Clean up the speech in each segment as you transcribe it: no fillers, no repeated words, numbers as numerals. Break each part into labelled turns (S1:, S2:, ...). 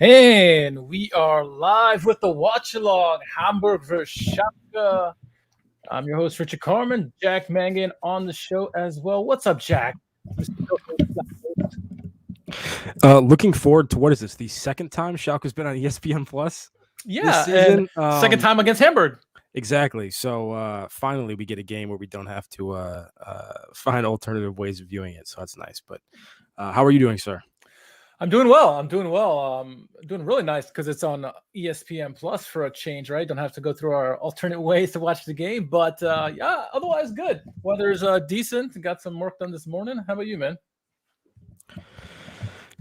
S1: And we are live with the watch along Hamburg versus Schalke. I'm your host, Richard Carmen. Jack Mangan on the show as well. What's up, Jack?
S2: Looking forward to what is this? The second time Schalke's been on ESPN Plus
S1: Yeah,
S2: this season.
S1: and second time against Hamburg.
S2: Exactly. So finally, we get a game where we don't have to find alternative ways of viewing it. So that's nice. But how are you doing, sir?
S1: I'm doing well. I'm doing really nice because it's on ESPN Plus for a change, right? Don't have to go through our alternate ways to watch the game. But yeah, otherwise good. Weather's decent. Got some work done this morning. How about you, man?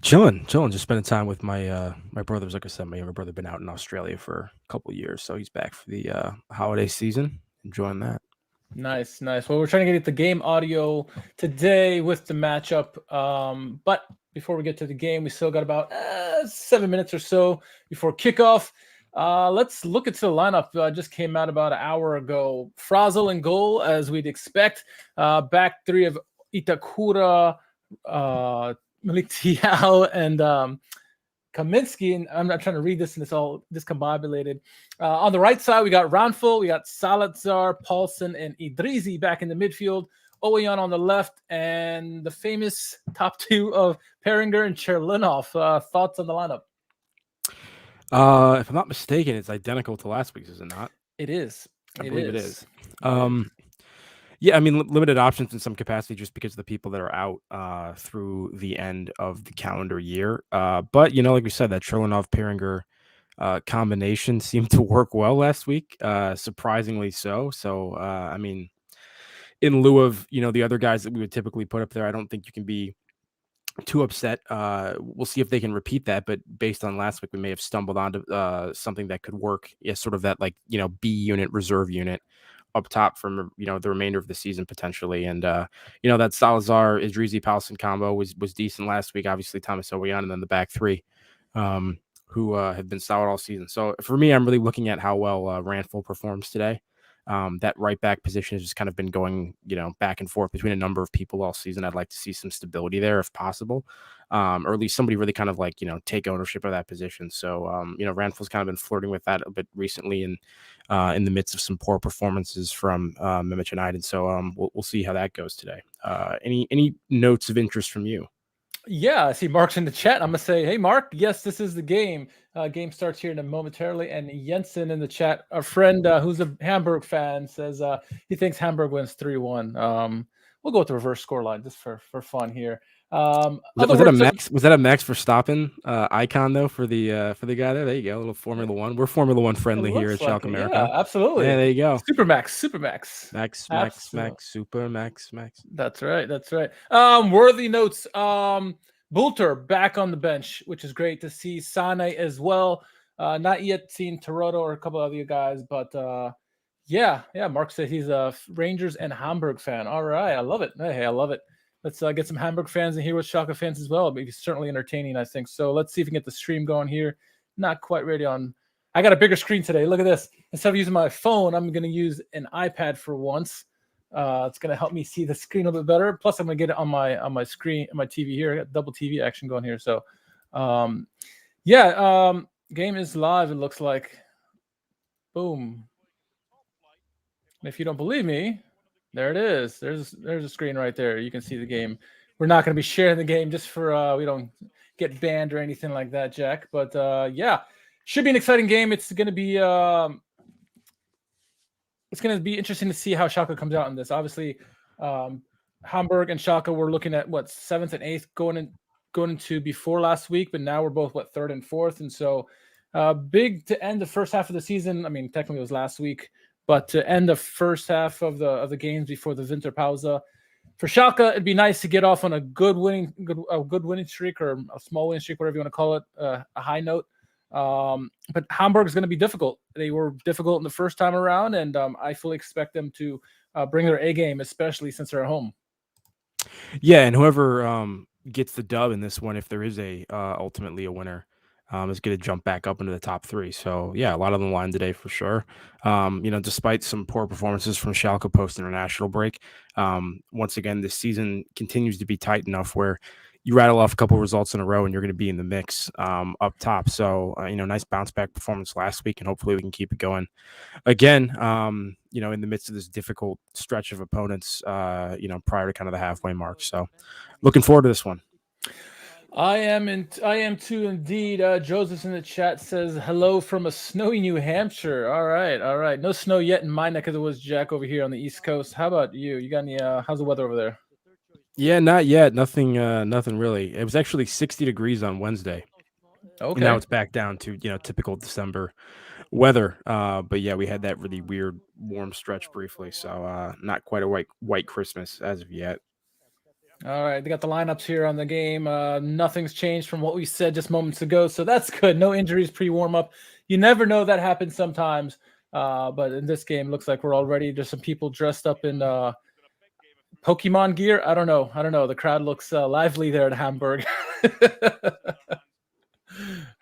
S2: Chilling. Just spending time with my my brothers. Like I said, my younger brother been out in Australia for a couple of years, so he's back for the holiday season. Enjoying that.
S1: Nice. Well, we're trying to get the game audio today with the matchup. But before we get to the game, we still got about 7 minutes or so before kickoff. Let's look into the lineup. Just came out about an hour ago. Frazel in goal, as we'd expect. Back three of Itakura, Malik Tiao, and Kaminsky, and I'm not trying to read this, and it's all discombobulated. On the right side, we got Ranful, we got Salazar, Paulson, and Idrizi back in the midfield. Oweyan on the left, and the famous top two of Peringer and Cherlinov. Thoughts on the lineup?
S2: If I'm not mistaken, it's identical to last week's, is it not?
S1: It is.
S2: I believe it is. Yeah, I mean, limited options in some capacity just because of the people that are out through the end of the calendar year. But, like we said, that Cherlinov-Peringer combination seemed to work well last week, surprisingly so. So, I mean, in lieu of, the other guys that we would typically put up there, I don't think you can be too upset. We'll see if they can repeat that. But based on last week, we may have stumbled onto something that could work. Yeah, sort of that B unit, reserve unit up top from the remainder of the season potentially. And that Salazar Idrizi Paulson combo was decent last week. Obviously Thomas Oweyan, and then the back three who have been solid all season. So for me, I'm really looking at how well Ranful performs today. That right back position has just kind of been going, back and forth between a number of people all season. I'd like to see some stability there if possible, or at least somebody really kind of take ownership of that position. So, Ranful's kind of been flirting with that a bit recently, and in the midst of some poor performances from Mehmet United. So we'll see how that goes today. Any notes of interest from you?
S1: Yeah, I see Mark's in the chat. I'm going to say, hey, Mark, yes, this is the game. Game starts here momentarily. And Jensen in the chat, a friend who's a Hamburg fan, says he thinks Hamburg wins 3-1. We'll go with the reverse scoreline just for fun here.
S2: Was that a Max Verstappen icon though for the guy there? There you go, a little Formula One. We're Formula One friendly here at Schalke America.
S1: Yeah, absolutely.
S2: Yeah, there you go.
S1: Super Max.
S2: Super Max.
S1: That's right. Worthy notes. Bulter back on the bench, which is great to see. Sane as well. Not yet seen Toronto or a couple of other guys, but yeah. Mark said he's a Rangers and Hamburg fan. All right, I love it. Hey, I love it. Let's get some Hamburg fans in here with Schalke fans as well. Maybe certainly entertaining, I think. So let's see if we can get the stream going here. Not quite ready on. I got a bigger screen today. Look at this. Instead of using my phone, I'm going to use an iPad for once. It's going to help me see the screen a little bit better. Plus, I'm going to get it on my screen, on my TV here. I got double TV action going here. So, game is live, it looks like. Boom. And if you don't believe me, there it is. There's a screen right there. You can see the game. We're not going to be sharing the game just for we don't get banned or anything like that, Jack. But yeah, should be an exciting game. It's going to be interesting to see how Schalke comes out in this. Obviously, Hamburg and Schalke were looking at 7th and 8th going into before last week, but now we're both 3rd and 4th, and so big to end the first half of the season. I mean, technically it was last week. But to end the first half of the games before the Winterpause, for Schalke, it'd be nice to get off on a good winning streak, or a small winning streak, whatever you want to call it, a high note. But Hamburg is going to be difficult. They were difficult in the first time around, and I fully expect them to bring their A game, especially since they're at home.
S2: Yeah, and whoever gets the dub in this one, if there is ultimately a winner, is going to jump back up into the top 3. So yeah, a lot on the line today for sure. Despite some poor performances from Schalke post international break, once again, this season continues to be tight enough where you rattle off a couple results in a row and you're going to be in the mix up top. So, nice bounce back performance last week, and hopefully we can keep it going again, in the midst of this difficult stretch of opponents, prior to kind of the halfway mark. So looking forward to this one.
S1: I am too, indeed. Joseph in the chat says hello from a snowy New Hampshire. All right. No snow yet in my neck of the woods, Jack, over here on the East Coast. How about you? You got any? How's the weather over there?
S2: Yeah, not yet. Nothing really. It was actually 60 degrees on Wednesday.
S1: Okay.
S2: And now it's back down to typical December weather. But yeah, we had that really weird warm stretch briefly. So not quite a white Christmas as of yet.
S1: All right, they got the lineups here on the game. Nothing's changed from what we said just moments ago, so that's good. No injuries pre-warm up. You never know, that happens sometimes. But in this game, looks like we're all ready. There's some people dressed up in Pokemon gear. I don't know. The crowd looks lively there at Hamburg.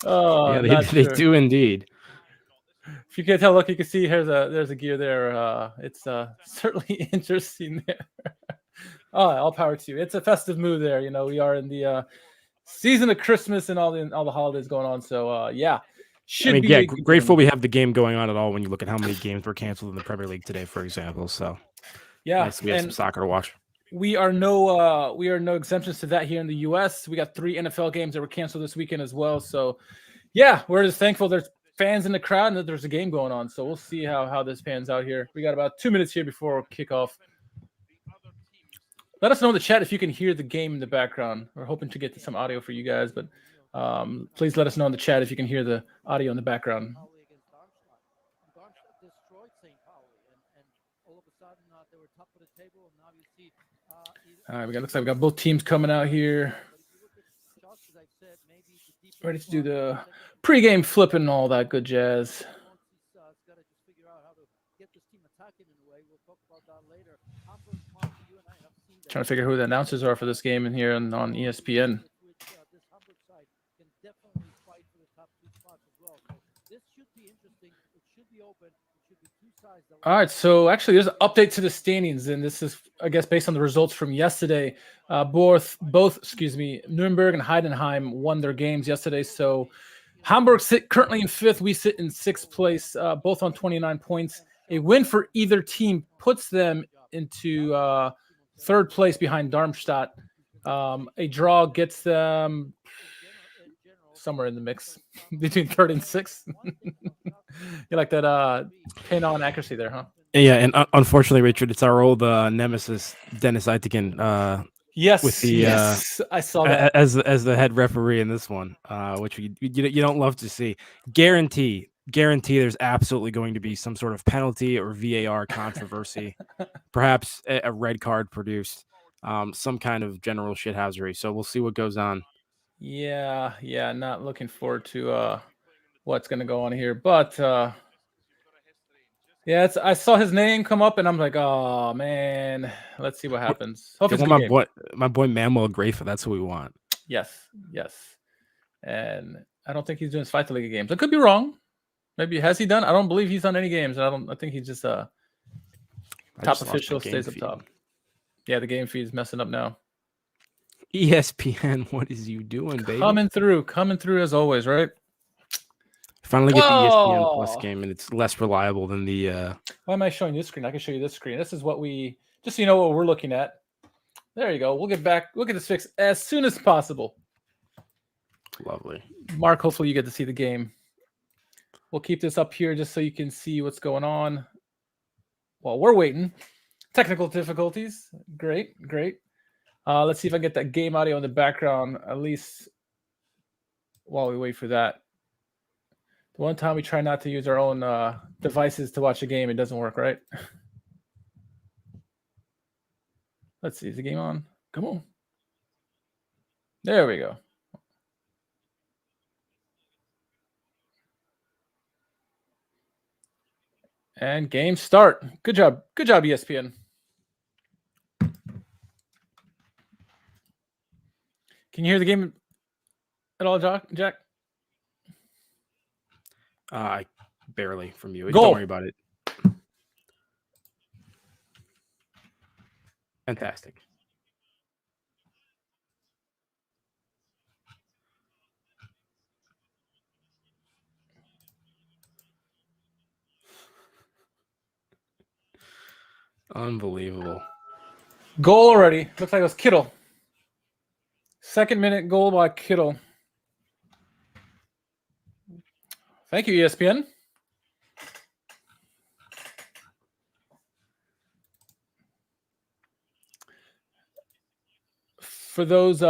S2: Yeah, they do indeed.
S1: If you can't tell, look, you can see there's a gear there. It's certainly interesting there. Oh, all power to you. It's a festive mood there. We are in the season of Christmas and all the holidays going on. So yeah,
S2: grateful we have the game going on at all when you look at how many games were canceled in the Premier League today, for example. So
S1: yeah,
S2: nice we have some soccer to watch.
S1: We are no exemptions to that here in the U.S. We got 3 NFL games that were canceled this weekend as well. So yeah, we're just thankful there's fans in the crowd and that there's a game going on. So we'll see how this pans out here. We got about 2 minutes here before kickoff. Let us know in the chat if you can hear the game in the background. We're hoping to get some audio for you guys, but please let us know in the chat if you can hear the audio in the background. All right, looks like we got both teams coming out here. Ready to do the pregame flipping and all that good jazz. Trying to figure who the announcers are for this game in here on ESPN. All right, so actually there's an update to the standings, and this is, I guess, based on the results from yesterday. Both, Nuremberg and Heidenheim won their games yesterday. So Hamburg sit currently in 5th. We sit in 6th place, both on 29 points. A win for either team puts them into 3rd place behind Darmstadt. A draw gets them somewhere in the mix between 3rd and 6th. You like that pin on accuracy there, huh?
S2: Yeah, and unfortunately, Richard, it's our old nemesis, Dennis Eitigen.
S1: Yes, I saw that
S2: as the head referee in this one, which you don't love to see. Guarantee there's absolutely going to be some sort of penalty or VAR controversy, perhaps a red card produced, some kind of general shithousery. So we'll see what goes on.
S1: Yeah, not looking forward to what's going to go on here, but yeah, I saw his name come up, and I'm like, oh man, let's see what happens. Hopefully,
S2: my boy Manuel Grafa. That's who we want.
S1: Yes, and I don't think he's doing Fight the League games. I could be wrong. Maybe has he done? I don't believe he's done any games. I think he's just top official, stays up top. Yeah, the game feed is messing up now.
S2: ESPN, what is you doing, baby?
S1: Coming through as always, right?
S2: Finally get the ESPN Plus game, and it's less reliable than the.
S1: Why am I showing you this screen? I can show you this screen. This is what just so you know what we're looking at. There you go. We'll get this fixed as soon as possible.
S2: Lovely.
S1: Mark, hopefully you get to see the game. We'll keep this up here just so you can see what's going on while we're waiting. Technical difficulties. Great. Let's see if I can get that game audio in the background, at least while we wait for that. The one time we try not to use our own devices to watch a game, it doesn't work, right? Let's see. Is the game on? Come on. There we go. And game start. Good job, ESPN. Can you hear the game at all, Jack?
S2: Barely from you.
S1: Goal.
S2: Don't worry about it. Fantastic. Unbelievable.
S1: Goal already. Looks like it was Kittle. 2nd minute goal by Kittle. Thank you, ESPN. For those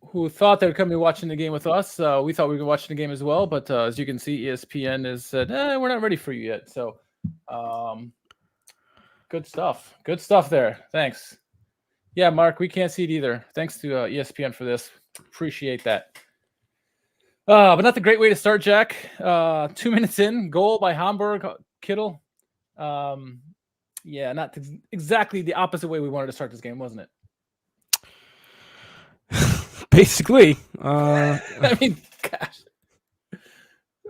S1: who thought they would come be watching the game with us, we thought we were watching the game as well. But as you can see, ESPN has said, we're not ready for you yet. So good stuff. Good stuff there. Thanks. Yeah, Mark, we can't see it either. Thanks to ESPN for this. Appreciate that. But not the great way to start, Jack. 2 minutes in, goal by Hamburg, Kittle. Yeah, not exactly the opposite way we wanted to start this game, wasn't it?
S2: Basically.
S1: I mean, gosh.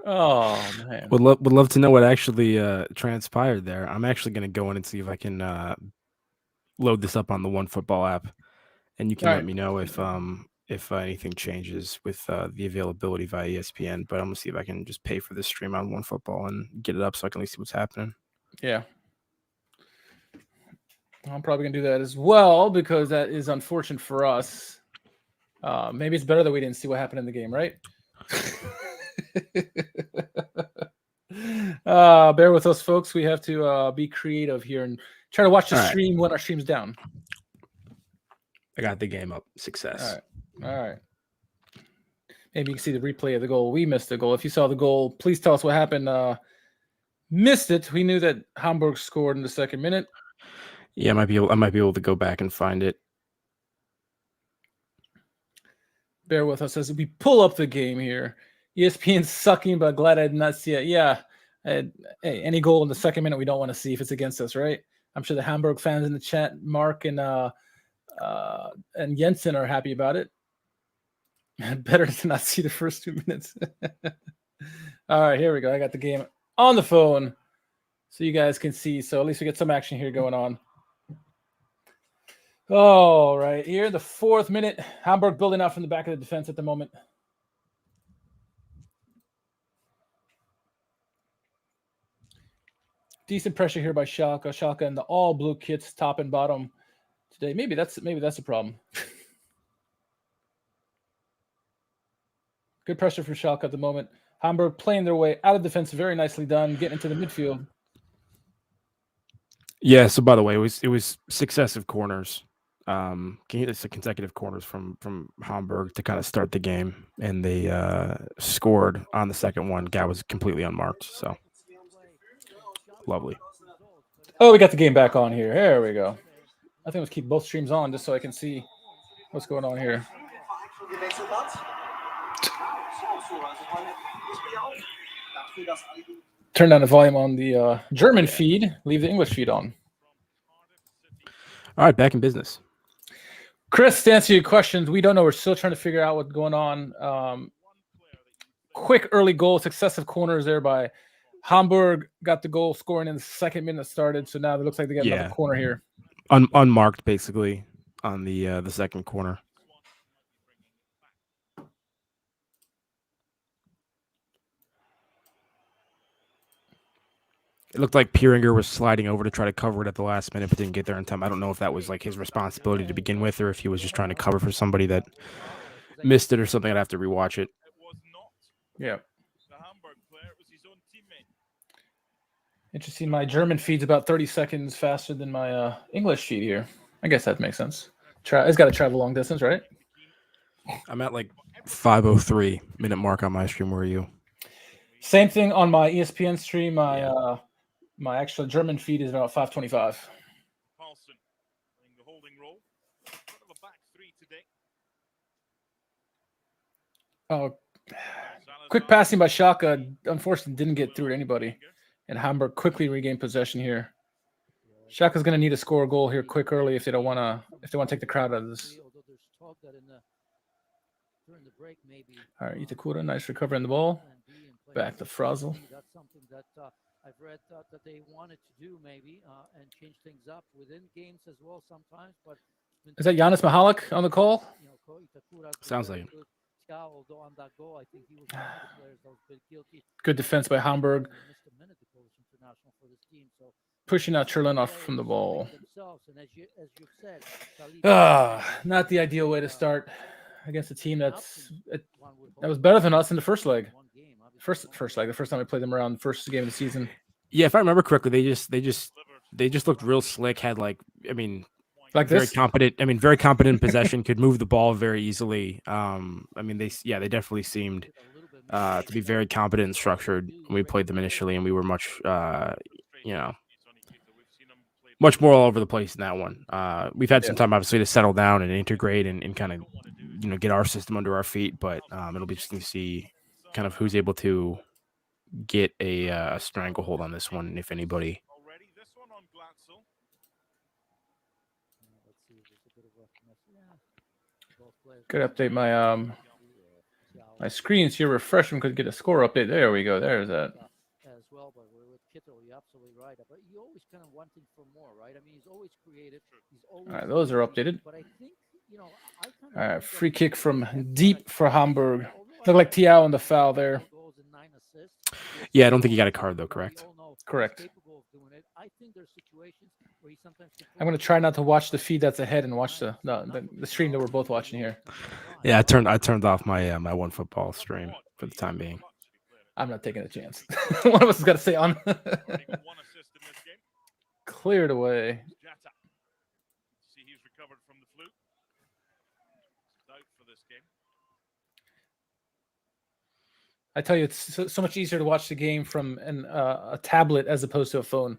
S1: Oh, man.
S2: Would love to know what actually transpired there. I'm actually going to go in and see if I can load this up on the OneFootball app, and you can let me know if anything changes with the availability via ESPN. But I'm going to see if I can just pay for this stream on OneFootball and get it up so I can at least see what's happening.
S1: Yeah. I'm probably going to do that as well because that is unfortunate for us. Maybe it's better that we didn't see what happened in the game, right? Bear with us, folks. We have to be creative here and try to watch the stream when our stream's down.
S2: I got the game up. Success.
S1: All right. Maybe you can see the replay of the goal. We missed the goal. If you saw the goal, please tell us what happened. Missed it. We knew that Hamburg scored in the 2nd minute.
S2: Yeah, I might be able to go back and find it.
S1: Bear with us as we pull up the game here. ESPN's sucking, but glad I did not see it. Yeah. Hey, any goal in the 2nd minute we don't want to see if it's against us, right? I'm sure the Hamburg fans in the chat, Mark and Jensen, are happy about it. Better to not see the first 2 minutes. All right, here we go. I got the game on the phone so you guys can see. So at least we get some action here going on. All right, here, the 4th minute. Hamburg building out from the back of the defense at the moment. Decent pressure here by Schalke. Schalke and the all blue kits, top and bottom today. Maybe that's a problem. Good pressure for Schalke at the moment. Hamburg playing their way out of defense. Very nicely done. Getting into the midfield.
S2: Yeah. So by the way, it was successive corners. It's a consecutive corners from Hamburg to kind of start the game, and they scored on the second one. Guy was completely unmarked. So lovely.
S1: Oh, we got the game back on here. There we go. I think let's keep both streams on just so I can see what's going on here. Turn down the volume on the German feed. Leave the English feed on.
S2: All right, back in business.
S1: Chris, to answer your questions, we don't know. We're still trying to figure out what's going on. Quick early goal, successive corners there by Hamburg. Got the goal scoring in the 2nd minute started. So now it looks like they got another corner here.
S2: Unmarked, basically, on the second corner. It looked like Pieringer was sliding over to try to cover it at the last minute, but didn't get there in time. I don't know if that was like his responsibility to begin with, or if he was just trying to cover for somebody that missed it or something. I'd have to rewatch it.
S1: Yeah. Interesting. My German feed's about 30 seconds faster than my English feed here. I guess that makes sense. It's got to travel long distance, right?
S2: I'm at like 5:03 minute mark on my stream. Where are you?
S1: Same thing on my ESPN stream. My actual German feed is about 5:25. Oh, quick passing by Schalke. Unfortunately, didn't get through to anybody. And Hamburg quickly regained possession here. Schalke's going to need to score a goal here quick early if they want to take the crowd out of this. All right, Itakura, nice recovery on the ball. Back to Frazel.
S3: That's something that I've read that they wanted to do maybe and change things up within games as well sometimes. But
S1: is that Giannis Mihalik on the call?
S2: Sounds like it.
S3: Although on that goal, I think he was one of the players that was guilty.
S1: Good defense by Hamburg.
S3: Missed a minute to Polish international for this team, so
S1: pushing out Cherlenov from the ball.
S3: Themselves, and as you've said,
S1: Not the ideal way to start against a team that was better than us in the first leg. First leg, the first time we played them around the first game of the season.
S2: Yeah, if I remember correctly, they just looked real slick. Had like very competent. Very competent in possession. Could move the ball very easily. They definitely seemed to be very competent and structured when we played them initially, and we were much much more all over the place in that one. We've had some time, obviously, to settle down and integrate and kind of, get our system under our feet. But it'll be interesting to see kind of who's able to get a stranglehold on this one, if anybody.
S1: Could update my screens here. Refresh them. Could get a score update. There we go. There's that.
S3: As well, but with Kittel, you're absolutely right. But you always kind of wanting for more, right? I mean, he's always creative. He's always.
S1: All right, those are updated.
S3: But I think,
S1: all right, free kick from deep for Hamburg. Look like Thiaw on the foul there.
S2: Yeah, I don't think he got a card though. Correct.
S1: Correct. I'm going to try not to watch the feed that's ahead and watch the stream that we're both watching here.
S2: Yeah, I turned off my my One Football stream for the time being.
S1: I'm not taking a chance. One of us has got to stay on. Cleared away. I tell you, it's so much easier to watch the game from a tablet as opposed to a phone.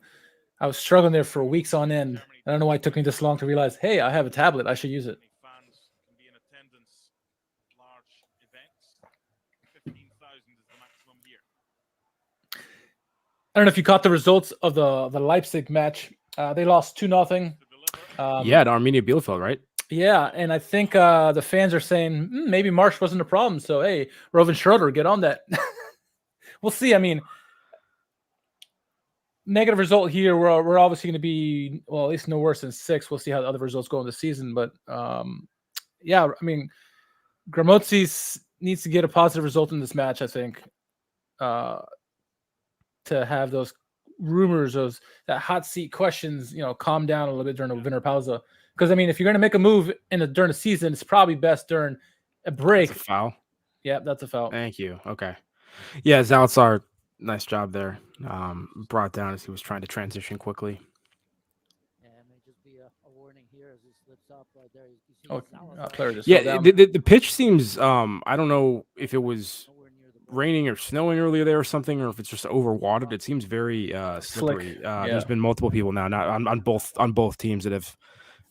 S1: I was struggling there for weeks on end. I don't know why it took me this long to realize, hey, I have a tablet. I should use it. I don't know if you caught the results of the Leipzig match. They lost 2-0.
S2: Yeah, at Arminia Bielefeld, right?
S1: Yeah, and I think the fans are saying maybe Marsh wasn't a problem. So, hey, Roven Schroeder, get on that. We'll see. I mean, negative result here. We're obviously going to be, well, at least no worse than 6. We'll see how the other results go in the season. But, yeah, I mean, Gramozis needs to get a positive result in this match, I think, to have those rumors, that hot seat questions, calm down a little bit during the winter pausa. Because, I mean, if you're going to make a move during the season, it's probably best during a break.
S2: That's a foul?
S1: Yeah, that's a foul.
S2: Thank you. Okay. Yeah, Zalazar, nice job there. Brought down as he was trying to transition quickly.
S3: Yeah, it may just be a warning here as he slips up right there.
S1: Player just
S2: fell down. The pitch seems, I don't know if it was raining or snowing earlier there or something, or if it's just overwatered. It seems very slippery. There's been multiple people now on both teams that have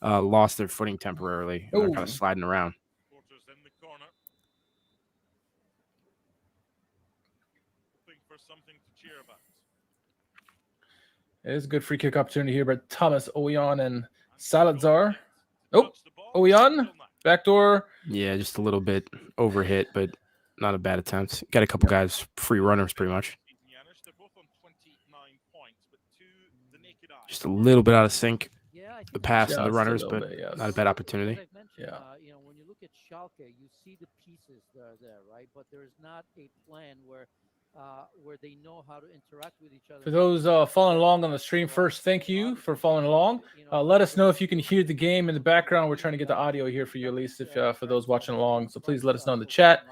S2: lost their footing temporarily. They're kind of sliding around.
S1: It is a good free kick opportunity here by Thomas Oyan and Salazar. Oh, Oyan, backdoor.
S2: Yeah, just a little bit overhit, but not a bad attempt. Got a couple guys, free runners pretty much. Just a little bit out of sync. The pass and the runners, but not a bad opportunity.
S1: Yeah.
S3: When you look at Schalke, you see the pieces that are there, right? But there's not a plan where they know how to interact with each other.
S1: For those following along on the stream, first, thank you for following along. Let us know if you can hear the game in the background. We're trying to get the audio here for you, at least if for those watching along. So please let us know in the chat.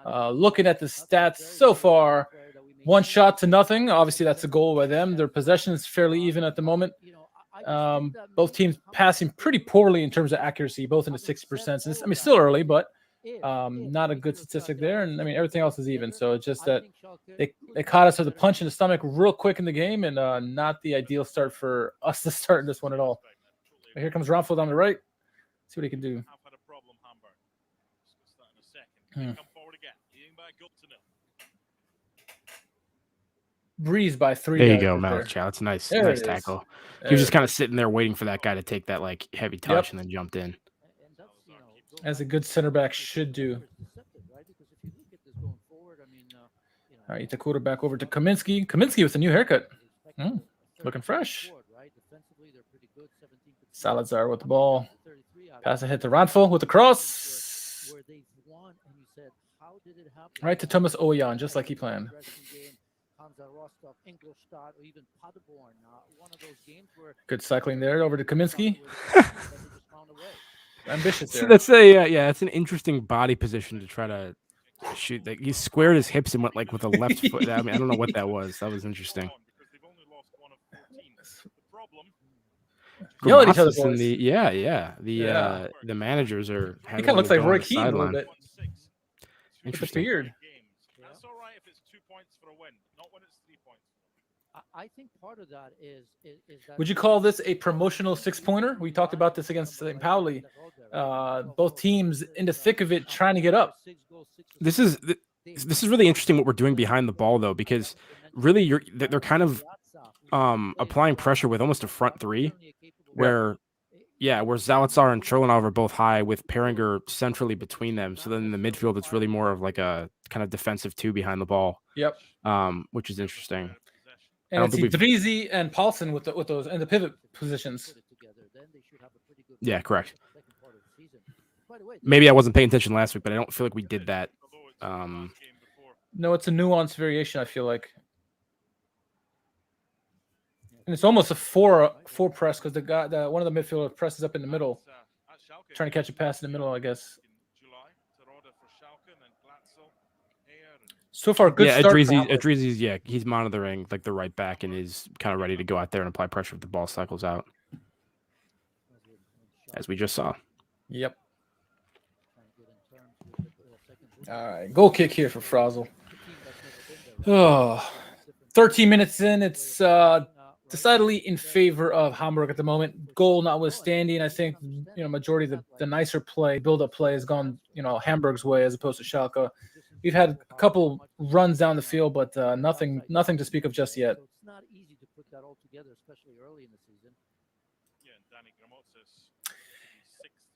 S1: Looking at the stats so far, 1 shot to nothing. Obviously, that's a goal by them. Their possession is fairly even at the moment. Both teams passing pretty poorly in terms of accuracy, both in the 60%. I mean, still early, but not a good statistic there. And I mean, everything else is even. So it's just that they caught us with a punch in the stomach real quick in the game, and not the ideal start for us to start in this one at all. But here comes Ramfield on the right. See what he can do. Breeze by 3.
S2: There you go, Malik Chow. It's a nice tackle. He was just kind of sitting there waiting for that guy to take that heavy touch and then jumped in.
S1: As a good center back should do. All right, Itakura back over to Kaminsky. Kaminsky with a new haircut. Looking fresh. Salazar with the ball. Pass ahead to Ranfel with the cross. Right to Thomas Oyan, just like he planned.
S3: Rostov, Ingolstadt, or even Paderborn. One of those games where
S1: Good cycling there over to Kaminsky.
S3: they just found a way.
S1: Ambitious
S2: So
S1: there.
S2: that's a that's an interesting body position to try to shoot. Like he squared his hips and went like with a left foot. I mean, I don't know what that was. That was interesting.
S1: Yell at each other,
S2: Grimaces and
S1: boys.
S2: the managers are.
S1: He kind of looks like Roy Keane a little bit. It's
S2: Interesting.
S1: weird.
S4: That's all right if it's 2 points for a win, not when it's 3 points.
S3: I think part of that is that.
S1: Would you call this a promotional 6-pointer? We talked about this against St. Pauli. Both teams in the thick of it, trying to get up.
S2: This is really interesting what we're doing behind the ball though, because really they're kind of applying pressure with almost a front three, where Zalazar and Cholinov are both high with Peringer centrally between them. So then in the midfield, it's really more of like a kind of defensive 2 behind the ball.
S1: Yep.
S2: Which is interesting.
S1: And it's Idrizi and Paulson with those in the pivot positions.
S2: Yeah, correct. Maybe I wasn't paying attention last week, but I don't feel like we did that.
S1: No, it's a nuanced variation, I feel like. And it's almost a four press because one of the midfielders presses up in the middle, trying to catch a pass in the middle, I guess. So far, good start.
S2: Idrizi's, he's monitoring like the right back and is kind of ready to go out there and apply pressure if the ball cycles out, as we just saw.
S1: Yep. All right, goal kick here for Frazel. Oh, 13 minutes in, it's decidedly in favor of Hamburg at the moment. Goal notwithstanding, I think majority of the nicer play, build-up play has gone Hamburg's way as opposed to Schalke. We've had a couple runs down the field, but nothing to speak of just yet.
S3: So it's not easy to put that all together, especially early in the season.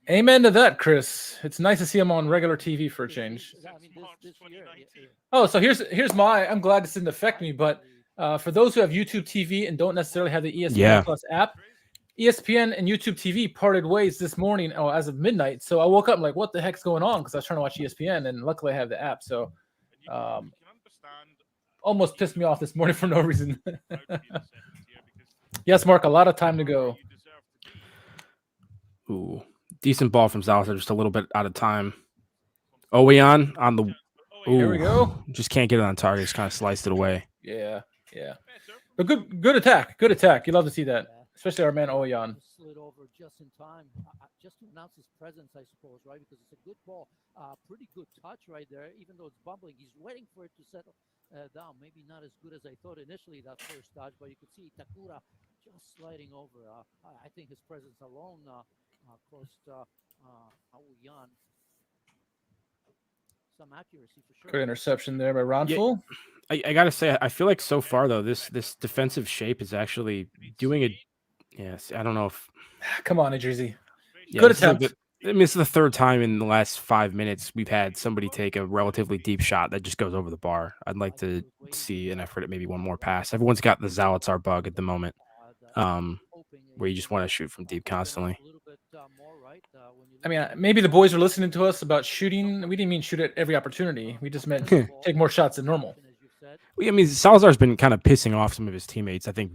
S1: Amen to that, Chris. It's nice to see him on regular TV for a change.
S3: This year,
S1: Oh, so here's my. I'm glad this didn't affect me, but for those who have YouTube TV and don't necessarily have the ESPN Plus app, ESPN and YouTube TV parted ways this morning, as of midnight. So I woke up like, what the heck's going on? Because I was trying to watch ESPN, and luckily I have the app. So almost pissed me off this morning for no reason. Yes, Mark, a lot of time to go.
S2: Ooh, decent ball from Zalazar, just a little bit out of time. Oweon on the. Ooh,
S1: here we go.
S2: Just can't get it on target. Just kind of sliced it away.
S1: Yeah. But good attack. Good attack. You love to see that. Especially our man Oweon.
S3: Slid over just in time, just to announce his presence, I suppose, right? Because it's a good ball, pretty good touch right there. Even though it's bumbling, he's waiting for it to settle down. Maybe not as good as I thought initially that first touch, but you could see Takura just sliding over. I think his presence alone cost Aoyan some accuracy for sure.
S1: Good interception there by Ronful.
S2: Yeah, I gotta say, I feel like so far though, this defensive shape is actually doing it. Yes, I don't know if.
S1: Come on, Idrizi.
S2: Yeah,
S1: Good attempt.
S2: This is the third time in the last 5 minutes we've had somebody take a relatively deep shot that just goes over the bar. I'd like to see an effort at maybe one more pass. Everyone's got the Zalazar bug at the moment, where you just want to shoot from deep constantly.
S1: I mean, maybe the boys are listening to us about shooting. We didn't mean shoot at every opportunity. We just meant take more shots than normal.
S2: I mean, Salazar's been kind of pissing off some of his teammates, I think,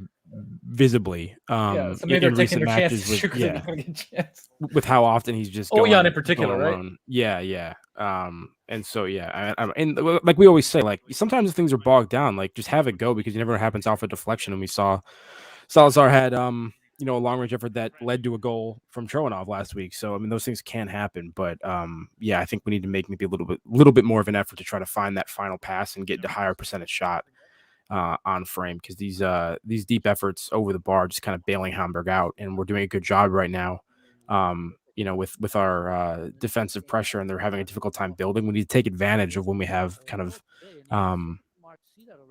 S2: visibly.
S1: So maybe they're taking their chances
S2: with how often he's just
S1: Oweon in particular, right?
S2: Alone. Yeah. And so and like we always say, like sometimes things are bogged down. Like just have it go because you never know what happens off a deflection. And we saw Salazar had a long range effort that led to a goal from Cholinov last week. So I mean, those things can happen. But I think we need to make maybe a little bit more of an effort to try to find that final pass and get a higher percentage shot on frame, because these deep efforts over the bar just kind of bailing Hamburg out, and we're doing a good job right now. With our defensive pressure, and they're having a difficult time building. We need to take advantage of when we have kind of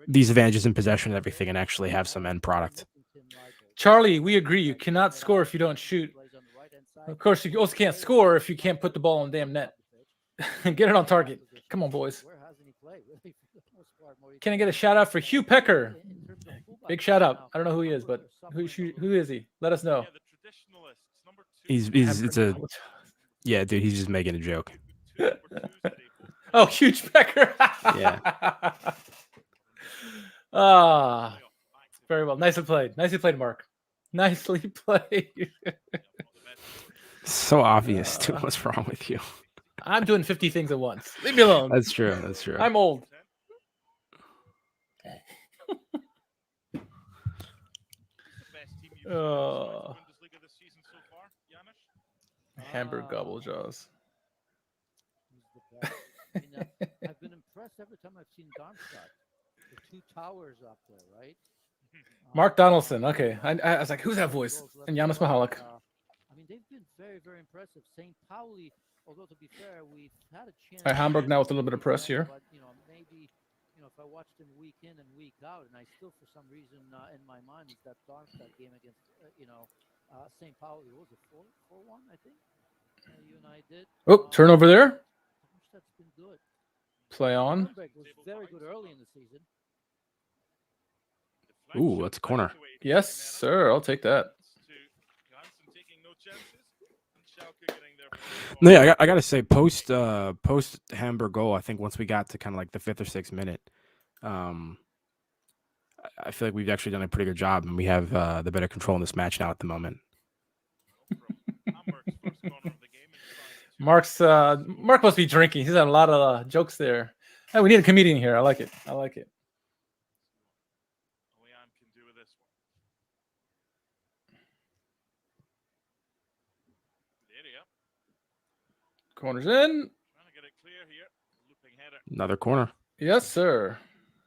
S2: these advantages in possession and everything, and actually have some end product.
S1: Charlie, we agree. You cannot score if you don't shoot. Of course, you also can't score if you can't put the ball on the damn net. Get it on target. Come on, boys. Can I get a shout out for Hugh Pecker? Big shout out. I don't know who he is, but who is he? Let us know.
S2: He's dude, he's just making a joke.
S1: Oh, huge Pecker.
S2: Yeah.
S1: Ah, very well. Nicely played. Nicely played, Mark. Nicely played.
S2: So obvious too. What's wrong with you?
S1: I'm doing 50 things at once. Leave me alone.
S2: That's true. That's true.
S1: I'm old.
S4: Bundesliga this season so far, Janusz?
S1: Hamburg gobble jaws.
S3: He's the best. I mean, I've been impressed every time I've seen Darmstadt. The two towers up there, right?
S1: Mark Donaldson. Okay. I was like, who's that voice? And Janusz Michalek.
S3: I mean, they've been very, very impressive. St. Pauli, although to be fair, we've had a chance.
S1: Hamburg now with a little bit of press here.
S3: But, maybe, if I watched them week in and week out, and I still, for some reason, in my mind, is that Darmstadt game against, St. Pauli. What was it, 4-1, I think? You and I did.
S1: Oh, turnover there.
S3: Darmstadt's been good.
S1: Play on.
S3: Nuremberg was very good early in the season.
S2: Ooh, that's a corner.
S1: Yes, sir. I'll take that.
S2: No, yeah, I gotta say, post Hamburg goal, I think once we got to kind of like the 5th or 6th minute, I feel like we've actually done a pretty good job, and we have the better control in this match now at the moment.
S1: Mark must be drinking. He's had a lot of jokes there. Hey, we need a comedian here. I like it. I like it. Corners in.
S2: Another corner.
S1: Yes, sir.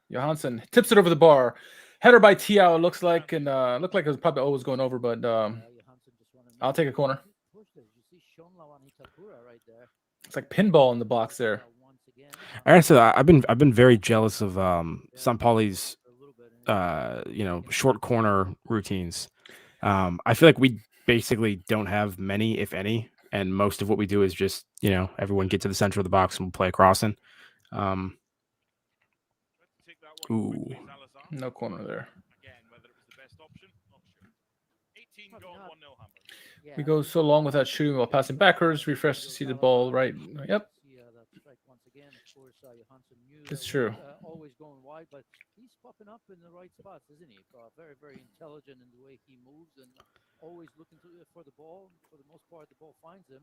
S1: Johansson tips it over the bar. Header by Tiao, it looks like, and looked like it was probably always going over, but I'll take a corner. It's like pinball in the box there.
S2: I gotta say, I've been very jealous of St. Pauli's short corner routines. I feel like we basically don't have many, if any, and most of what we do is just everyone get to the center of the box and we'll play a crossing. Ooh,
S1: no corner there. We go so long without shooting while passing backwards. Refresh to see the ball right. Yep. It's true.
S3: Always going wide, but he's popping up in the right spots, isn't he? Very, very intelligent in the way he moves and always looking for the ball. For the most part, the ball finds him.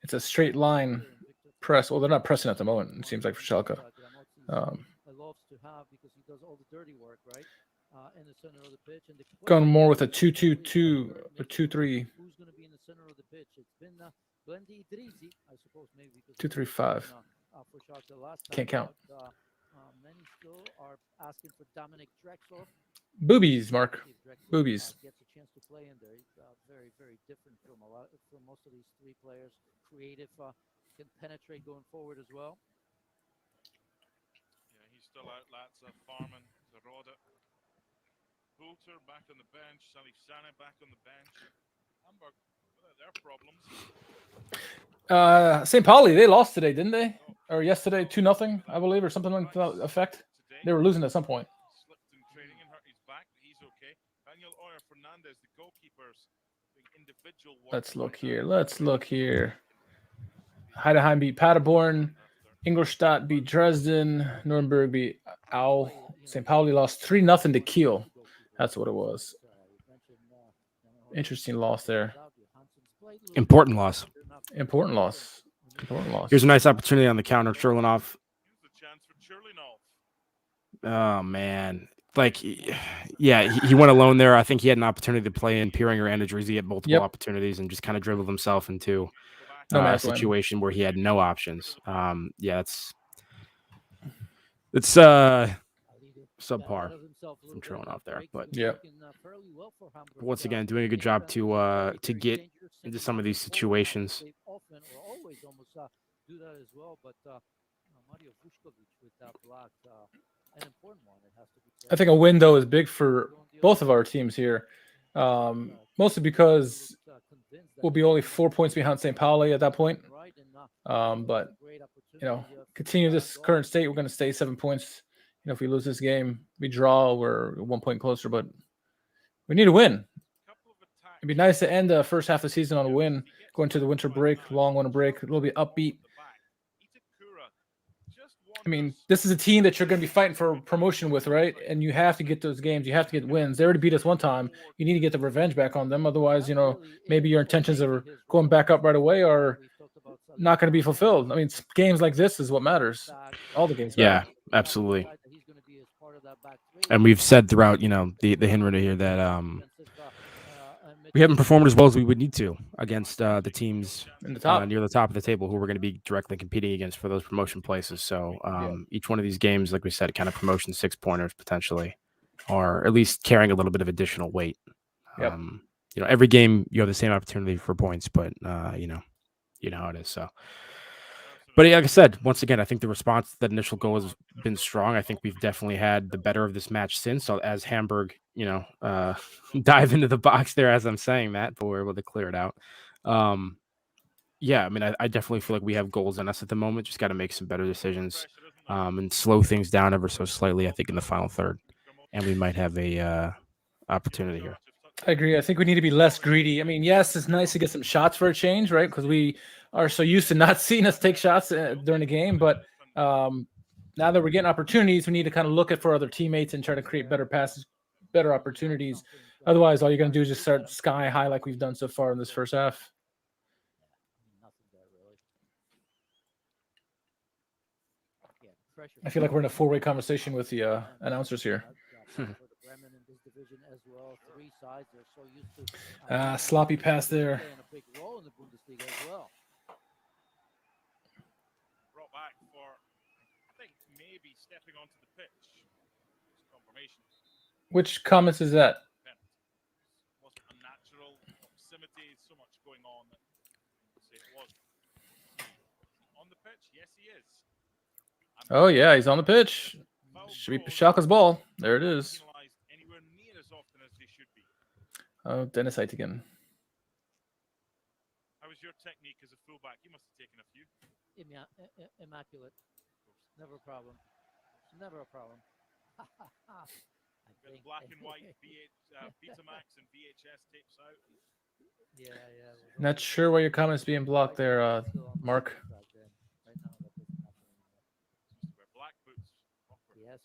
S1: It's a straight line press. Well, they're not pressing at the moment, it seems like, for Schalke.
S3: Loves to have because he does all the dirty work, right? In the center of the pitch. And
S1: going more with a 2-2-2 or 2-3.
S3: Who's going to be in the center of the pitch? It's been Blendi Idrisi, I suppose, maybe because
S1: 2-3-5.
S3: For Schalke last time.
S1: Can't count.
S3: Many still are asking for Dominic Drexler.
S1: Boobies, Mark. Boobies.
S3: Gets a chance to play in there. He's very, very different from most of these three players. Creative, can penetrate going forward as well.
S4: Yeah, he's still out. Lots of Farman, Zarode, Poulter back on the bench. Salif Sane back on the bench. Hamburg, what are their problems?
S1: St. Pauli, they lost today, didn't they? Or yesterday, 2-0, I believe, or something like that effect. They were losing at some point.
S4: Slipped in training and hurt his back, but he's okay. Daniel Oyer Fernandez, the goalkeepers, doing individual work.
S1: Let's look here. Let's look here. Heidenheim beat Paderborn. Ingolstadt beat Dresden. Nuremberg beat Au. St. Pauli lost 3-0 to Kiel. That's what it was. Interesting loss there.
S2: important loss.
S1: Important loss. Important loss.
S2: Here's a nice opportunity on the counter, Cherlinov. Oh, man. Like, yeah, he went alone there. I think he had an opportunity to play in Pieringer and Adrizi at multiple opportunities and just kind of dribbled himself into a situation where he had no options. Yeah, it's subpar from Cherlinov there. But
S1: yeah,
S2: once again, doing a good job to get into some of these situations.
S1: I think a win, though, is big for both of our teams here, mostly because we'll be only 4 points behind St. Pauli at that point. But, continue this current state, we're going to stay 7 points. If we lose this game, we draw, we're 1 point closer, but we need a win. It'd be nice to end the first half of the season on a win, going to the winter break, long winter break, a little bit upbeat. I mean, this is a team that you're going to be fighting for promotion with, right? And you have to get those games. You have to get wins. They already beat us one time. You need to get the revenge back on them. Otherwise, maybe your intentions of going back up right away are not going to be fulfilled. I mean, games like this is what matters. All the games matter.
S2: Yeah, absolutely. And we've said throughout, the Hinrunde here that we haven't performed as well as we would need to against the teams
S1: In the top.
S2: near the top of the table who we're going to be directly competing against for those promotion places. So each one of these games, like we said, kind of promotion 6-pointers potentially, or at least carrying a little bit of additional weight.
S1: Yep.
S2: Every game you have the same opportunity for points, but you know how it is. So. But like I said, once again, I think the response to that initial goal has been strong. I think we've definitely had the better of this match since. So as Hamburg, dive into the box there as I'm saying that, but we're able to clear it out. Yeah, I mean, I definitely feel like we have goals in us at the moment. Just got to make some better decisions and slow things down ever so slightly, I think, in the final third. And we might have a opportunity here.
S1: I agree. I think we need to be less greedy. I mean, yes, it's nice to get some shots for a change, right? Because we are so used to not seeing us take shots during the game. But now that we're getting opportunities, we need to kind of look for other teammates and try to create better passes, better opportunities. Otherwise, all you're going to do is just start sky high like we've done so far in this first half. I feel like we're in a four-way conversation with the announcers here. Sloppy pass there.
S4: Brought back for, I think, maybe stepping onto the pitch. Confirmation.
S1: Which comments is that?
S4: Wasn't unnatural proximity, so much going on. It was. On the pitch? Yes, he is.
S1: Oh, yeah, he's on the pitch. Should be Schalke's ball. There it is.
S4: Anywhere near as often as they should be.
S1: Oh, Dennis Height again.
S4: How was your technique as a fullback? You must have taken a few.
S3: Immaculate. Never a problem. Never a problem.
S4: Black and white Betamax and VHS tapes out.
S3: Yeah.
S1: Not sure why your comments being blocked there, Mark.
S4: Black boots.
S3: Yes,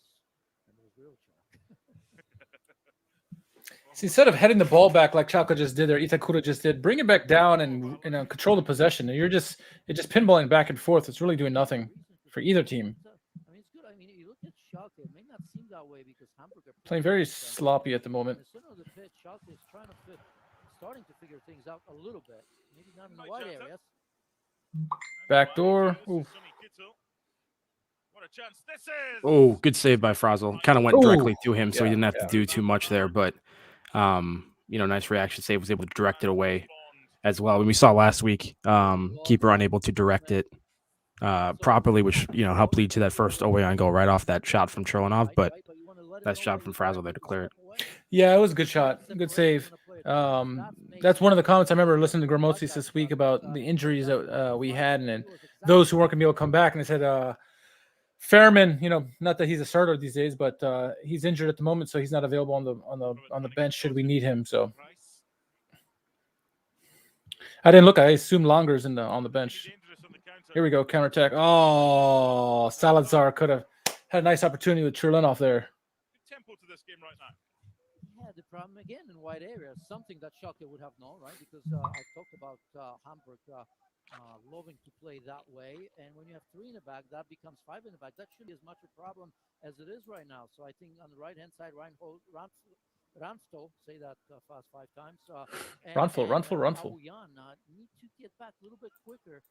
S3: and it was real chalk.
S1: See, instead of heading the ball back like Schalke just did there, Itakura just did, bring it back down and control the possession. And it's just pinballing back and forth. It's really doing nothing for either team.
S3: I mean, it's good. I mean, you look at Schalke, it may not seem that way because Hamburg are
S1: playing very sloppy at the moment.
S3: In the center of the pitch, Schalke is starting to figure things out a little bit. Maybe not in the wide areas.
S1: Back door. Ooh.
S4: What a chance this is!
S2: Oh, good save by Frazel. Kind of went directly to him, so he didn't have to do too much there. But, nice reaction save. Was able to direct it away as well. When we saw last week, keeper unable to direct it properly, which, helped lead to that first away on goal right off that shot from Cherlanov. But nice job from Frazel there to clear it.
S1: Yeah, it was a good shot. Good save. That's one of the comments I remember listening to Gramozis this week about the injuries that we had and those who weren't going to be able to come back. And they said, Fairman, not that he's a starter these days, but he's injured at the moment, so he's not available on the bench should we need him. So I didn't look. I assume Longer's on the bench. Here we go, counterattack. Oh, Salazar could have had a nice opportunity with Cherlanov there.
S4: Tempo to this game right now.
S3: Yeah, the problem again in wide areas, something that Schalke would have known, right? Because I talked about Hamburg loving to play that way, and when you have 3 in the back, that becomes 5 in the back. That shouldn't be as much a problem as it is right now. So I think on the right-hand side, Ranstol, say that fast 5 times.
S1: Ranful.
S3: Need to get back a little bit quicker.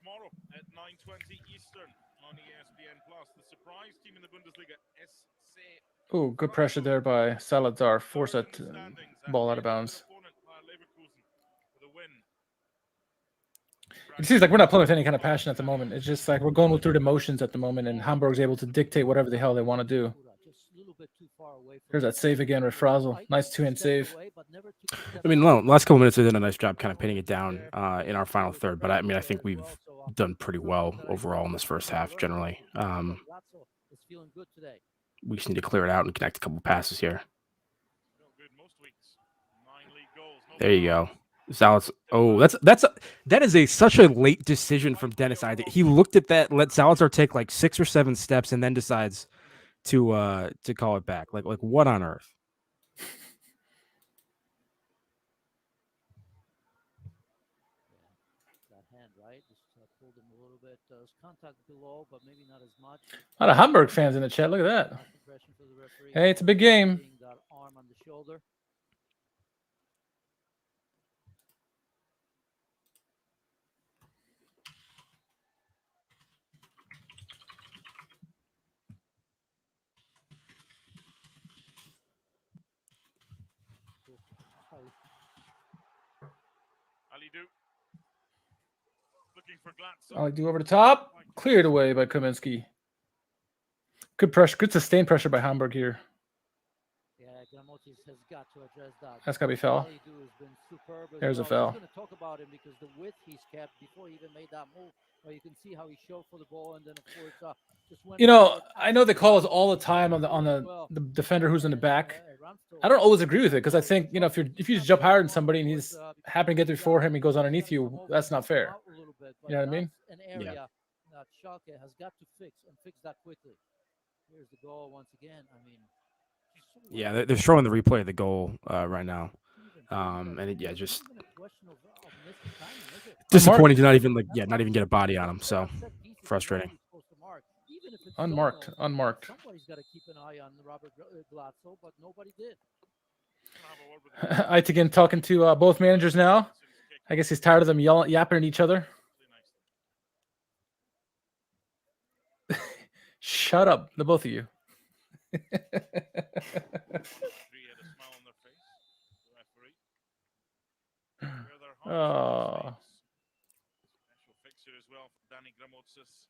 S4: Tomorrow at 9:20 Eastern on ESPN Plus, the surprise team in the Bundesliga, SC.
S1: Oh, good pressure there by Salazar. Force that ball out of bounds. It seems like we're not playing with any kind of passion at the moment. It's just like we're going through the motions at the moment, and Hamburg's able to dictate whatever the hell they want to do. Here's that save again with Frazel. Nice 2-hand save.
S2: I mean, last couple minutes, they did a nice job kind of pinning it down in our final third. But I think we've done pretty well overall in this first half, generally. We just need to clear it out and connect a couple passes here.
S4: Good most weeks. 9 league
S2: There you go. Salah's. Oh, that is such a late decision from Dennis Ide. He looked at that, let Salazar take like 6 or 7 steps, and then decides to call it back. Like what on earth?
S3: That hand, right? Just pulled him a little bit. There's contact below, but maybe not as much.
S1: A lot of Hamburg fans in the chat. Look at that. Hey, it's a big game.
S3: That arm on the shoulder.
S4: Looking for Glatzel.
S1: Ali do over the top. Cleared away by Kaminsky. Good pressure. Good sustained pressure by Hamburg here.
S3: Yeah, Gramotis has got to address that.
S1: That's got to be foul. There's a foul.
S3: I'm going to talk about him because the width he's kept before he even made that move. You can see how he showed for the ball, and then of course just went.
S1: You know, I know they call us all the time on the defender who's in the back. I don't always agree with it because I think, you know, if you just jump higher than somebody and he's happen to get there before him, he goes underneath you. That's not fair. You know what I mean?
S3: An area that Schalke has got to fix that quickly. Here's the goal once again. I mean,
S2: yeah, they're showing the replay of the goal right now, and just disappointing to not even get a body on him. So frustrating.
S1: Unmarked.
S3: Somebody's got to keep an eye on Robert Glatzel, but nobody did.
S1: Aitigen talking to both managers now. I guess he's tired of them yapping at each other. Shut up, the both of you. Oh.
S4: Special fixture as well for Danny Gramotzis,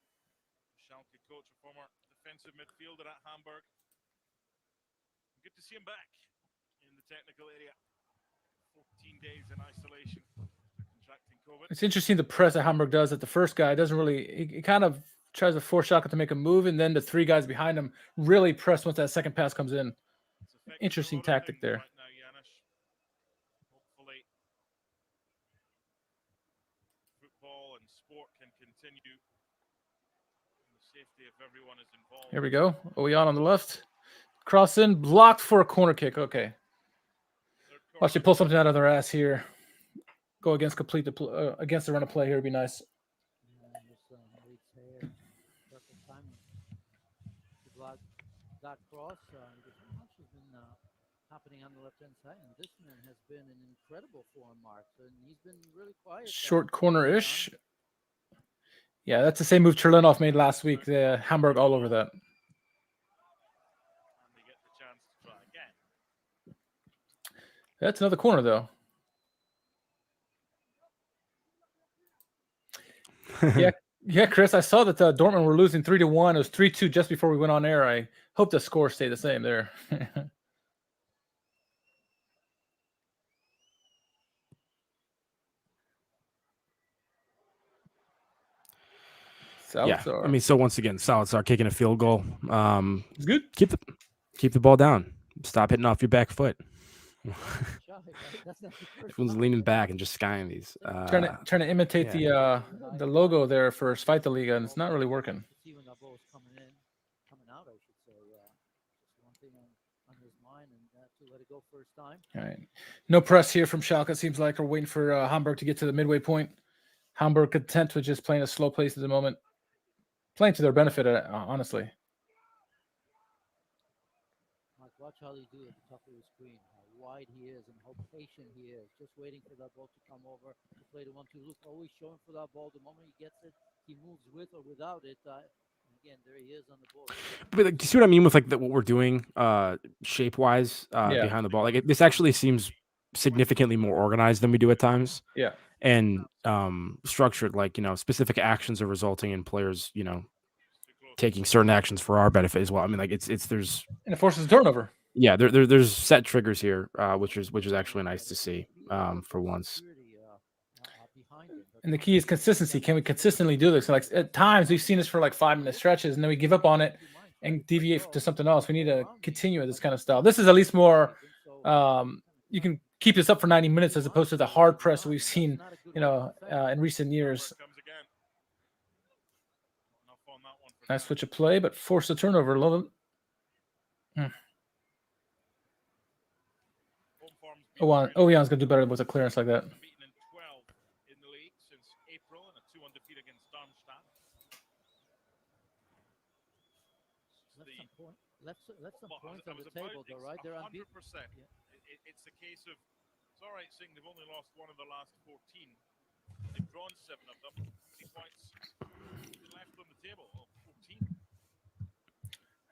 S4: Schalke coach, a former defensive midfielder at Hamburg. Good to see him back in the technical area. 14 days in isolation after contracting COVID.
S1: It's interesting the press that Hamburg does that the first guy doesn't really. He kind of tries to force Schalke to make a move, and then the 3 guys behind him really press once that second pass comes in. Interesting tactic there.
S4: Right now, Janusz. Hopefully, football and sport can continue. The safety of everyone is involved.
S1: Here we go. Oyan on the left. Cross in, blocked for a corner kick. Okay. Watch they pull something out of their ass here. Go against against the run of play here would be nice.
S3: That cross, much has been happening on the left-hand side, and this man has been in incredible form, Mark, and he's been really quiet.
S1: Short corner-ish. Yeah, that's the same move Cherlinov made last week. The Hamburg all over that.
S4: And they get the chance to try again.
S1: That's another corner, though. Yeah, Chris, I saw that Dortmund were losing 3-1. It was 3-2 just before we went on air. I hope the score stayed the same there.
S2: Salazar. Yeah, I mean, so once again, Salazar kicking a field goal.
S1: It's good.
S2: Keep the ball down. Stop hitting off your back foot. Everyone's leaning back and just skying these.
S1: Trying to imitate the logo there for Zweite Liga, and it's not really working. All right, no press here from Schalke. It seems like we're waiting for Hamburg to get to the midway point. Hamburg content with just playing a slow pace at the moment, playing to their benefit, honestly.
S3: Watch how they do at the top of the screen, how wide he is and how patient he is, just waiting for that ball to come over to play the 1-2 look, always showing for that ball. The moment he gets it, he moves with or without it. Again, there he is on the ball.
S2: But do you see what I mean with like what we're doing shape-wise behind the ball? Like this actually seems significantly more organized than we do at times.
S1: Yeah.
S2: And structured, like, specific actions are resulting in players, taking certain actions for our benefit as well. I mean, like there's
S1: and it forces a turnover.
S2: Yeah, there's set triggers here, which is actually nice to see for once.
S1: And the key is consistency. Can we consistently do this? So like at times we've seen this for like 5-minute stretches, and then we give up on it and deviate to something else. We need to continue with this kind of style. This is at least more. You can keep this up for 90 minutes as opposed to the hard press we've seen, in recent years.
S4: Comes again. Enough on that one for
S1: Nice
S4: now.
S1: switch of play, but force the turnover.
S4: Home form's been
S1: Oyan's going to do better with a clearance like that.
S4: unbeaten in 12 in the league since April and a 2-1 defeat against Darmstadt.
S3: Left some
S4: Well,
S3: points
S4: I
S3: on
S4: was
S3: the
S4: about
S3: table, though, right? They're
S4: 100%.
S3: unbeaten. Yeah.
S4: It's a case of, it's all right saying they've only lost one of the last 14. They've drawn 7 of them. 3 points left on the table. Oh, 14.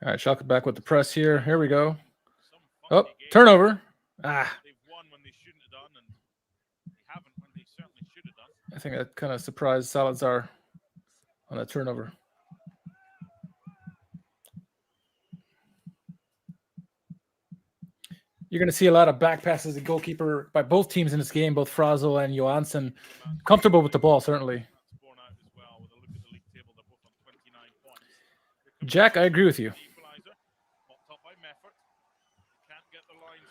S1: All right, Schalke back with the press here. Here we go.
S4: Some
S1: Oh,
S4: funky game.
S1: turnover. Ah,
S4: They've won when they shouldn't have done, and they haven't when they certainly should have done.
S1: I think that kind of surprised Salazar on that turnover. You're going to see a lot of back passes. The goalkeeper by both teams in this game, both Frazel and Johansson, comfortable with the ball, certainly.
S4: That's borne out as well with a look at the league table. They're both on 29 points. Here comes
S1: Jack, I agree with you.
S4: the equalizer. Popped up by Meffert. Can't get the lines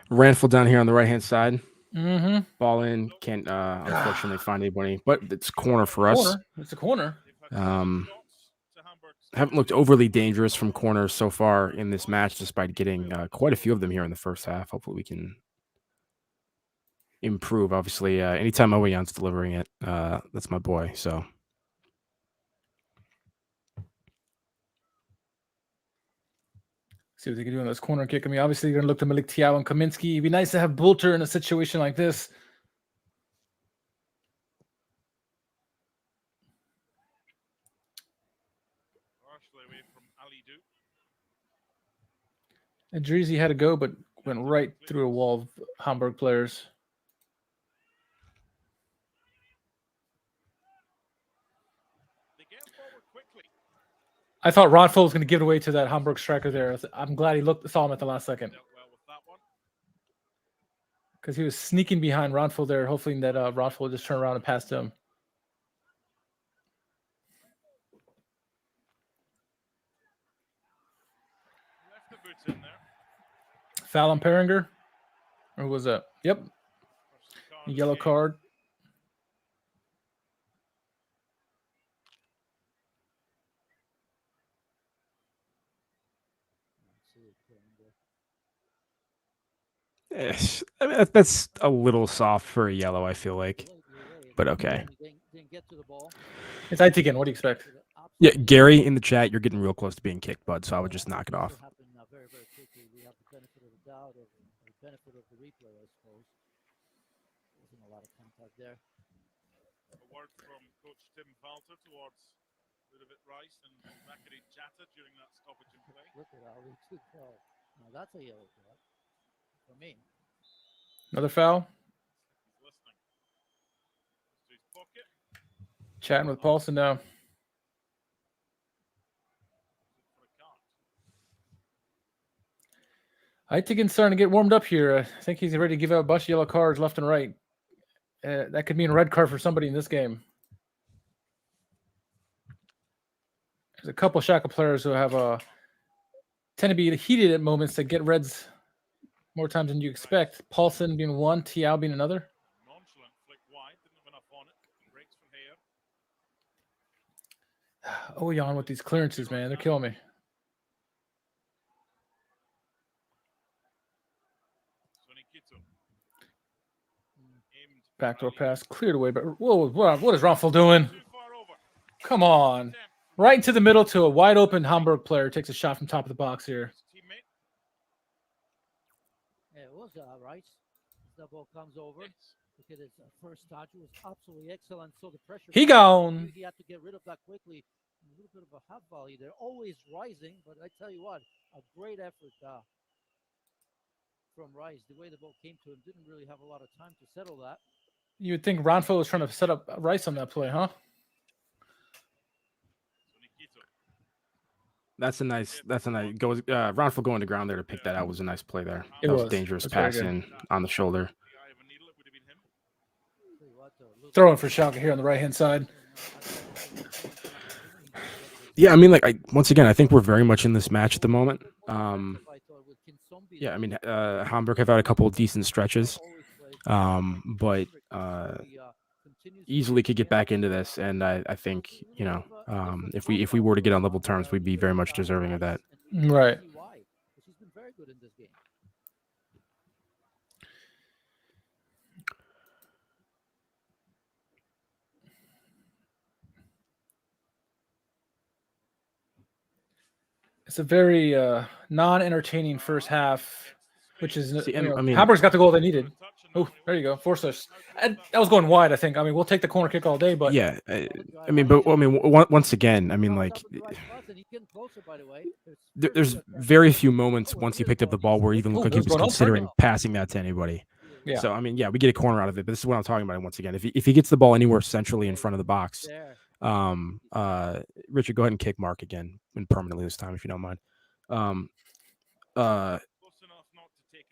S4: clear.
S2: Ranful down here on the right-hand side.
S1: Mm-hmm.
S2: Ball in. Can't unfortunately find anybody, but it's corner for us.
S1: Corner. It's a corner.
S4: They've had
S2: Um,
S4: shots to Hamburg's
S2: Haven't looked overly dangerous from corners so far in this match, despite getting quite a few of them here in the first half. Hopefully we can improve. Obviously, anytime Oweyan's delivering it, that's my boy. So
S1: See what they can do on this corner kick. I mean, obviously, you're going to look to Malik Tiao and Kaminsky. It'd be nice to have Bulter in a situation like this.
S4: partially away from Ali Du.
S1: Adrizi had to go, but went right through a wall of Hamburg players.
S4: They get forward quickly.
S1: I thought Rodful was going to give it away to that Hamburg striker there. I'm glad he saw him at the last second
S4: Dealt well with that one.
S1: because he was sneaking behind Rodful there, hoping that Rodful would just turn around and pass to him.
S4: Left the boots in there.
S1: Foul on Peringer? Or was that? Yep.
S4: First card of the
S1: Yellow
S4: game.
S1: card.
S2: I mean, that's a little soft for a yellow, I feel like. But okay.
S3: Didn't get to the ball.
S1: It's Aitigen. What do you expect?
S2: Yeah, Gary in the chat, you're getting real close to being kicked, bud. So I would just knock it off.
S3: Happened, very, very quickly. We have the benefit of the doubt, or the benefit of the replay, I suppose. Wasn't a lot of contact there.
S4: A word from Coach Tim Falter towards Ludovic Rice and Zachary Jatta during that stoppage in play.
S3: Look at how we took ball. Now that's a yellow card for me.
S1: Another foul.
S4: He's listening. To his pocket.
S1: Chatting with Paulson now.
S4: For a card.
S1: Aitigen's starting to get warmed up here. I think he's ready to give out a bunch of yellow cards left and right. That could mean a red card for somebody in this game. There's a couple Schalke players who have tend to be heated at moments that get reds more times than you expect. Paulson being one, Tiao being another.
S4: Nonchalant flick wide. Didn't have enough on it. Breaks from here.
S1: Oyan with these clearances, man. They're killing me.
S4: Sonikito. Aimed
S1: Backdoor
S4: Ali.
S1: pass, cleared away. But whoa, what is Raffel doing?
S4: Too far over.
S1: Come on.
S4: Attempt.
S1: Right into the middle to a wide open Hamburg player. Takes a shot from top of the box here.
S4: His teammate.
S3: Yeah, it was Rice. The ball comes over.
S4: Yes.
S3: Look at his first touch. It was absolutely excellent. So the pressure.
S1: He gone.
S3: He had to get rid of that quickly. A little bit of a half volley. They're always rising, but I tell you what, a great effort from Rice. The way the ball came to him, didn't really have a lot of time to settle that.
S1: You would think Ranfo was trying to set up Rice on that play, huh?
S4: Sonikito.
S2: That's a nice goes Ronful going to ground there to pick that out was a nice play there.
S1: It
S2: That was
S1: was.
S2: dangerous
S1: That's very
S2: pass
S1: good.
S2: in on the shoulder.
S4: The eye of a needle. It would have been him.
S3: Tell you what, though, look-
S1: Throwing for Schalke here on the right-hand side.
S2: Yeah, I mean, like once again, I think we're very much in this match at the moment. Yeah, I mean, Hamburg have had a couple of decent stretches.
S3: Always
S2: but easily could get back into this. And I think, if we were to get on level terms, we'd be very much deserving of that.
S1: Right.
S3: She's been very good in this game.
S1: It's a very non-entertaining first half, which is
S2: See, and, I mean-
S1: Hamburg's got the goal they needed. Oh, there you go, forced us. And that was going wide, I think. I mean, we'll take the corner kick all day, but
S2: Yeah, once again, like there's very few moments once he picked up the ball where he even looked like he was considering passing that to anybody.
S1: yeah.
S2: So we get a corner out of it, but this is what I'm talking about. Once again, if he gets the ball anywhere centrally in front of the box, Richard, go ahead and kick Mark again and permanently this time, if you don't mind.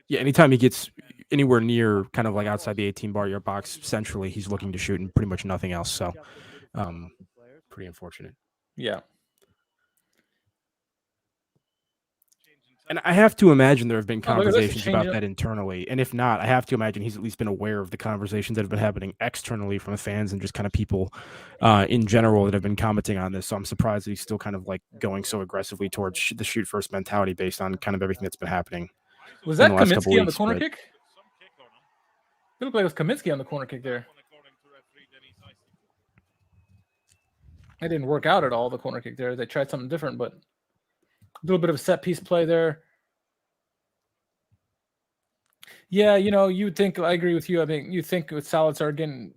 S2: Anytime he gets anywhere near kind of like outside the 18 bar yard box centrally, he's looking to shoot and pretty much nothing else. So, pretty unfortunate.
S1: Yeah.
S2: And I have to imagine there have been
S1: look at this,
S2: conversations about
S1: change
S2: that internally. And if not, I have to imagine he's at least been aware of the conversations that have been happening externally from the fans and just kind of people in general that have been commenting on this. So I'm surprised that he's still kind of like going so aggressively towards the shoot first mentality based on kind of everything that's been happening.
S1: Was that
S2: in the last couple
S1: Kaminsky on the
S2: weeks,
S1: corner
S2: but-
S1: kick? It looked like it was Kaminsky on the corner kick there. It didn't work out at all, the corner kick there. They tried something different, but a little bit of a set piece play there. Yeah, you would think, I agree with you. I mean, you think with Salazar getting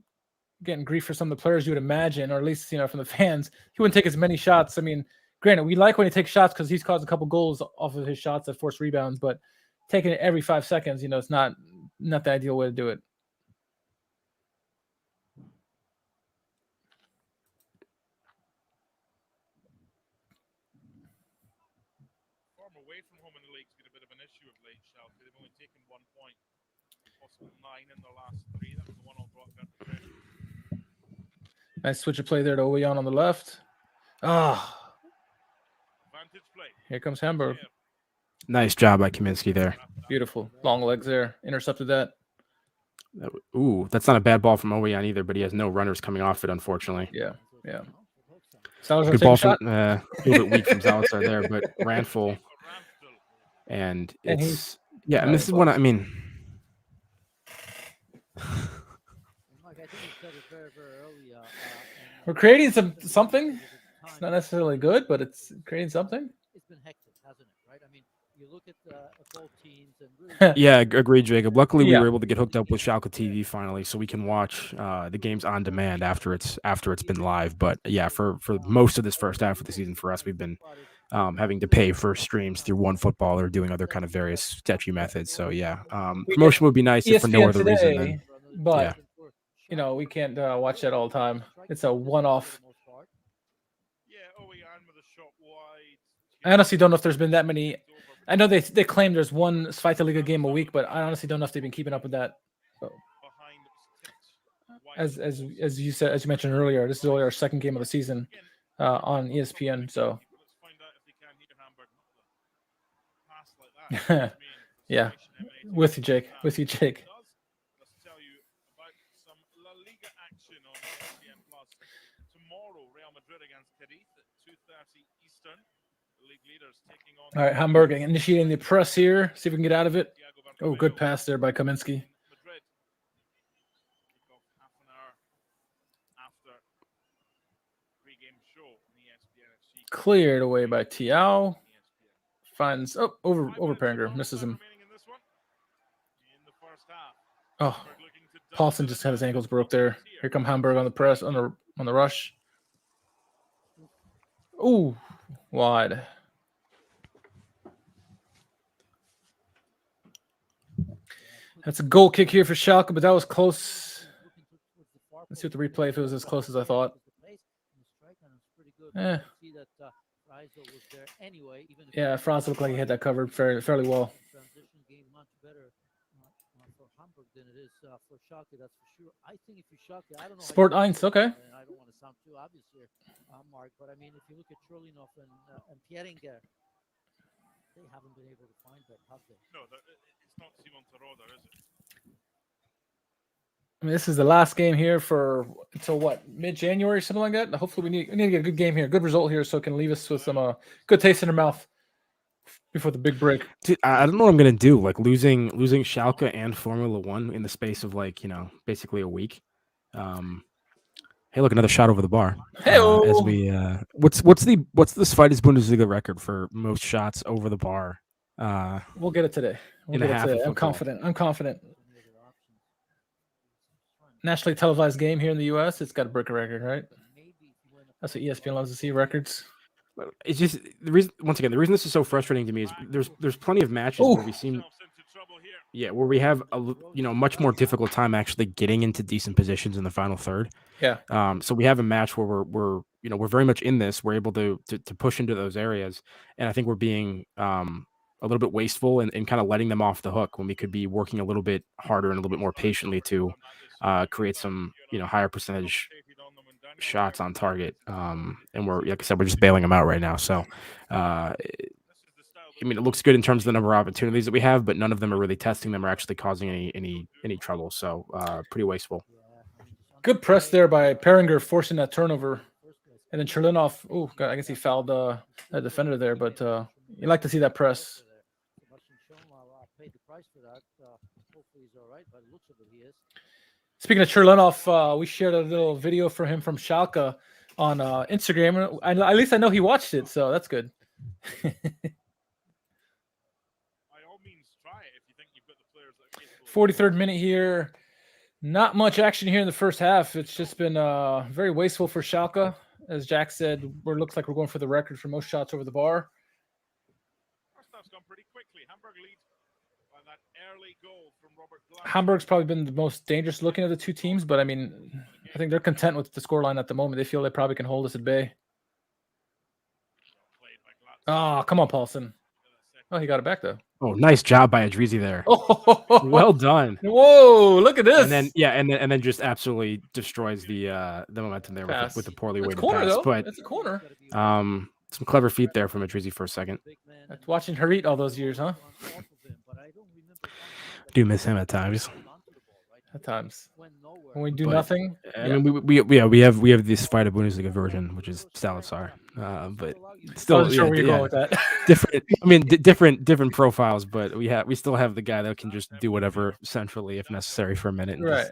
S1: grief for some of the players, you would imagine, or at least, from the fans, he wouldn't take as many shots. I mean, granted, we like when he takes shots because he's caused a couple goals off of his shots that force rebounds, but taking it every 5 seconds, it's not the ideal way to do it.
S4: Form away from home in the league's been a bit of an issue of late, Schalke. They've only taken 1 point, possible 9 in their last 3. That was the one on Broadbent.
S1: Nice switch of play there to Oweon on the left.
S4: Advantage play.
S1: Here comes Hamburg.
S2: Nice job by Kaminsky there.
S1: Beautiful. Long legs there. Intercepted that.
S2: Ooh, that's not a bad ball from Oweon either, but he has no runners coming off it, unfortunately.
S1: Yeah. Salazar
S2: Good
S1: take a
S2: ball
S1: shot.
S2: from a little bit weak from Salazar there, but ran full. And it's and this is one I mean.
S1: We're creating something. It's not necessarily good, but it's creating something.
S3: It's been hectic, hasn't it? Right? I mean, you look at both teams and really
S2: Yeah, agreed, Jacob. Luckily, we were able to get hooked up with Schalke TV finally, so we can watch the games on demand after it's been live. But yeah, for most of this first half of the season, for us, we've been having to pay for streams through OneFootball or doing other kind of various sketchy methods. So yeah, promotion would be nice if for no
S1: ESPN
S2: other
S1: today,
S2: reason.
S1: but we can't watch that all the time. It's a one-off. I honestly don't know if there's been that many. I know they claim there's one Zweite Liga game a week, but I honestly don't know if they've been keeping up with that. So, as you said, as you mentioned earlier, this is only our second game of the season on ESPN. So, yeah, with you, Jake.
S4: Let's tell you about some La Liga action on ESPN Plus. Tomorrow, Real Madrid against Cadiz at 2:30 Eastern. League leaders taking on.
S1: All right, Hamburg initiating the press here. See if we can get out of it. Oh, good pass there by Kaminsky.
S4: Madrid. Kickoff half an hour after pre-game show on ESPN FC.
S1: Cleared away by Tiao. Finds over Peringer, misses him. Oh, Paulson just had his ankles broke there. Here come Hamburg on the press on the rush. Ooh, wide. That's a goal kick here for Schalke, but that was close. Let's see what the replay, if it was as close as I thought. Yeah, Franz looked like he had that covered fairly well.
S3: Transition game much better for Hamburg than it is for Schalke, that's for sure. I think if you Schalke, I don't know.
S1: Sport 1, okay.
S3: And I don't want to sound too obvious here, Mark, but I mean, if you look at Trolinov and Pieringer, they haven't been able to find that, have they?
S4: No, it's not Simon Terodde, is it?
S1: I mean, this is the last game here for until what, mid-January, something like that. Hopefully, we need to get a good game here, good result here, so it can leave us with some good taste in our mouth before the big break.
S2: Dude, I don't know what I'm gonna do. Like losing Schalke and Formula One in the space of like basically a week. Hey, look, another shot over the bar.
S1: Hey-o!
S2: As we what's this Fighter's Bundesliga record for most shots over the bar?
S1: We'll get it today.
S2: In a half of
S1: I'm
S2: football.
S1: confident. Nationally televised game here in the U.S. It's got to break a record, right? That's what ESPN loves to see, records.
S2: It's just the reason. Once again, the reason this is so frustrating to me is there's plenty of matches where we seem, where we have a much more difficult time actually getting into decent positions in the final third.
S1: Yeah.
S2: So we have a match where we're very much in this. We're able to push into those areas, and I think we're being a little bit wasteful and kind of letting them off the hook when we could be working a little bit harder and a little bit more patiently to create some higher percentage shots on target. And we're, like I said, we're just bailing them out right now. So, I mean, it looks good in terms of the number of opportunities that we have, but none of them are really testing them or actually causing any trouble. So, pretty wasteful.
S1: Good press there by Peringer, forcing that turnover, and then Cherlinov. Oh, I guess he fouled the defender there, but you like to see that press. Speaking of Cherlinov, we shared a little video for him from Schalke on Instagram. At least I know he watched it, so that's good. 43rd minute here. Not much action here in the first half. It's just been very wasteful for Schalke. As Jack said, it looks like we're going for the record for most shots over the bar.
S4: First half's gone pretty quickly. Hamburg lead by that early goal from Robert Glasgow.
S1: Hamburg's probably been the most dangerous looking of the two teams, but I mean, I think they're content with the scoreline at the moment. They feel they probably can hold us at bay. Oh, come on, Paulson. Oh, he got it back though.
S2: Oh, nice job by Adrizi there.
S1: Oh,
S2: well done.
S1: Whoa, look at this.
S2: And then and then just absolutely destroys the momentum there with the poorly weighted
S1: corner,
S2: pass.
S1: though.
S2: But
S1: it's a corner.
S2: Some clever feet there from Adrizi for a second.
S1: That's watching her eat all those years, huh?
S2: Do miss him at times.
S1: At times. When we do nothing.
S2: I mean, we have this Fighter Bundesliga version, which is Salazar. But still,
S1: I wasn't sure where you're going with that.
S2: Different. I mean, different profiles, but we still have the guy that can just do whatever centrally if necessary for a minute.
S1: Right.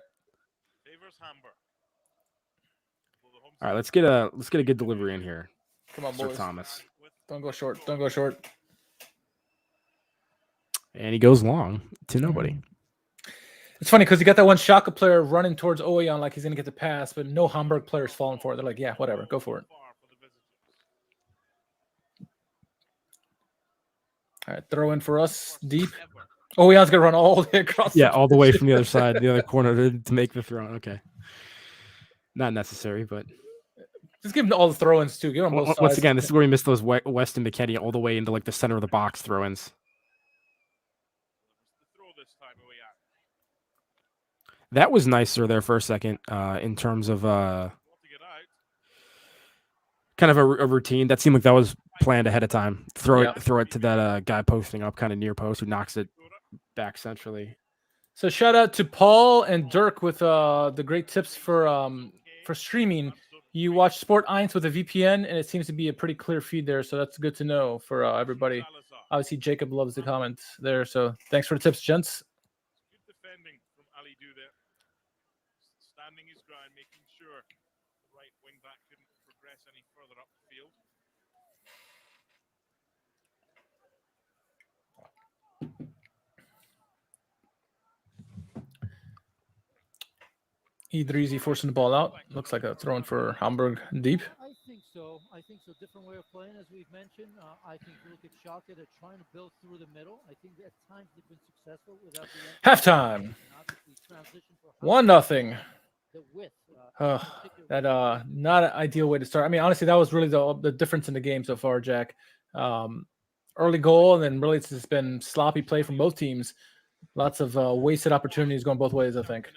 S2: All right, let's get a good delivery in here.
S1: Come on,
S2: Sir
S1: boys.
S2: Thomas.
S1: Don't go short. Don't go short.
S2: And he goes long to nobody.
S1: It's funny because you got that one Schalke player running towards Oyan like he's going to get the pass, but no Hamburg players falling for it. They're like, yeah, whatever, go for it. All right, throw in for us deep. Oyan's going to run all the way across.
S2: Yeah, all the way from the other side, the other corner to make the throw. Okay. Not necessary, but.
S1: Just give him all the throw-ins, too. Give him both sides.
S2: Once again, this is where we missed those West and McKenny all the way into like the center of the box throw-ins. That was nicer there for a second in terms of kind of a routine. That seemed like that was planned ahead of time. Throw it to that guy posting up kind of near post who knocks it back centrally.
S1: So shout out to Paul and Dirk with the great tips for streaming. You watch Sport 1 with a VPN, and it seems to be a pretty clear feed there, so that's good to know for everybody. Obviously, Jacob loves the comments there, so thanks for the tips, gents.
S4: Good defending from Ali Du there. Standing his ground, making sure the right wing back couldn't progress any further up the field.
S1: Idrizi forcing the ball out. Looks like a throw-in for Hamburg deep.
S3: I think so. Different way of playing, as we've mentioned. I think you look at Schalke, they're trying to build through the middle. I think at times they've been successful without the
S1: halftime. 1-0.
S3: The width.
S1: That not an ideal way to start. I mean, honestly, that was really the difference in the game so far, Jack. Early goal, and then really it's just been sloppy play from both teams. Lots of wasted opportunities going both ways, I think.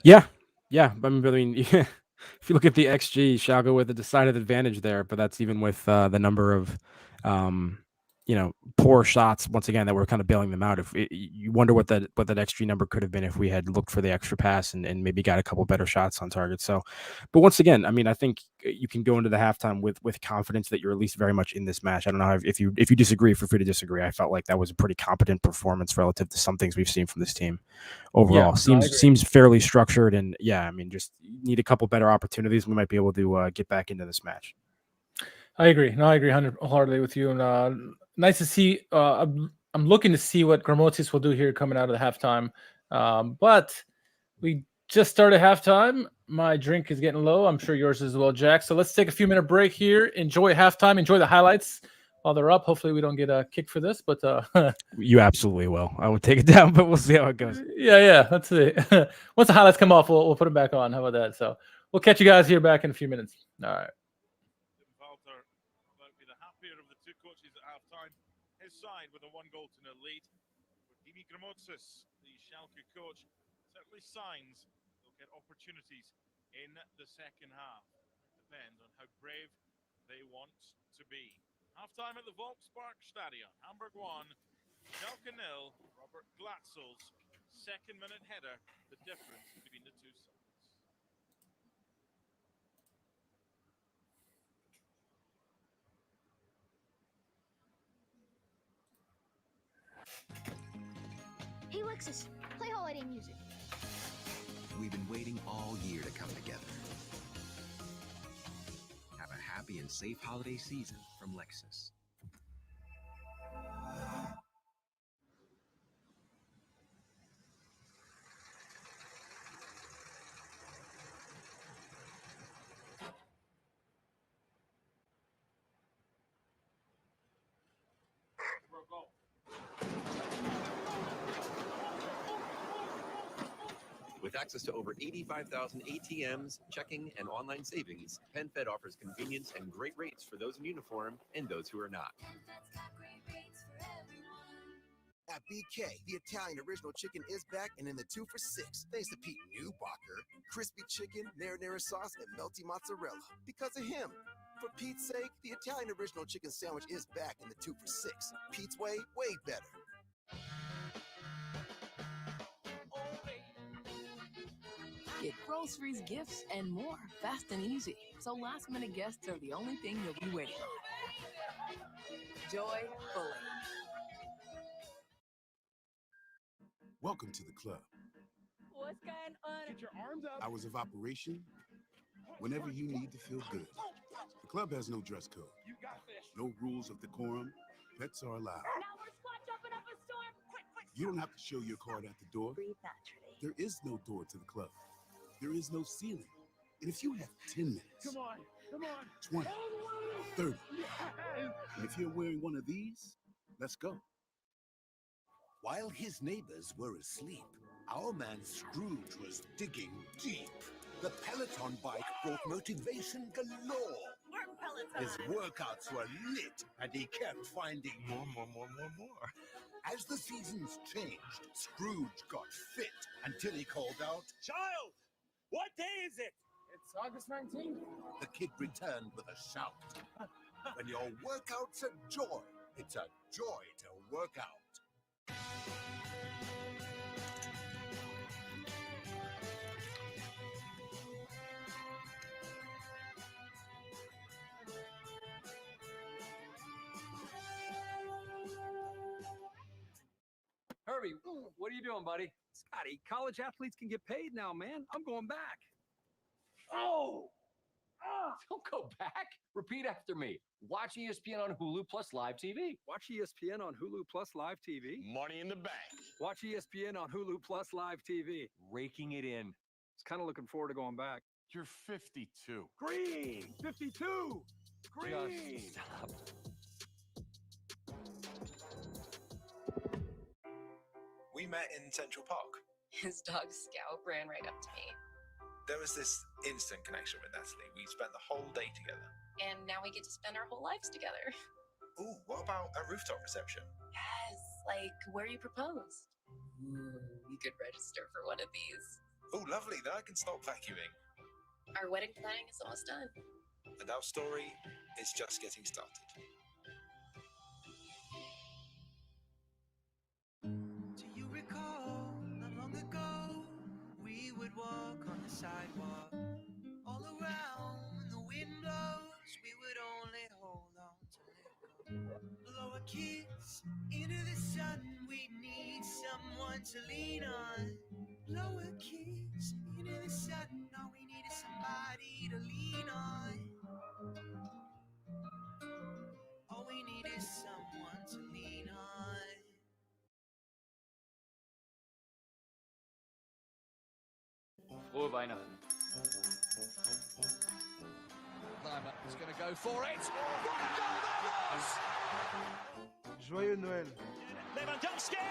S2: Yeah. I mean, if you look at the XG, Schalke with a decided advantage there, but that's even with the number of poor shots once again that were kind of bailing them out. You wonder what that XG number could have been if we had looked for the extra pass and maybe got a couple better shots on target. So, but once again, I mean, I think you can go into the halftime with confidence that you're at least very much in this match. I don't know if you disagree, feel free to disagree. I felt like that was a pretty competent performance relative to some things we've seen from this team overall. Seems fairly structured, and I mean, just need a couple better opportunities. We might be able to get back into this match.
S1: I agree. No, I agree wholeheartedly with you. And nice to see. I'm looking to see what Gramotis will do here coming out of the halftime. But we just started halftime. My drink is getting low. I'm sure yours as well, Jack. So let's take a few minute break here. Enjoy halftime. Enjoy the highlights while they're up. Hopefully we don't get a kick for this, but
S2: you absolutely will. I would take it down, but we'll see how it goes.
S1: Yeah. Let's see. Once the highlights come off, we'll put them back on. How about that? So we'll catch you guys here back in a few minutes. All right.
S4: His side with a 1-goal to 0 lead. Dimi Gramotzis, the Schalke coach, certainly signs they'll get opportunities in the second half. It depends on how brave they want to be. Halftime at the Volkspark Stadion. Hamburg 1, Schalke 0. Robert Glatzel's second-minute header, the difference between the two sides.
S5: Hey, Lexus, play holiday music.
S6: We've been waiting all year to come together. Have a happy and safe holiday season from Lexus. With access to over 85,000 ATMs, checking, and online savings, PenFed offers convenience and great rates for those in uniform and those who are not.
S7: At BK, the Italian original chicken is back and in the 2 for $6. Thanks to Pete Newbacher. Crispy chicken, marinara sauce, and melty mozzarella. Because of him. For Pete's sake, the Italian original chicken sandwich is back in the 2 for $6. Pete's way better.
S8: Get groceries, gifts, and more fast and easy. So last-minute guests are the only thing you'll be waiting on. Joyfully.
S9: Welcome to the club.
S10: What's going on?
S9: Get your arms up. Hours of operation, whenever you need to feel good. The club has no dress code, no rules of decorum. Pets are allowed.
S10: Now we're squat jumping up a storm. Quick.
S9: You don't have to show your card at the door.
S10: Breathe naturally.
S9: There is no door to the club. There is no ceiling. And if you have 10 minutes,
S10: Come on.
S9: 20, 30, and if you're wearing one of these, let's go.
S11: While his neighbors were asleep, our man Scrooge was digging deep. The Peloton bike brought motivation galore. His workouts were lit, and he kept finding more. As the seasons changed, Scrooge got fit until he called out,
S12: "Child, what day is it?"
S13: It's August 19th.
S11: The kid returned with a shout. When your workout's a joy, it's a joy to work out.
S14: Herbie, what are you doing, buddy? Scotty, college athletes can get paid now, man. I'm going back.
S15: Oh! Don't go back. Repeat after me. Watch ESPN on Hulu Plus Live TV.
S14: Watch ESPN on Hulu Plus Live TV.
S12: Money in the bank.
S14: Watch ESPN on Hulu Plus Live TV.
S15: Raking it in.
S14: I was kind of looking forward to going back.
S12: You're 52.
S14: Green! 52! Green!
S15: Just stop.
S16: We met in Central Park.
S17: His dog Scout ran right up to me.
S16: There was this instant connection with Natalie. We spent the whole day together.
S17: And now we get to spend our whole lives together.
S16: Ooh, what about a rooftop reception?
S17: Yes, like where you proposed. Ooh, you could register for one of these.
S16: Oh, lovely. Then I can stop vacuuming.
S17: Our wedding planning is almost done.
S16: And our story is just getting started.
S13: walk on the sidewalk. All around the wind blows, we would only hold on to let go. Blow a kiss into the sun, we need someone to lean on. Blow a kiss into the sun, all we need is somebody to lean on. All we need is someone to lean on.
S18: Frohe Weihnachten.
S19: Leimer is going to go for it. What a goal that was!
S20: Joyeux Noël.
S12: Lewandowski!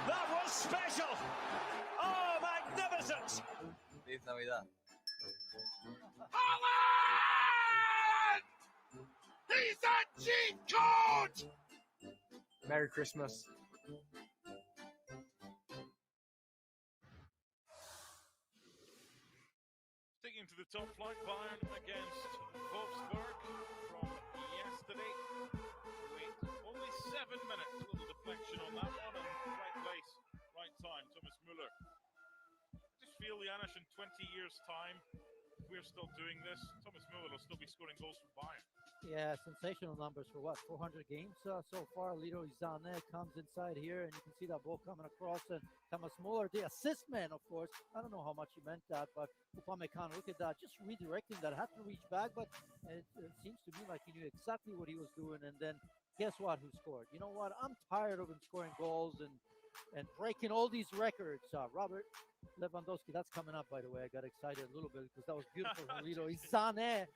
S12: That was special! Oh, magnificent!
S18: Feliz Navidad.
S20: Holland! He's a cheat code!
S21: Merry Christmas.
S4: Sticking to the top flight, Bayern against Wolfsburg from yesterday. Wait only 7 minutes. A little deflection on that one, and right place, right time. Thomas Müller. I just feel, Janis, in 20 years' time, if we're still doing this, Thomas Müller will still be scoring goals for Bayern.
S3: Yeah, sensational numbers for what, 400 games so far. Leroy Sané comes inside here, and you can see that ball coming across. And Thomas Müller, the assist man, of course. I don't know how much he meant that, but Upamecano, look at that, just redirecting that. Had to reach back, but it seems to me like he knew exactly what he was doing. And then guess what? Who scored? You know what? I'm tired of him scoring goals and breaking all these records. Robert Lewandowski, that's coming up, by the way. I got excited a little bit because that was beautiful from Leroy Sané.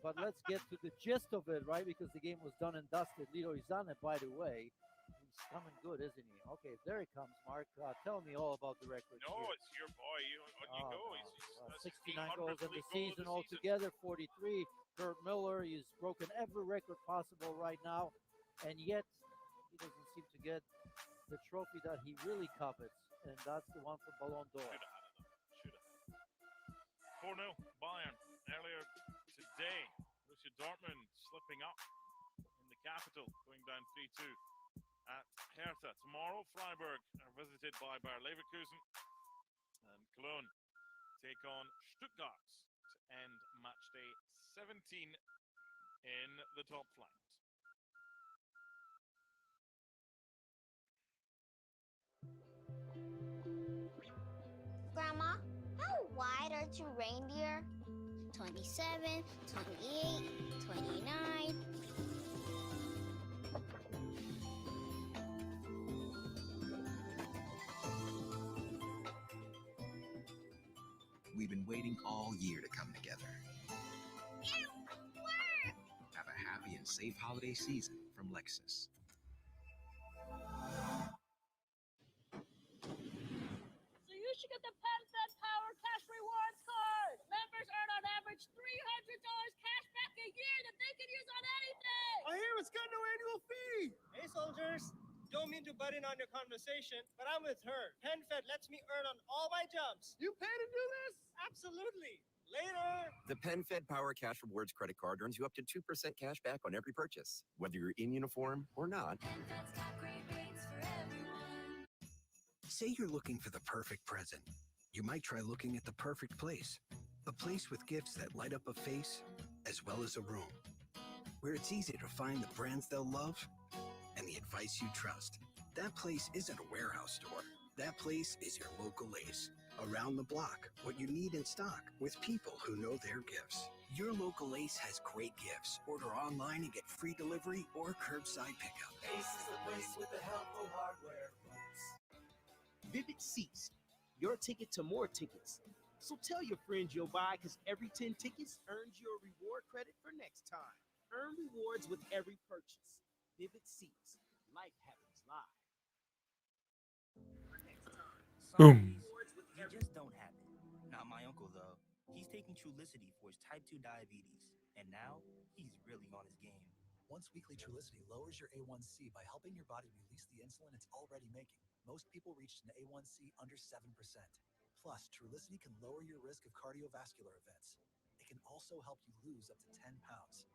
S3: But let's get to the gist of it, right? Because the game was done and dusted. Leroy Sané, by the way, he's coming good, isn't he? Okay, there he comes, Mark. Tell me all about the record.
S4: No,
S3: here.
S4: it's your boy. On you go. He's
S3: 69 goals in the season altogether, 43. Gerd Müller, he's broken every record possible right now. And yet, he doesn't seem to get the trophy that he really covets. And that's the one for Ballon d'Or.
S4: Should have. 4-0 Bayern earlier today. Borussia Dortmund slipping up in the capital, going down 3-2 at Hertha. Tomorrow, Freiburg are visited by Bayer Leverkusen, and Cologne take on Stuttgart to end match day 17 in the top flight.
S5: Grandma, how wide are two reindeer? 27, 28, 29.
S6: We've been waiting all year to come together. Have a happy and safe holiday season from Lexus.
S10: So you should get the PenFed Power Cash Rewards card. Members earn on average $300 cash back a year that they can use on anything.
S20: I hear it's got no annual fee. Hey, soldiers. Don't mean to butt in on your conversation, but I'm with her. PenFed lets me earn on all my jumps. You pay to do this? Absolutely. Later.
S6: The PenFed Power Cash Rewards credit card earns you up to 2% cash back on every purchase, whether you're in uniform or not.
S11: Say you're looking for the perfect present. You might try looking at the perfect place. A place with gifts that light up a face as well as a room. Where it's easy to find the brands they'll love and the advice you trust. That place isn't a warehouse store. That place is your local Ace. Around the block, what you need in stock with people who know their gifts. Your local Ace has great gifts. Order online and get free delivery or curbside pickup.
S13: Ace is the place with the helpful hardware.
S22: Vivid Seats, your ticket to more tickets. So tell your friends you'll buy because every 10 tickets earns you a reward credit for next time. Earn rewards with every purchase. Vivid Seats, life happens live.
S1: Boom.
S23: You just don't have it. Not my uncle, though. He's taking Trulicity for his type 2 diabetes. And now, he's really on his game.
S24: Once weekly Trulicity lowers your A1C by helping your body release the insulin it's already making. Most people reached an A1C under 7%. Plus, Trulicity can lower your risk of cardiovascular events. It can also help you lose up to 10 pounds.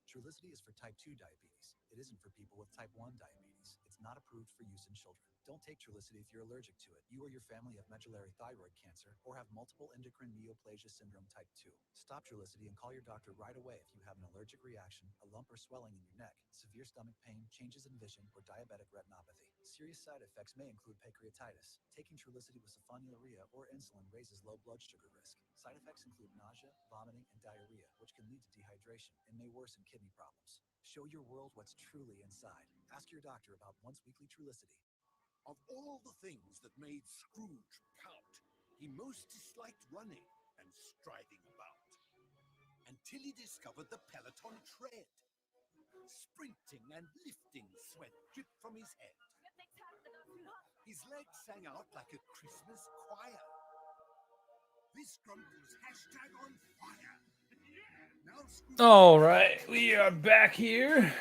S24: Trulicity is for type 2 diabetes. It isn't for people with type 1 diabetes. It's not approved for use in children. Don't take Trulicity if you're allergic to it. You or your family have medullary thyroid cancer or have multiple endocrine neoplasia syndrome type 2. Stop Trulicity and call your doctor right away if you have an allergic reaction, a lump or swelling in your neck, severe stomach pain, changes in vision, or diabetic retinopathy. Serious side effects may include pancreatitis. Taking Trulicity with sulfonylurea or insulin raises low blood sugar risk. Side effects include nausea, vomiting, and diarrhea, which can lead to dehydration and may worsen kidney problems. Show your world what's truly inside. Ask your doctor about once-weekly Trulicity.
S11: Of all the things that made Scrooge pout, he most disliked running and striding about. Until he discovered the Peloton tread. Sprinting and lifting sweat dripped from his head. His legs sang out like a Christmas choir. This grump was hashtag on fire. Now Scrooge...
S1: All right, we are back here.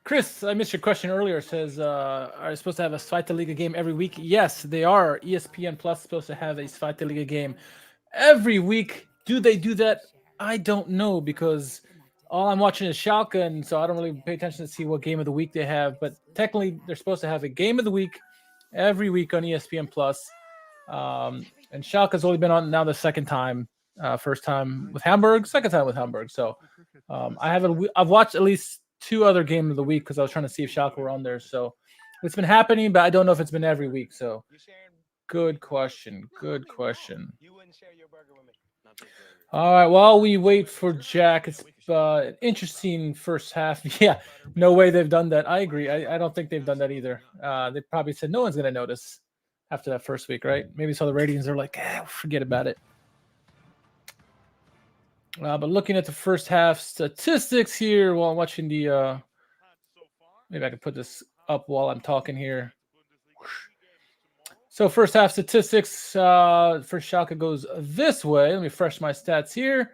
S1: Chris, I missed your question earlier. It says, are you supposed to have a Zweite Liga game every week? Yes, they are. ESPN Plus is supposed to have a Zweite Liga game every week. Do they do that? I don't know, because all I'm watching is Schalke, and so I don't really pay attention to see what game of the week they have. But technically, they're supposed to have a game of the week every week on ESPN Plus. And Schalke has only been on now the second time. First time with Hamburg, second time with Hamburg. So I've watched at least 2 other games of the week because I was trying to see if Schalke were on there. So it's been happening, but I don't know if it's been every week. So good question. Good question. All right, while we wait for Jack, it's an interesting first half. Yeah, no way they've done that. I agree. I don't think they've done that either. They probably said no one's going to notice after that first week, right? Maybe so the ratings are like, forget about it. But looking at the first half statistics here while I'm watching the, maybe I can put this up while I'm talking here. So first half statistics for Schalke goes this way. Let me refresh my stats here.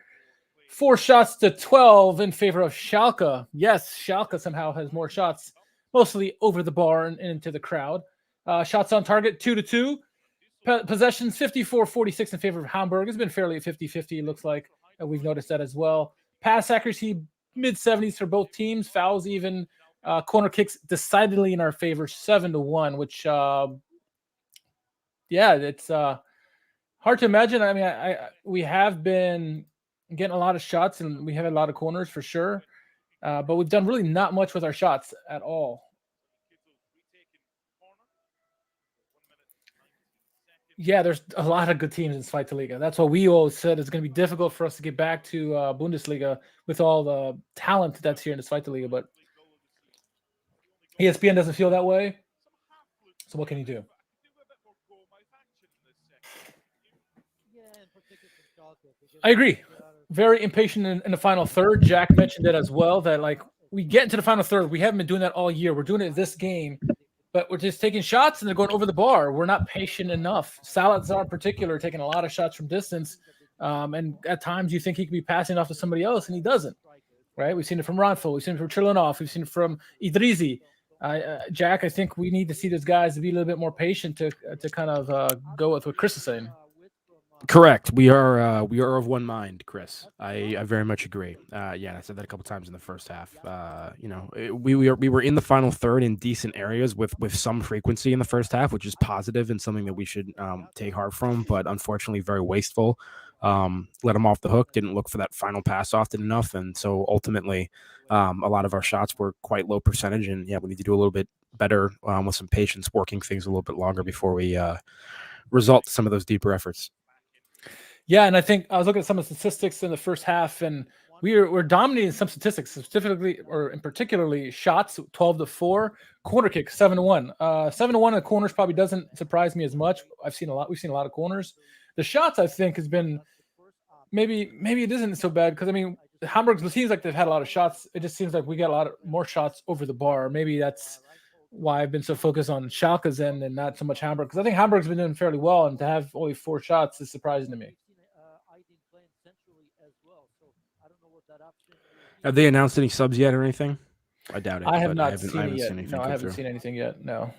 S1: 4 shots to 12 in favor of Schalke. Yes, Schalke somehow has more shots, mostly over the bar and into the crowd. Shots on target, 2-2. Possessions, 54-46 in favor of Hamburg. It's been fairly 50-50, it looks like. We've noticed that as well. Pass accuracy, mid-70s for both teams. Fouls even. Corner kicks decidedly in our favor, 7-1, which, yeah, it's hard to imagine. I mean, we have been getting a lot of shots, and we have a lot of corners for sure. But we've done really not much with our shots at all. Yeah, there's a lot of good teams in Zweite Liga. That's what we all said. It's going to be difficult for us to get back to Bundesliga with all the talent that's here in the Zweite Liga. But ESPN doesn't feel that way. So what can you do? I agree. Very impatient in the final third. Jack mentioned it as well, that like we get into the final third. We haven't been doing that all year. We're doing it this game. But we're just taking shots and they're going over the bar. We're not patient enough. Salazar in particular taking a lot of shots from distance. And at times you think he could be passing off to somebody else and he doesn't. Right? We've seen it from Ranfel. We've seen it from Trilanov. We've seen it from Idrizi. Jack, I think we need to see those guys to be a little bit more patient to kind of go with what Chris is saying.
S2: Correct. We are of one mind, Chris. I very much agree. Yeah, I said that a couple times in the first half. We were in the final third in decent areas with some frequency in the first half, which is positive and something that we should take heart from. But unfortunately, very wasteful. Let them off the hook. Didn't look for that final pass often enough, and so ultimately, a lot of our shots were quite low percentage. And yeah, we need to do a little bit better with some patience, working things a little bit longer before we result to some of those deeper efforts.
S1: Yeah, and I think I was looking at some of the statistics in the first half, and we're dominating some statistics, specifically or in particularly shots, 12-4, corner kick, 7-1. 7-1 in the corners probably doesn't surprise me as much. We've seen a lot of corners. The shots, I think, has been maybe it isn't so bad because I mean Hamburg seems like they've had a lot of shots. It just seems like we get a lot more shots over the bar. Maybe that's why I've been so focused on Schalke's end and not so much Hamburg, because I think Hamburg's been doing fairly well, and to have only 4 shots is surprising to me.
S2: Have they announced any subs yet or anything? I doubt it.
S1: I have not seen it yet. No, I haven't seen anything yet. No.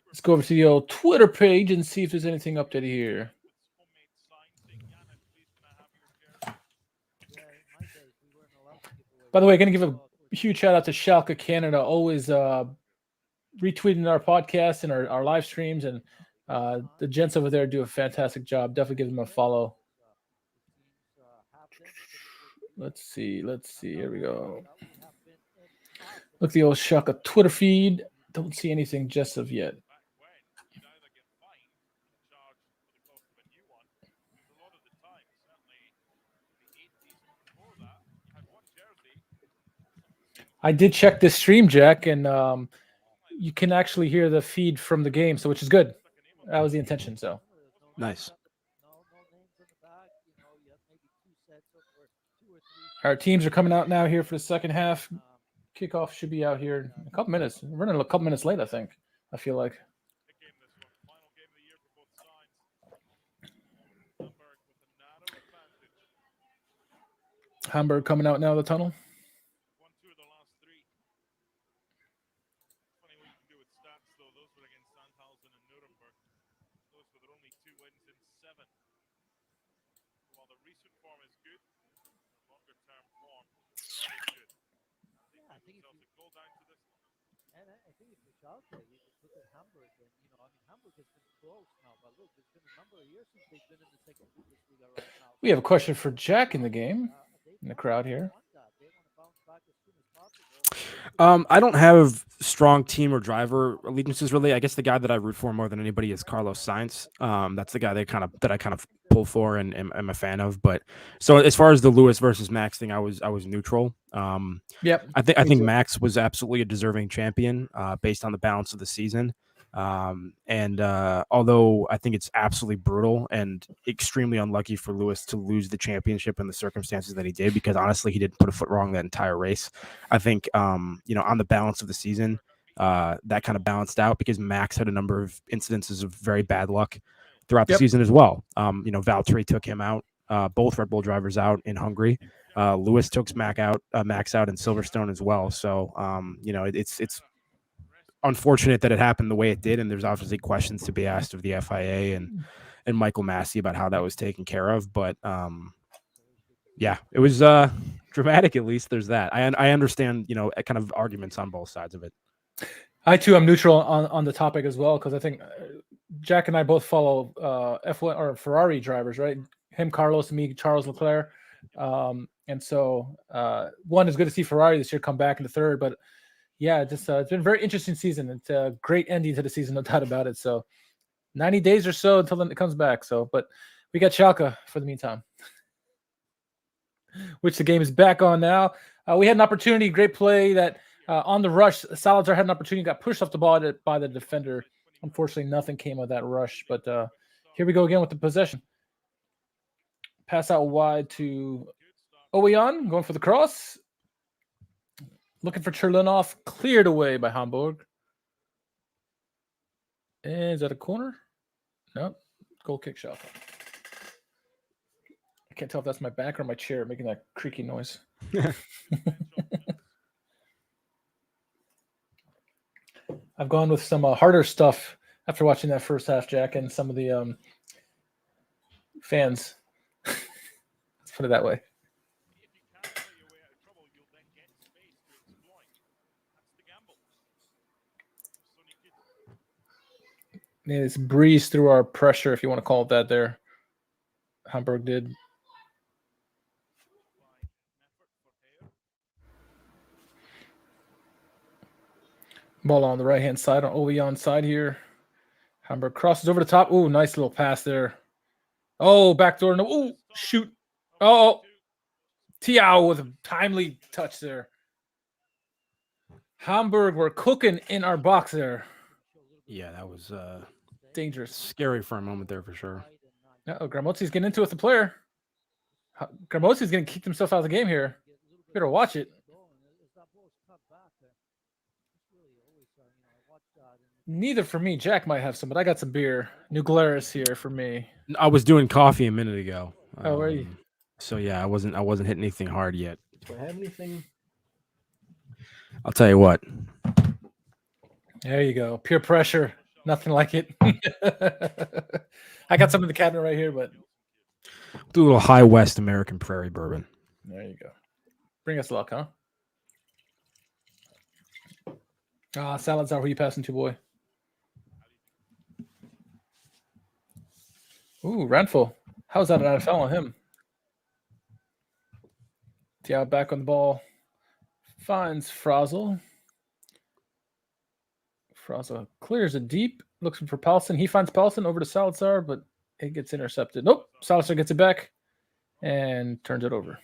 S1: Let's go over to the old Twitter page and see if there's anything updated here. By the way, going to give a huge shout out to Schalke Canada. Always retweeting our podcast and our live streams, and the gents over there do a fantastic job. Definitely give them a follow. Let's see. Here we go. Look at the old Schalke Twitter feed. Don't see anything just of yet. I did check this stream, Jack, and you can actually hear the feed from the game, so which is good. That was the intention. So
S2: nice.
S1: Our teams are coming out now here for the second half. Kickoff should be out here in a couple minutes. We're running a couple minutes late, I think. I feel like. Hamburg coming out now of the tunnel.
S3: I think if you're Schalke, you just look at Hamburg, and Hamburg has been close now. But look, there's been a number of years since they've been in the second Bundesliga right now.
S1: We have a question for Jack in the game, in the crowd here.
S2: I don't have strong team or driver allegiances really. I guess the guy that I root for more than anybody is Carlos Sainz. That's the guy that I kind of pull for and am a fan of. But so as far as the Lewis versus Max thing, I was neutral.
S1: Yep.
S2: I think Max was absolutely a deserving champion based on the balance of the season. And although I think it's absolutely brutal and extremely unlucky for Lewis to lose the championship in the circumstances that he did, because honestly, he didn't put a foot wrong that entire race. I think, on the balance of the season, that kind of balanced out because Max had a number of incidences of very bad luck throughout the season as well. Valtteri took him out, both Red Bull drivers out in Hungary. Lewis took Max out in Silverstone as well. So, it's unfortunate that it happened the way it did, and there's obviously questions to be asked of the FIA and Michael Massey about how that was taken care of. But it was dramatic. At least there's that. I understand, kind of arguments on both sides of it.
S1: I too am neutral on the topic as well, because I think Jack and I both follow F1 or Ferrari drivers, right? Him, Carlos, and me, Charles Leclerc. And so one is good to see Ferrari this year come back in the third, but yeah, just it's been a very interesting season. It's a great ending to the season, no doubt about it. So 90 days or so until then it comes back. So, but we got Schalke for the meantime, which the game is back on now. We had an opportunity, great play that on the rush, Salazar had an opportunity, got pushed off the ball by the defender. Unfortunately, nothing came of that rush, but here we go again with the possession. Pass out wide to Oweyan, going for the cross. Looking for Cherlinov, cleared away by Hamburg. And is that a corner? No, goal kick shot. I can't tell if that's my back or my chair making that creaky noise. I've gone with some harder stuff after watching that first half, Jack, and some of the fans. Let's put it that way. It's breezed through our pressure, if you want to call it that there. Hamburg did. Ball on the right-hand side on Oweyan's side here. Hamburg crosses over the top. Oh, nice little pass there. Oh, backdoor. No. Oh, shoot. Oh, Tiao with a timely touch there. Hamburg were cooking in our box there.
S2: Yeah, that was
S1: dangerous.
S2: Scary for a moment there for sure.
S1: Uh-oh, Gramozzi's getting into it with the player. Gramozzi's going to kick himself out of the game here. Better watch it. Neither for me. Jack might have some, but I got some beer. New Glarus here for me.
S2: I was doing coffee a minute ago.
S1: Oh, were you?
S2: So yeah, I wasn't hitting anything hard yet.
S1: Do I have anything?
S2: I'll tell you what.
S1: There you go. Pure pressure. Nothing like it. I got some in the cabinet right here, but
S2: do a little High West American Prairie bourbon.
S1: There you go. Bring us luck, huh? Salazar, who you passing to, boy? Ooh, Ranful. How's that an foul on him? Thiago back on the ball. Finds Frazel. Frazel clears it deep. Looking for Paulson. He finds Paulson over to Salazar, but it gets intercepted. Nope. Salazar gets it back and turns it over.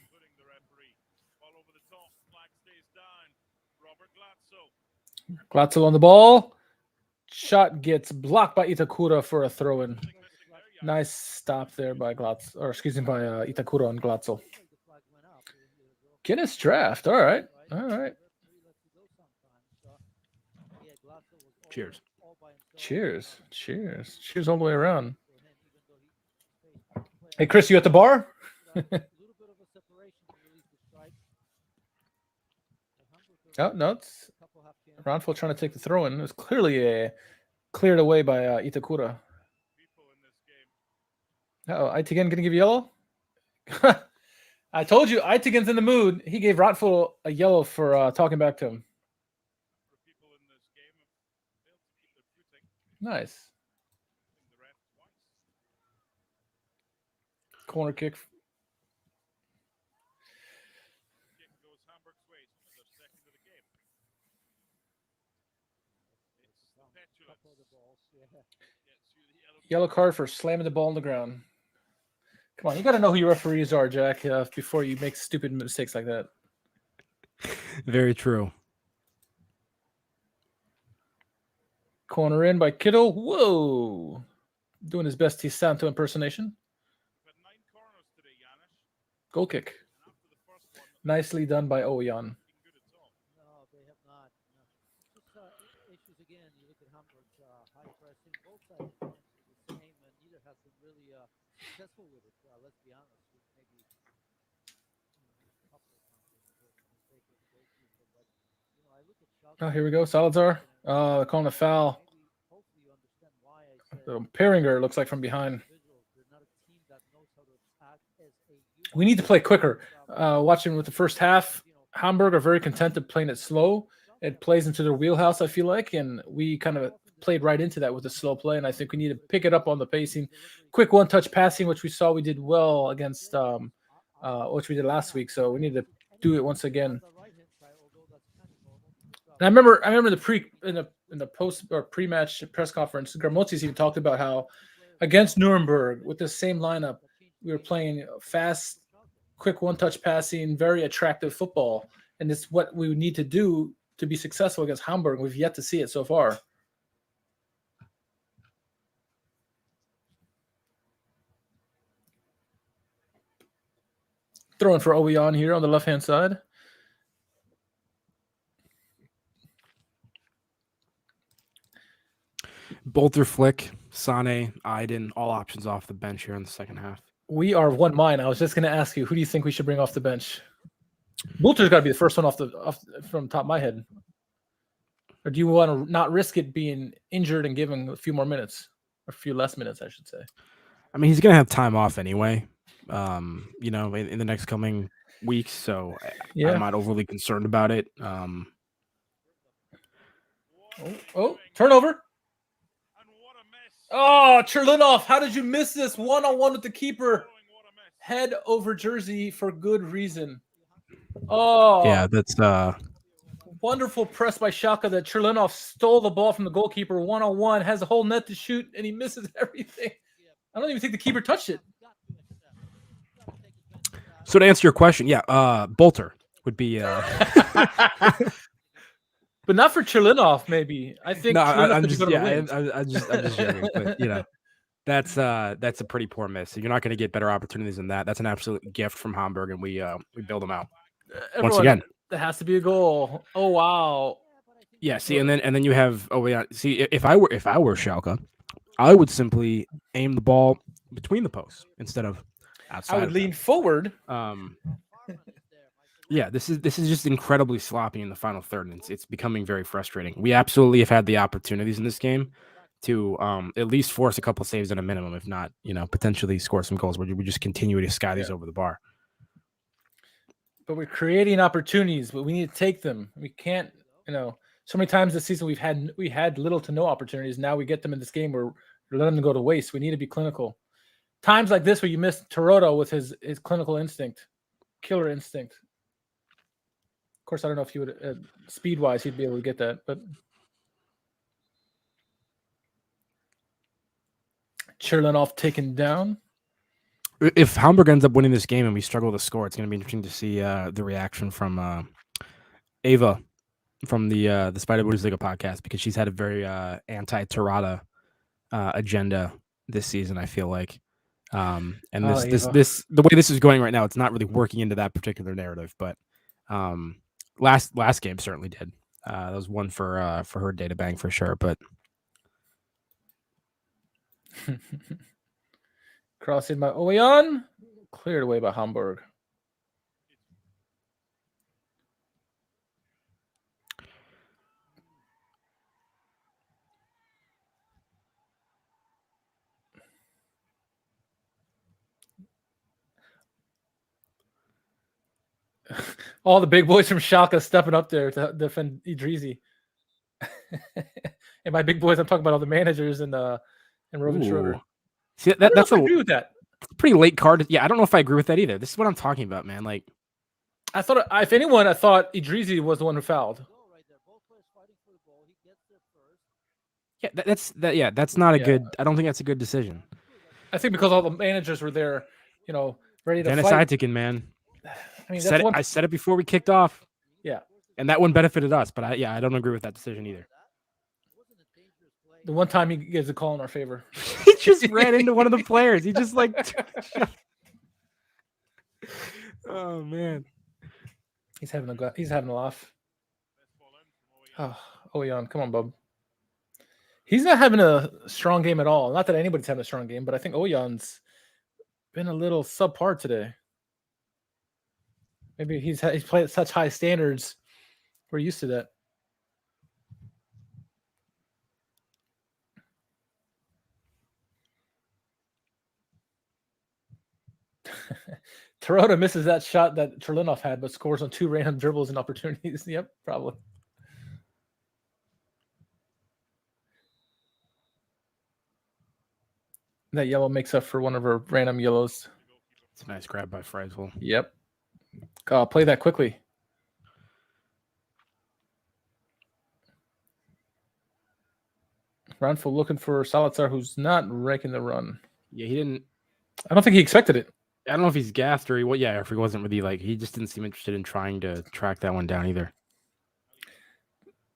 S1: Glatzel on the ball. Shot gets blocked by Itakura for a throw-in. Nice stop there by Glatzel, or excuse me, by Itakura on Glatzel. Guinness draft. All right. All right.
S2: Cheers.
S1: Cheers. Cheers. Cheers all the way around. Hey, Chris, you at the bar? Oh, no, it's Ranful trying to take the throw in. It was clearly cleared away by Itakura. Uh-oh, Aitigen going to give yellow? I told you, Aitigen's in the mood. He gave Ranful a yellow for talking back to him. Nice. Corner kick. Yellow card for slamming the ball on the ground. Come on, you got to know who your referees are, Jack, before you make stupid mistakes like that.
S2: Very true.
S1: Corner in by Kittle. Whoa. Doing his best Santo impersonation. Goal kick. Nicely done by Oyan.
S3: No, they have not. No. Just issues again. You look at Hamburg, high pressing. Both sides of the same, and neither has been really successful with it. Let's be honest. Maybe a couple of times mistake with the goalkeeper, but I look at Schalke.
S1: Oh, here we go. Salazar. Calling a foul. Peringer looks like from behind. We need to play quicker. Watching with the first half, Hamburg are very contented playing it slow. It plays into their wheelhouse, I feel like, and we kind of played right into that with the slow play, and I think we need to pick it up on the pacing. Quick one-touch passing, which we saw we did well against, which we did last week, so we need to do it once again. And I remember in the post or pre-match press conference, Gramozis even talked about how against Nuremberg with the same lineup, we were playing fast, quick one-touch passing, very attractive football, and it's what we need to do to be successful against Hamburg. We've yet to see it so far. Throwing for Oyan here on the left-hand side.
S2: Bolter, Flick, Sane, Iden, all options off the bench here in the second half.
S1: We are one mind. I was just going to ask you, who do you think we should bring off the bench? Bolter's got to be the first one off from the top of my head. Or do you want to not risk it being injured and giving a few more minutes? Or a few less minutes, I should say.
S2: I mean, he's going to have time off anyway, in the next coming weeks. So
S1: yeah.
S2: I'm not overly concerned about it.
S1: Turnover. Oh, Cherlinov, how did you miss this? One-on-one with the keeper. Head over jersey for good reason. Oh.
S2: Yeah, that's
S1: wonderful press by Schalke that Cherlinov stole the ball from the goalkeeper one-on-one, has a whole net to shoot, and he misses everything. I don't even think the keeper touched it.
S2: So to answer your question, yeah, Bolter would be
S1: but not for Cherlinov, maybe. I think
S2: no, I'm just joking, but that's a pretty poor miss. You're not going to get better opportunities than that. That's an absolute gift from Hamburg, and we build them out. Once again,
S1: that has to be a goal. Oh wow.
S2: Yeah, see, and then you have see, if I were Schalke, I would simply aim the ball between the posts instead of outside.
S1: I would lean forward.
S2: Yeah, this is just incredibly sloppy in the final third, and it's becoming very frustrating. We absolutely have had the opportunities in this game to at least force a couple saves at a minimum, if not, potentially score some goals. We just continue to sky these over the bar.
S1: But we're creating opportunities, but we need to take them. We can't, So many times this season we had little to no opportunities. Now we get them in this game where we're letting them go to waste. We need to be clinical. Times like this where you miss Toronto with his clinical instinct, killer instinct. Of course, I don't know if he would speed wise he'd be able to get that, but Cherlenov taken down.
S2: If Hamburg ends up winning this game and we struggle to score, it's going to be interesting to see the reaction from Ava from the Spider Bundesliga podcast, because she's had a very anti-Tirada agenda this season, I feel like. And the way this is going right now, it's not really working into that particular narrative, but last game certainly did. That was one for her data bang for sure, but
S1: crossing by Oyan, cleared away by Hamburg. All the big boys from Schalke stepping up there to defend Idrizi. And by big boys, I'm talking about all the managers and Robin Schroeder.
S2: See, that's
S1: I agree with that.
S2: Pretty late card. Yeah, I don't know if I agree with that either. This is what I'm talking about, man. Like,
S1: I thought, if anyone, I thought Idrizi was the one who fouled.
S2: Yeah, that's not a good. I don't think that's a good decision.
S1: I think because all the managers were there, ready to
S2: Dennis
S1: fight.
S2: Eitikin, man.
S1: I mean,
S2: I said it before we kicked off.
S1: Yeah,
S2: and that one benefited us, but I don't agree with that decision either.
S1: The one time he gives a call in our favor.
S2: He just ran into one of the players. He just like, oh man,
S1: he's having a laugh. Oh, Oyan, come on, bub. He's not having a strong game at all. Not that anybody's having a strong game, but I think Oyan's been a little subpar today. Maybe he's played at such high standards. We're used to that. Toronto misses that shot that Cherlenov had, but scores on 2 random dribbles and opportunities. Yep, probably. That yellow makes up for one of her random yellows.
S2: It's a nice grab by Freisel.
S1: Yep. Play that quickly. Ranful looking for Salazar, who's not raking the run.
S2: Yeah, he didn't.
S1: I don't think he expected it.
S2: I don't know if he's gassed or if he wasn't really he just didn't seem interested in trying to track that one down either.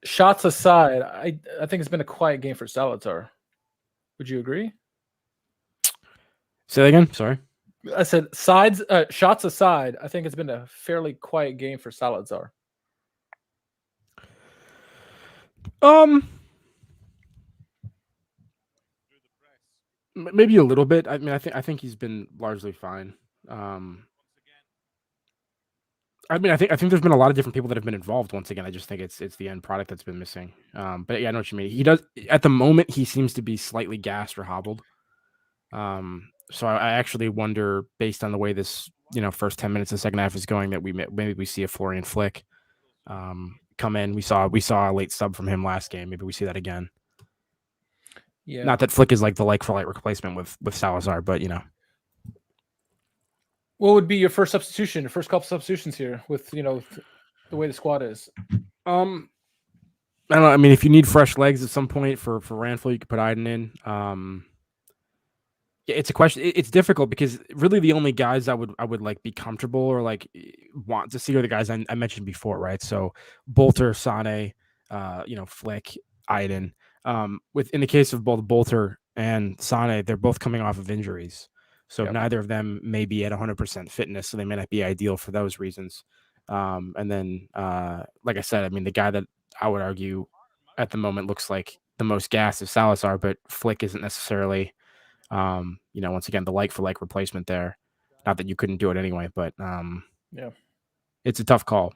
S1: Shots aside, I think it's been a quiet game for Salazar. Would you agree?
S2: Say that again. Sorry.
S1: I said shots aside, I think it's been a fairly quiet game for Salazar.
S2: Maybe a little bit. I mean, I think he's been largely fine. I mean, I think there's been a lot of different people that have been involved. Once again, I just think it's the end product that's been missing. But yeah, I know what you mean. He does at the moment. He seems to be slightly gassed or hobbled. So I actually wonder, based on the way this first 10 minutes of the second half is going, that maybe we see a Florian Flick come in. We saw a late sub from him last game. Maybe we see that again.
S1: Yeah.
S2: Not that Flick is like the like-for-like replacement with Salazar, but
S1: What would be your first substitution? Your first couple substitutions here with the way the squad is.
S2: I don't know. I mean, if you need fresh legs at some point for Ranful, you could put Iden in. Yeah, it's a question. It's difficult because really the only guys I would like be comfortable or like want to see are the guys I mentioned before, right? So Bolter, Sane, Flick, Iden. In the case of both Bolter and Sane, they're both coming off of injuries. So neither of them may be at 100% fitness, so they may not be ideal for those reasons. And then, like I said, I mean, the guy that I would argue at the moment looks like the most gas is Salazar, but Flick isn't necessarily, once again, the like-for-like replacement there. Not that you couldn't do it anyway, but it's a tough call.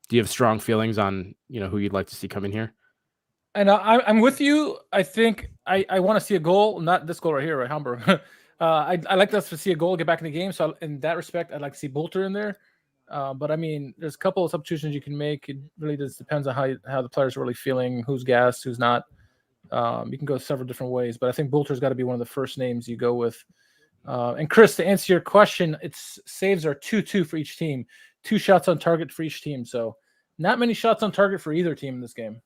S2: Do you have strong feelings on, who you'd like to see come in here?
S1: And I'm with you. I think I want to see a goal, not this goal right here, right? Hamburg. I like us to see a goal, get back in the game. So in that respect, I'd like to see Bolter in there. But I mean, there's a couple of substitutions you can make. It really just depends on how the players are really feeling, who's gassed, who's not. You can go several different ways, but I think Bolter's got to be one of the first names you go with. And Chris, to answer your question, its saves are 2-2 for each team, 2 shots on target for each team. So not many shots on target for either team in this game.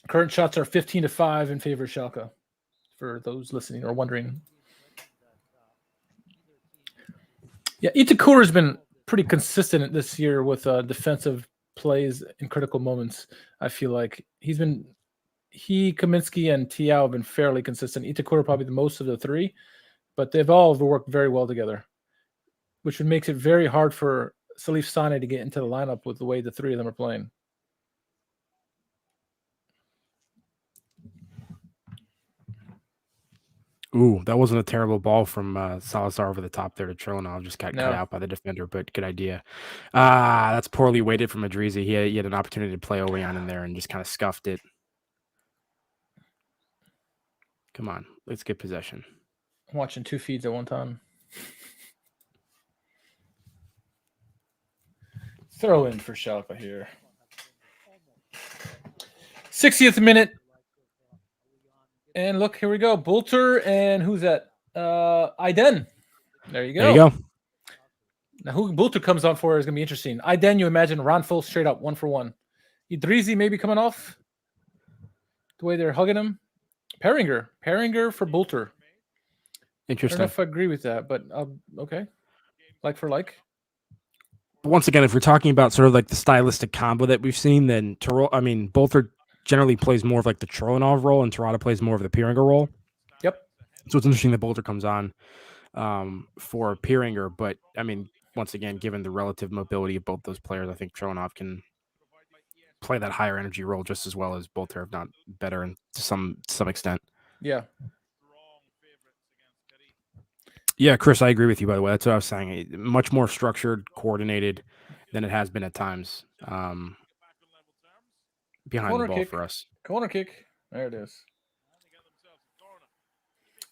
S1: Current shots are 15-5 in favor of Schalke, for those listening or wondering. Yeah, Itakura has been pretty consistent this year with defensive plays in critical moments. I feel like Kaminsky, and Tiao have been fairly consistent. Itakura probably the most of the three, but they've all worked very well together, which makes it very hard for Salif Sane to get into the lineup with the way the three of them are playing.
S2: Ooh, that wasn't a terrible ball from Salazar over the top there to Trilonov. Just got cut out by the defender, but good idea. That's poorly weighted from Adrizi. He had an opportunity to play Oweyan in there and just kind of scuffed it. Come on, let's get possession.
S1: I'm watching 2 feeds at one time. Throw in for Schalke here. 60th minute. And look, here we go. Bolter and who's that? Aiden. There you go.
S2: There you go.
S1: Now, who Bolter comes on for is going to be interesting. Aiden, you imagine Ranful straight up 1-for-1. Idrizi maybe coming off the way they're hugging him. Peringer for Bolter.
S2: Interesting.
S1: I don't know if I agree with that, but okay. Like for like.
S2: But once again, if we're talking about sort of like the stylistic combo that we've seen, then Bolter generally plays more of like the Trilonov role, and Tirada plays more of the Peringer role.
S1: Yep.
S2: So it's interesting that Bolter comes on for Peringer, but I mean, once again, given the relative mobility of both those players, I think Trilonov can play that higher energy role just as well as Bolter, if not better, and to some extent.
S1: Yeah.
S2: Yeah, Chris, I agree with you, by the way. That's what I was saying. Much more structured, coordinated than it has been at times behind
S1: Corner
S2: the ball
S1: kick
S2: for us.
S1: Corner kick. There it is.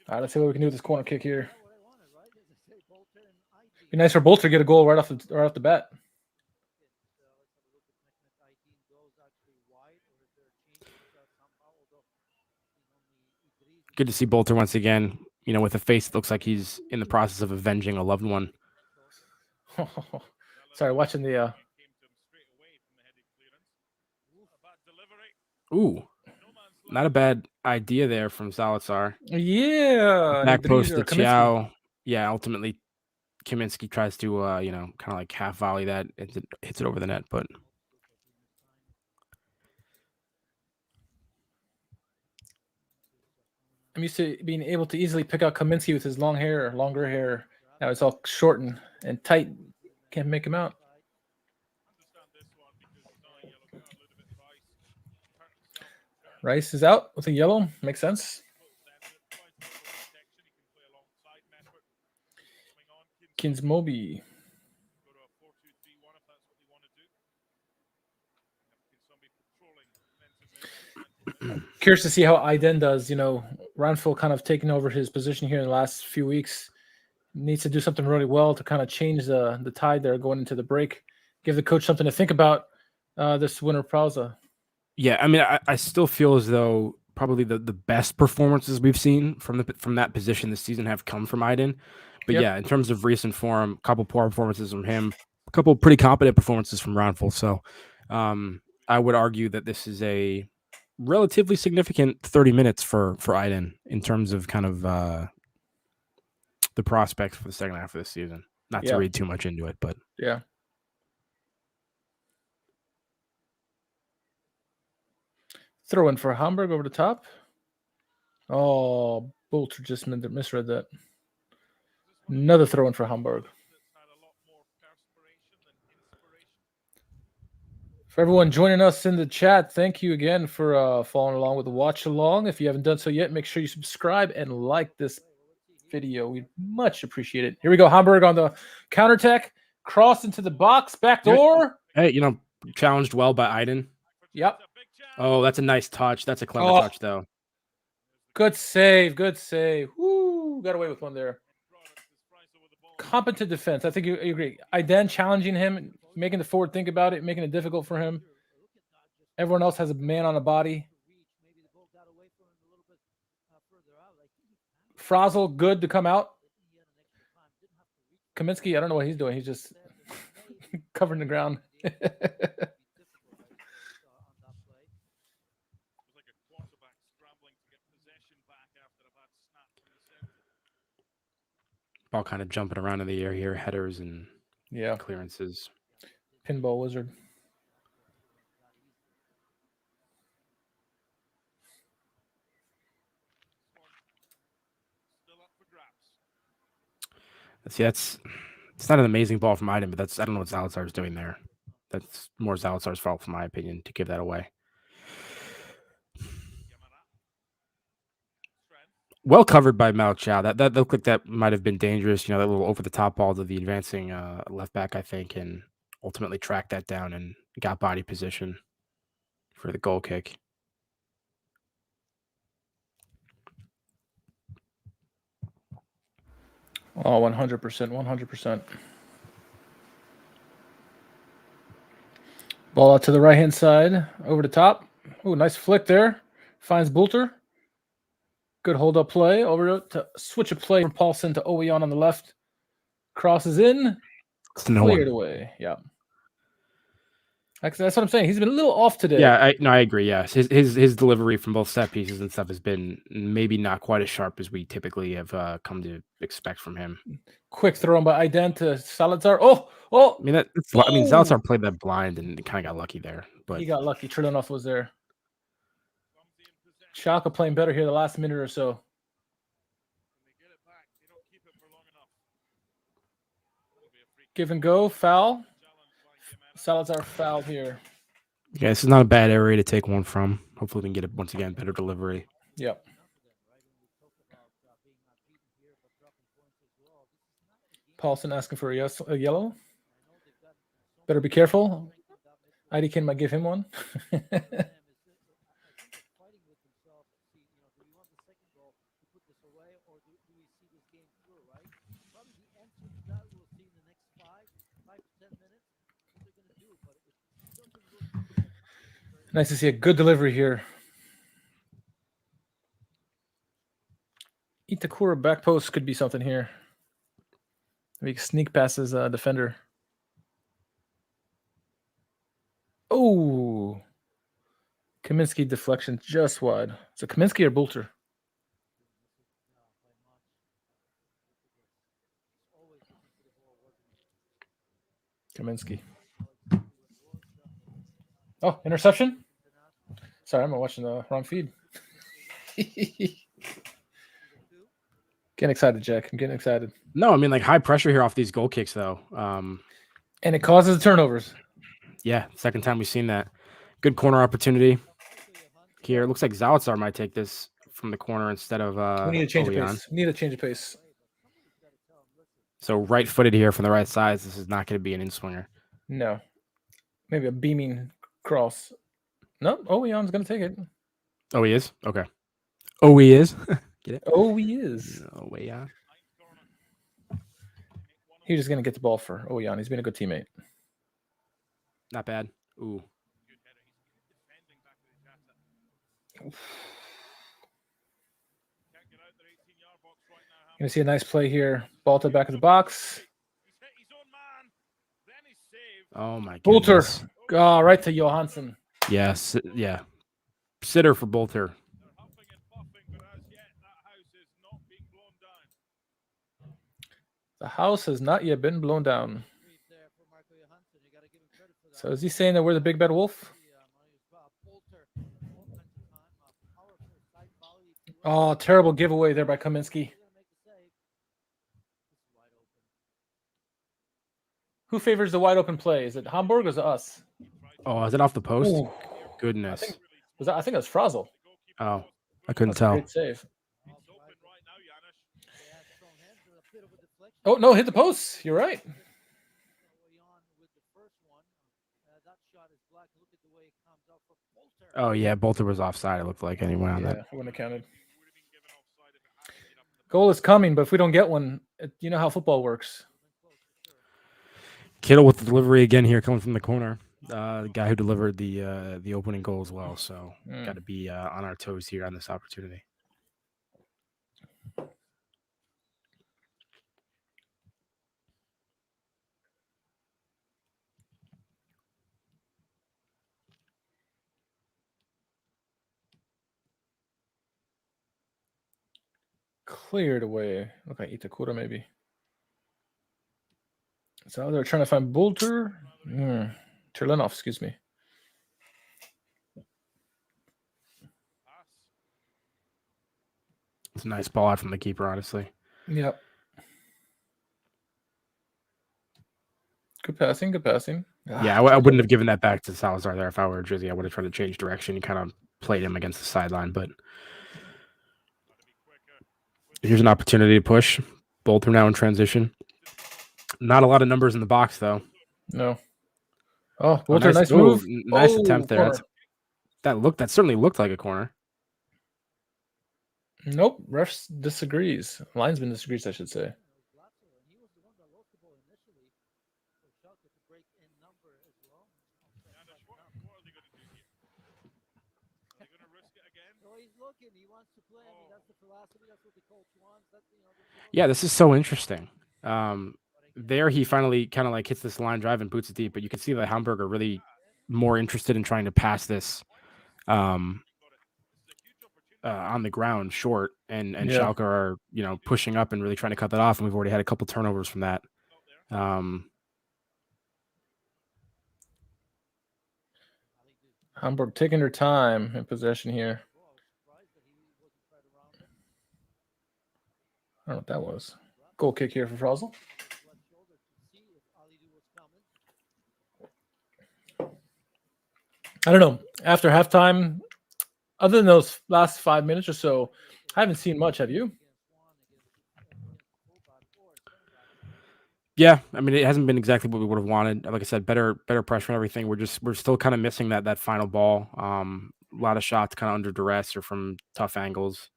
S1: All right, let's see what we can do with this corner kick here. Be nice for Bolter to get a goal right off the bat.
S2: Good to see Bolter once again, with a face that looks like he's in the process of avenging a loved one.
S1: Sorry, watching the...
S2: Ooh, not a bad idea there from Salazar.
S1: Yeah.
S2: Back post to Tiao. Yeah, ultimately, Kaminsky tries to, kind of like half volley that. It hits it over the net, but...
S1: I'm used to being able to easily pick out Kaminsky with his longer hair. Now it's all shortened and tight. Can't make him out. Rice is out with a yellow. Makes sense. Kinsmobi. Curious to see how Aiden does. Ranful kind of taking over his position here in the last few weeks. Needs to do something really well to kind of change the tide there going into the break. Give the coach something to think about this winter pausa.
S2: Yeah, I mean, I still feel as though probably the best performances we've seen from that position this season have come from Aiden. But yeah, in terms of recent form, a couple poor performances from him, a couple pretty competent performances from Ranful. So I would argue that this is a relatively significant 30 minutes for Aiden in terms of kind of the prospects for the second half of the season. Not to read too much into it, but
S1: yeah. Throw in for Hamburg over the top. Oh, Bolter just misread that. Another throw in for Hamburg. For everyone joining us in the chat, thank you again for following along with the watch along. If you haven't done so yet, make sure you subscribe and like this video. We'd much appreciate it. Here we go. Hamburg on the counterattack. Cross into the box. Back door.
S2: Hey, challenged well by Aiden.
S1: Yep.
S2: Oh, that's a nice touch. That's a clever touch, though.
S1: Good save. Good save. Woo. Got away with one there. competent defense. I think you agree. Aiden challenging him, making the forward think about it, making it difficult for him. Everyone else has a man on a body. Frazel, good to come out. Kaminsky, I don't know what he's doing. He's just covering the ground.
S2: Ball kind of jumping around in the air here, headers and clearances.
S1: Pinball wizard.
S2: See, it's not an amazing ball from Iden, but I don't know what Zalazar's doing there. That's more Zalazar's fault, in my opinion, to give that away. Well covered by Mao Chow. That looked like that might have been dangerous. That little over the top ball to the advancing left back, I think, and ultimately tracked that down and got body position for the goal kick.
S1: Oh, 100%, 100%. Ball out to the right-hand side, over the top. Oh, nice flick there. Finds Bulter. Good hold-up play. Over to switch a play from Paulson to Oweon on the left. Crosses in. Cleared away. Yeah. That's what I'm saying. He's been a little off today.
S2: Yeah, I agree. Yes, his delivery from both set pieces and stuff has been maybe not quite as sharp as we typically have come to expect from him.
S1: Quick throw by Iden to Salazar.
S2: I mean Salazar played that blind and kind of got lucky there. But
S1: he got lucky. Trilanov was there. Schalke playing better here the last minute or so. Give and go, foul. Salazar fouled here.
S2: Yeah, this is not a bad area to take one from. Hopefully we can get it once again, better delivery.
S1: Yep. Paulson asking for a yellow. Better be careful. IDK might give him one. Nice to see a good delivery here. Itakura back post could be something here. Maybe sneak past his defender. Oh, Kaminsky deflection just wide. So Kaminsky or Bulter? Kaminsky. Oh, interception? Sorry, I'm watching the wrong feed. Getting excited, Jack. I'm getting excited.
S2: No, I mean like high pressure here off these goal kicks though.
S1: And it causes turnovers.
S2: Yeah, second time we've seen that. Good corner opportunity here. It looks like Zalazar might take this from the corner instead of
S1: we need a change of pace. We need a change of pace.
S2: So right-footed here from the right side. This is not going to be an in-swinger.
S1: No. Maybe a beaming cross. No, Oweon's going to take it.
S2: Oh, he is? Okay. Oh, he is? Get it?
S1: Oh, he is.
S2: Oweon.
S1: He's just going to get the ball for Oweon. He's been a good teammate.
S2: Not bad. Ooh.
S1: Going to see a nice play here. Ball to the back of the box.
S2: Oh, my
S1: Bulter.
S2: goodness.
S1: Oh, right to Johansson.
S2: Yes. Yeah. Sitter for Bulter.
S1: The house has not yet been blown down. So is he saying that we're the big bad wolf? Oh, terrible giveaway there by Kaminsky. Who favors the wide open play? Is it Hamburg or is it us?
S2: Oh, is it off the post?
S1: Ooh.
S2: Goodness.
S1: I think it was Frazel.
S2: Oh, I couldn't tell.
S1: Great save. Oh, no, hit the post. You're right.
S2: Oh, yeah, Bolter was offside, it looked like, anyway on that.
S1: I wouldn't have counted. Goal is coming, but if we don't get one, you know how football works.
S2: Kittle with the delivery again here, coming from the corner. The guy who delivered the opening goal as well. So got to be on our toes here on this opportunity.
S1: Cleared away. Look like Itakura maybe. So they're trying to find Bolter. Cherlenov, excuse me.
S2: It's a nice ball out from the keeper, honestly.
S1: Yep. Good passing, good passing.
S2: Yeah, I wouldn't have given that back to Salazar there if I were Drizzy. I would have tried to change direction. He kind of played him against the sideline, but here's an opportunity to push. Bolter now in transition. Not a lot of numbers in the box, though.
S1: No. Oh, Bolter, nice move.
S2: Nice attempt there. That certainly looked like a corner.
S1: Nope. Refs disagrees. Linesman disagrees, I should say.
S2: Yeah, this is so interesting. There he finally kind of like hits this line drive and boots it deep, but you can see that Hamburger really more interested in trying to pass this on the ground short, and Schalke are, pushing up and really trying to cut that off, and we've already had a couple turnovers from that.
S1: Hamburg taking their time in possession here. I don't know what that was. Goal kick here for Frosel. I don't know. After halftime, other than those last 5 minutes or so, I haven't seen much. Have you?
S2: Yeah, I mean, it hasn't been exactly what we would have wanted. Like I said, better pressure and everything. We're still kind of missing that final ball. A lot of shots kind of under duress or from tough angles.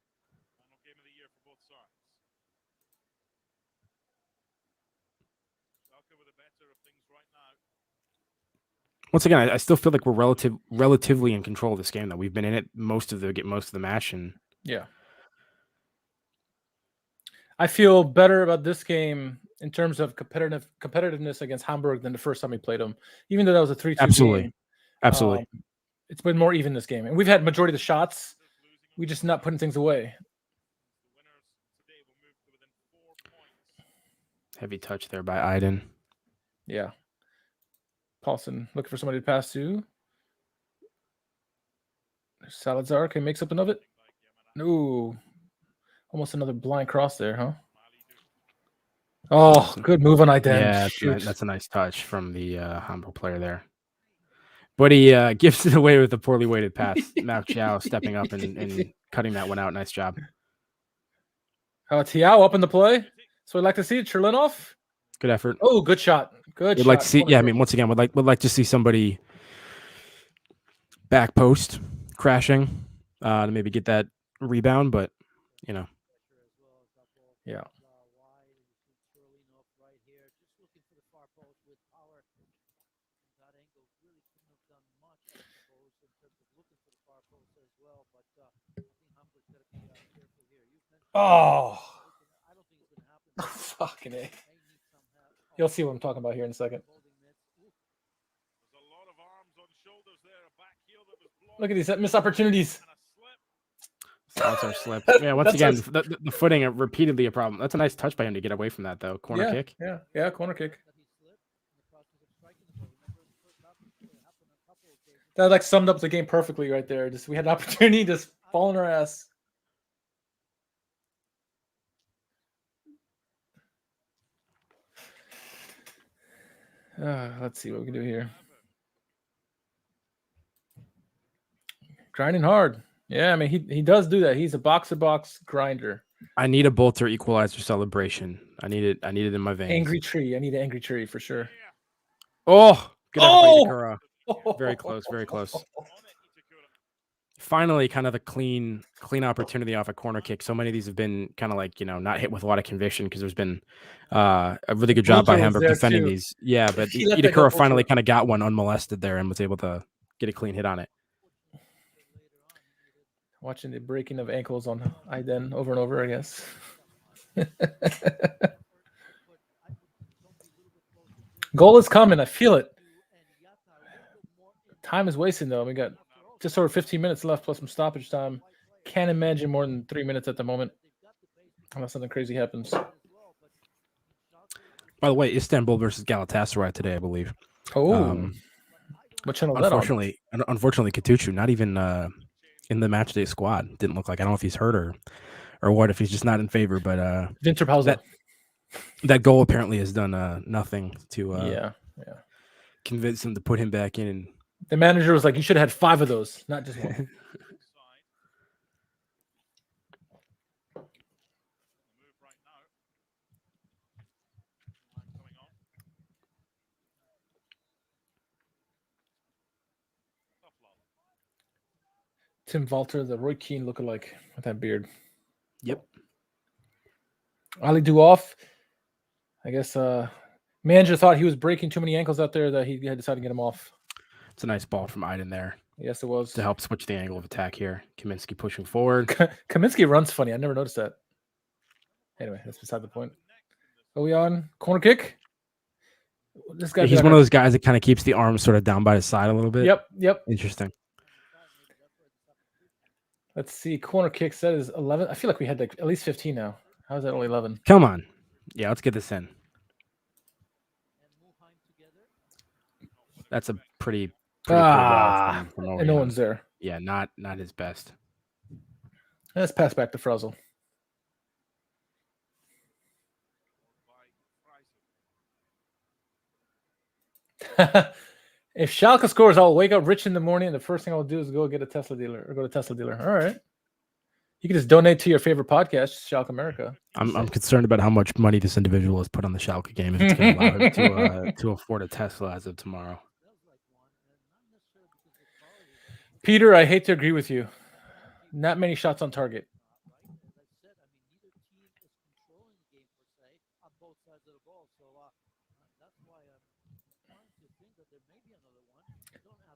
S2: Once again, I still feel like we're relatively in control of this game. Though we've been in it most of the match, and
S1: yeah, I feel better about this game in terms of competitiveness against Hamburg than the first time we played them. Even though that was a 3-2 game,
S2: absolutely,
S1: it's been more even this game, and we've had majority of the shots. We just not putting things away.
S2: Heavy touch there by Aiden.
S1: Yeah. Paulson looking for somebody to pass to. Salazar, okay, makes up enough of it. No. Almost another blind cross there, huh? Oh, good move on Aiden.
S2: Yeah, that's a nice touch from the Hamburg player there. But he gives it away with a poorly weighted pass. Mao Chow stepping up and cutting that one out. Nice job.
S1: Tiao up in the play. So I'd like to see Cherlenov.
S2: Good effort.
S1: Oh, good shot. Good shot.
S2: Would like to see, I mean, once again, would like to see somebody back post crashing to maybe get that rebound, but
S1: Yeah. Oh, fucking A. You'll see what I'm talking about here in a second. Look at these missed opportunities.
S2: Salazar slip. Yeah, once again, the footing repeatedly a problem. That's a nice touch by him to get away from that, though. Corner kick.
S1: Yeah, corner kick. That like summed up the game perfectly right there. Just we had an opportunity, just fall on our ass. Let's see what we can do here. Grinding hard. Yeah, I mean, he does do that. He's a box-to-box grinder.
S2: I need a Bolter equalizer celebration. I need it in my veins.
S1: Angry tree. I need an angry tree for sure.
S2: Oh, good effort by Itakura. Very close, very close. finally kind of a clean opportunity off a corner kick. So many of these have been kind of like, not hit with a lot of conviction because there's been a really good job by
S1: Butcher was
S2: Hamburg
S1: there
S2: defending
S1: too.
S2: these. Yeah, but
S1: He let that go,
S2: Itakura finally
S1: Butcher.
S2: kind of got one unmolested there and was able to get a clean hit on it.
S1: Watching the breaking of ankles on Aiden over and over, I guess. Goal is coming. I feel it. Time is wasting, though. We got just over 15 minutes left plus some stoppage time. Can't imagine more than 3 minutes at the moment, unless something crazy happens.
S2: By the way, Istanbul versus Galatasaray today, I believe.
S1: Oh, what channel is that on?
S2: Unfortunately, Katuchu, not even in the matchday squad. Didn't look like. I don't know if he's hurt or what, if he's just not in favor. But
S1: Winter Pausa.
S2: That goal apparently has done nothing to
S1: yeah.
S2: convince him to put him back in.
S1: The manager was like, "You should have had 5 of those, not just one." Tim Walter, the Roy Keane lookalike with that beard.
S2: Yep.
S1: Ali Duoff. I guess manager thought he was breaking too many ankles out there that he had decided to get him off.
S2: It's a nice ball from Aiden there.
S1: Yes, it was.
S2: To help switch the angle of attack here. Kaminsky pushing forward.
S1: Kaminsky runs funny. I never noticed that. Anyway, that's beside the point. Are we on corner kick? This guy.
S2: He's one of those guys that kind of keeps the arms sort of down by his side a little bit.
S1: Yep.
S2: Interesting.
S1: Let's see. Corner kicks. That is 11. I feel like we had like at least 15 now. How is that only 11?
S2: Come on. Yeah, let's get this in. That's a pretty poor ball from
S1: and no one's there.
S2: Yeah, not his best.
S1: Let's pass back to Frazzle. If Schalke scores, I'll wake up rich in the morning, and the first thing I'll do is go get a Tesla dealer or go to Tesla dealer. All right. You can just donate to your favorite podcast, Schalke America.
S2: I'm concerned about how much money this individual has put on the Schalke game if it's going to allow him to afford a Tesla as of tomorrow.
S1: Peter, I hate to agree with you. Not many shots on target.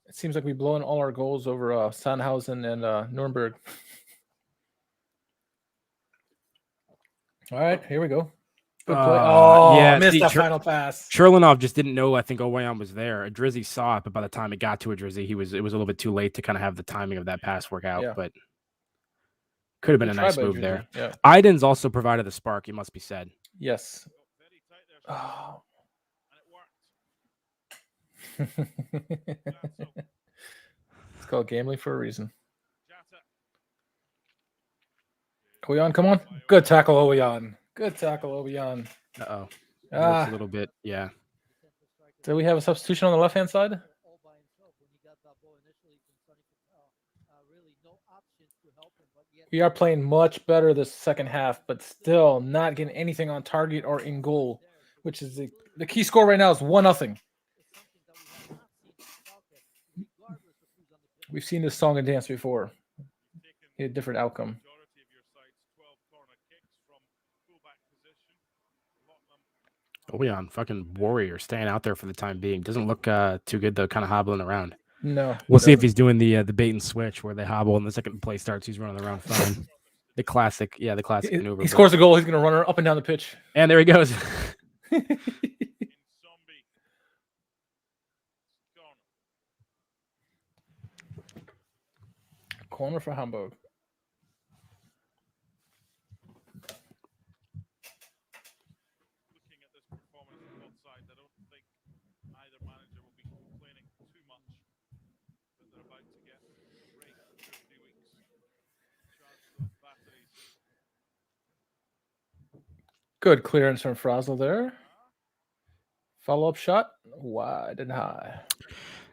S1: It seems like we've blown all our goals over Sandhausen and Nuremberg. All right, here we go. Good play.
S2: Yeah,
S1: missed that final pass.
S2: Cherlinov just didn't know. I think Owayan was there. Drizzy saw it, but by the time it got to Drizzy, it was a little bit too late to kind of have the timing of that pass work out.
S1: Yeah.
S2: But could have been a nice move there.
S1: Yeah.
S2: Aiden's also provided the spark. It must be said.
S1: Yes. Oh. It's called gambling for a reason. Owayan, come on. Good tackle, Owayan. Good tackle, Owayan.
S2: Uh-oh. A little bit, yeah.
S1: Do we have a substitution on the left-hand side? We are playing much better this second half, but still not getting anything on target or in goal, which is the key score right now is 1-0. We've seen this song and dance before. A different outcome.
S2: Owayan, fucking warrior, staying out there for the time being. Doesn't look too good though, kind of hobbling around.
S1: No.
S2: We'll see if he's doing the bait and switch where they hobble and the second play starts, he's running around fine. The classic maneuver.
S1: He scores a goal, he's going to run her up and down the pitch.
S2: And there he goes.
S1: Corner for Hamburg.
S4: Looking at this performance on both sides, I don't think either manager will be complaining too much, but they're about to get a break for 3 weeks. Charge those batteries.
S1: Good clearance from Frazzle there. Follow-up shot, wide and high.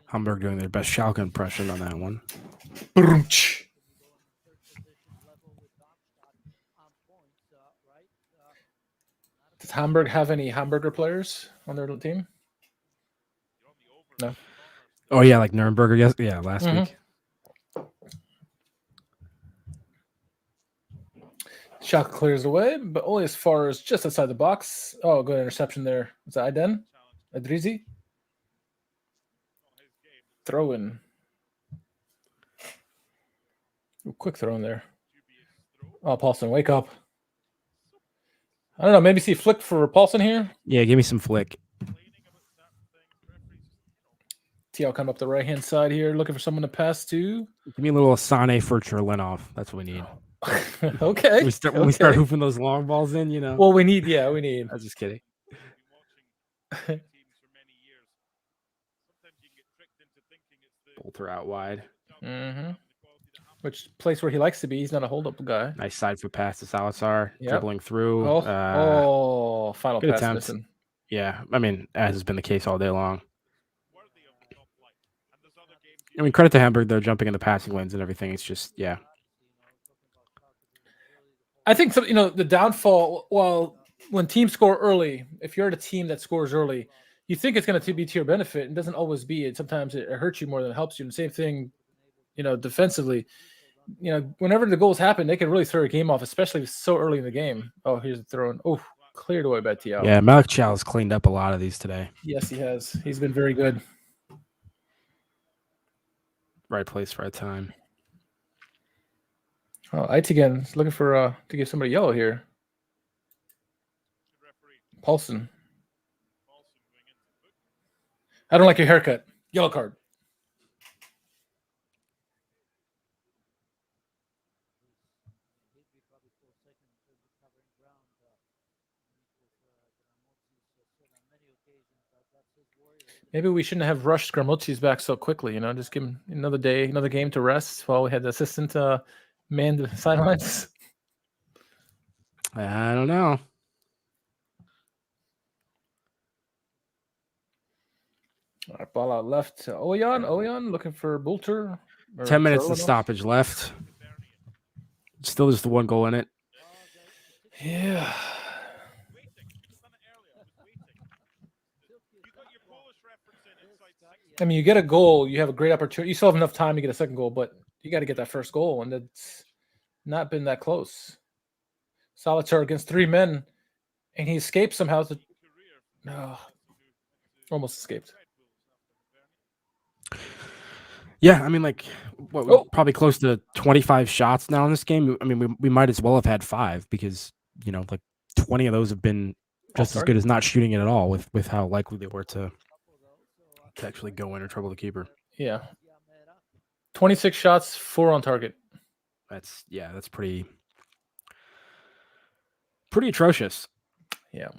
S2: Hamburg doing their best Schalke impression on that one.
S1: Does Hamburg have any hamburger players on their team? No.
S2: Oh yeah, like Nuremberg, yes, yeah, last week.
S1: Schalke clears away, but only as far as just outside the box. Oh, good interception there. Was that Aiden? Adrizi? Throw in. Ooh, quick throw in there. Oh, Paulson, wake up. I don't know. Maybe see flick for Paulson here.
S2: Yeah, give me some flick.
S1: TL come up the right-hand side here, looking for someone to pass to.
S2: Give me a little Asane for Cherlinov. That's what we need.
S1: Okay.
S2: When we start hoofing those long balls in, you know.
S1: Well, we need. I was
S2: just kidding. Bolter out wide.
S1: Mm-hmm. Which place where he likes to be. He's not a hold-up guy.
S2: Nice side foot pass to Salazar.
S1: Yep.
S2: Dribbling through.
S1: Final
S2: good
S1: pass
S2: attempt.
S1: missing.
S2: Yeah, I mean, as has been the case all day long. I mean, credit to Hamburg, though, jumping in the passing lanes and everything. It's just, yeah.
S1: I think, the downfall, well, when teams score early, if you're at a team that scores early, you think it's going to be to your benefit. It doesn't always be. And sometimes it hurts you more than it helps you. And the same thing, defensively. Whenever the goals happen, they can really throw a game off, especially so early in the game. Oh, here's the throw in. Oh, cleared away by Tiao.
S2: Yeah, Malik Chow has cleaned up a lot of these today.
S1: Yes, he has. He's been very good.
S2: Right place, right time.
S1: Oh, Aitigen is looking for to give somebody yellow here. Paulson. I don't like your haircut. Yellow card. Maybe we shouldn't have rushed Gramozzi's back so quickly. Just give him another day, another game to rest while we had the assistant man the sidelines.
S2: I don't know.
S1: All right, ball out left to Oyan looking for Bulter.
S2: 10 minutes of stoppage left. Still just the one goal in it.
S1: Yeah. I mean, you get a goal, you have a great opportunity. You still have enough time to get a second goal, but you got to get that first goal, and it's not been that close. Solitaire against three men, and he escaped somehow. Almost escaped.
S2: Yeah, I mean, probably close to 25 shots now in this game. I mean, we might as well have had 5 because, 20 of those have been just as good as not shooting it at all with how likely they were to actually go in or trouble the keeper.
S1: Yeah. 26 shots, 4 on target.
S2: That's pretty atrocious.
S1: Yeah.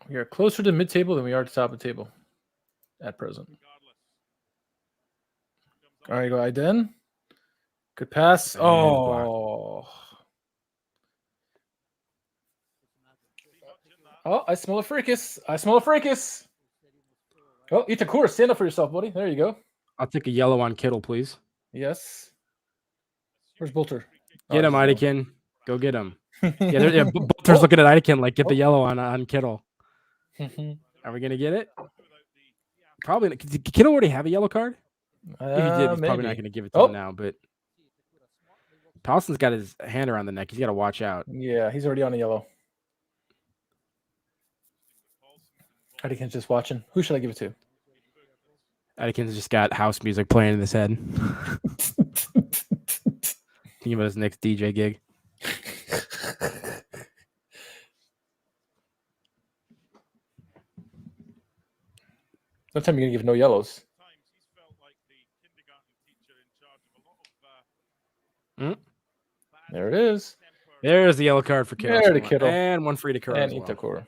S1: We are closer to mid-table than we are to top of the table at present. All right, go Aiden. Good pass. Oh, I smell a fracas. Oh, Itakura, stand up for yourself, buddy. There you go.
S2: I'll take a yellow on Kittle, please.
S1: Yes. Where's Bolter?
S2: Get him, Eidekin. Go get him. Bolter's looking at Eidekin get the yellow on Kittle. Are we gonna get it? Probably. Did Kittle already have a yellow card? If he did, he's probably not gonna give it to him now. But Paulson's got his hand around the neck. He's got to watch out.
S1: Yeah, he's already on a yellow. Eidekin's just watching. Who should I give it to?
S2: Eidekin's just got house music playing in his head. Thinking about his next DJ gig.
S1: Sometimes you're gonna give no yellows. There it is.
S2: There's the yellow card for Kittle.
S1: There to Kittle.
S2: And one free to Itakura.
S1: And Itakura.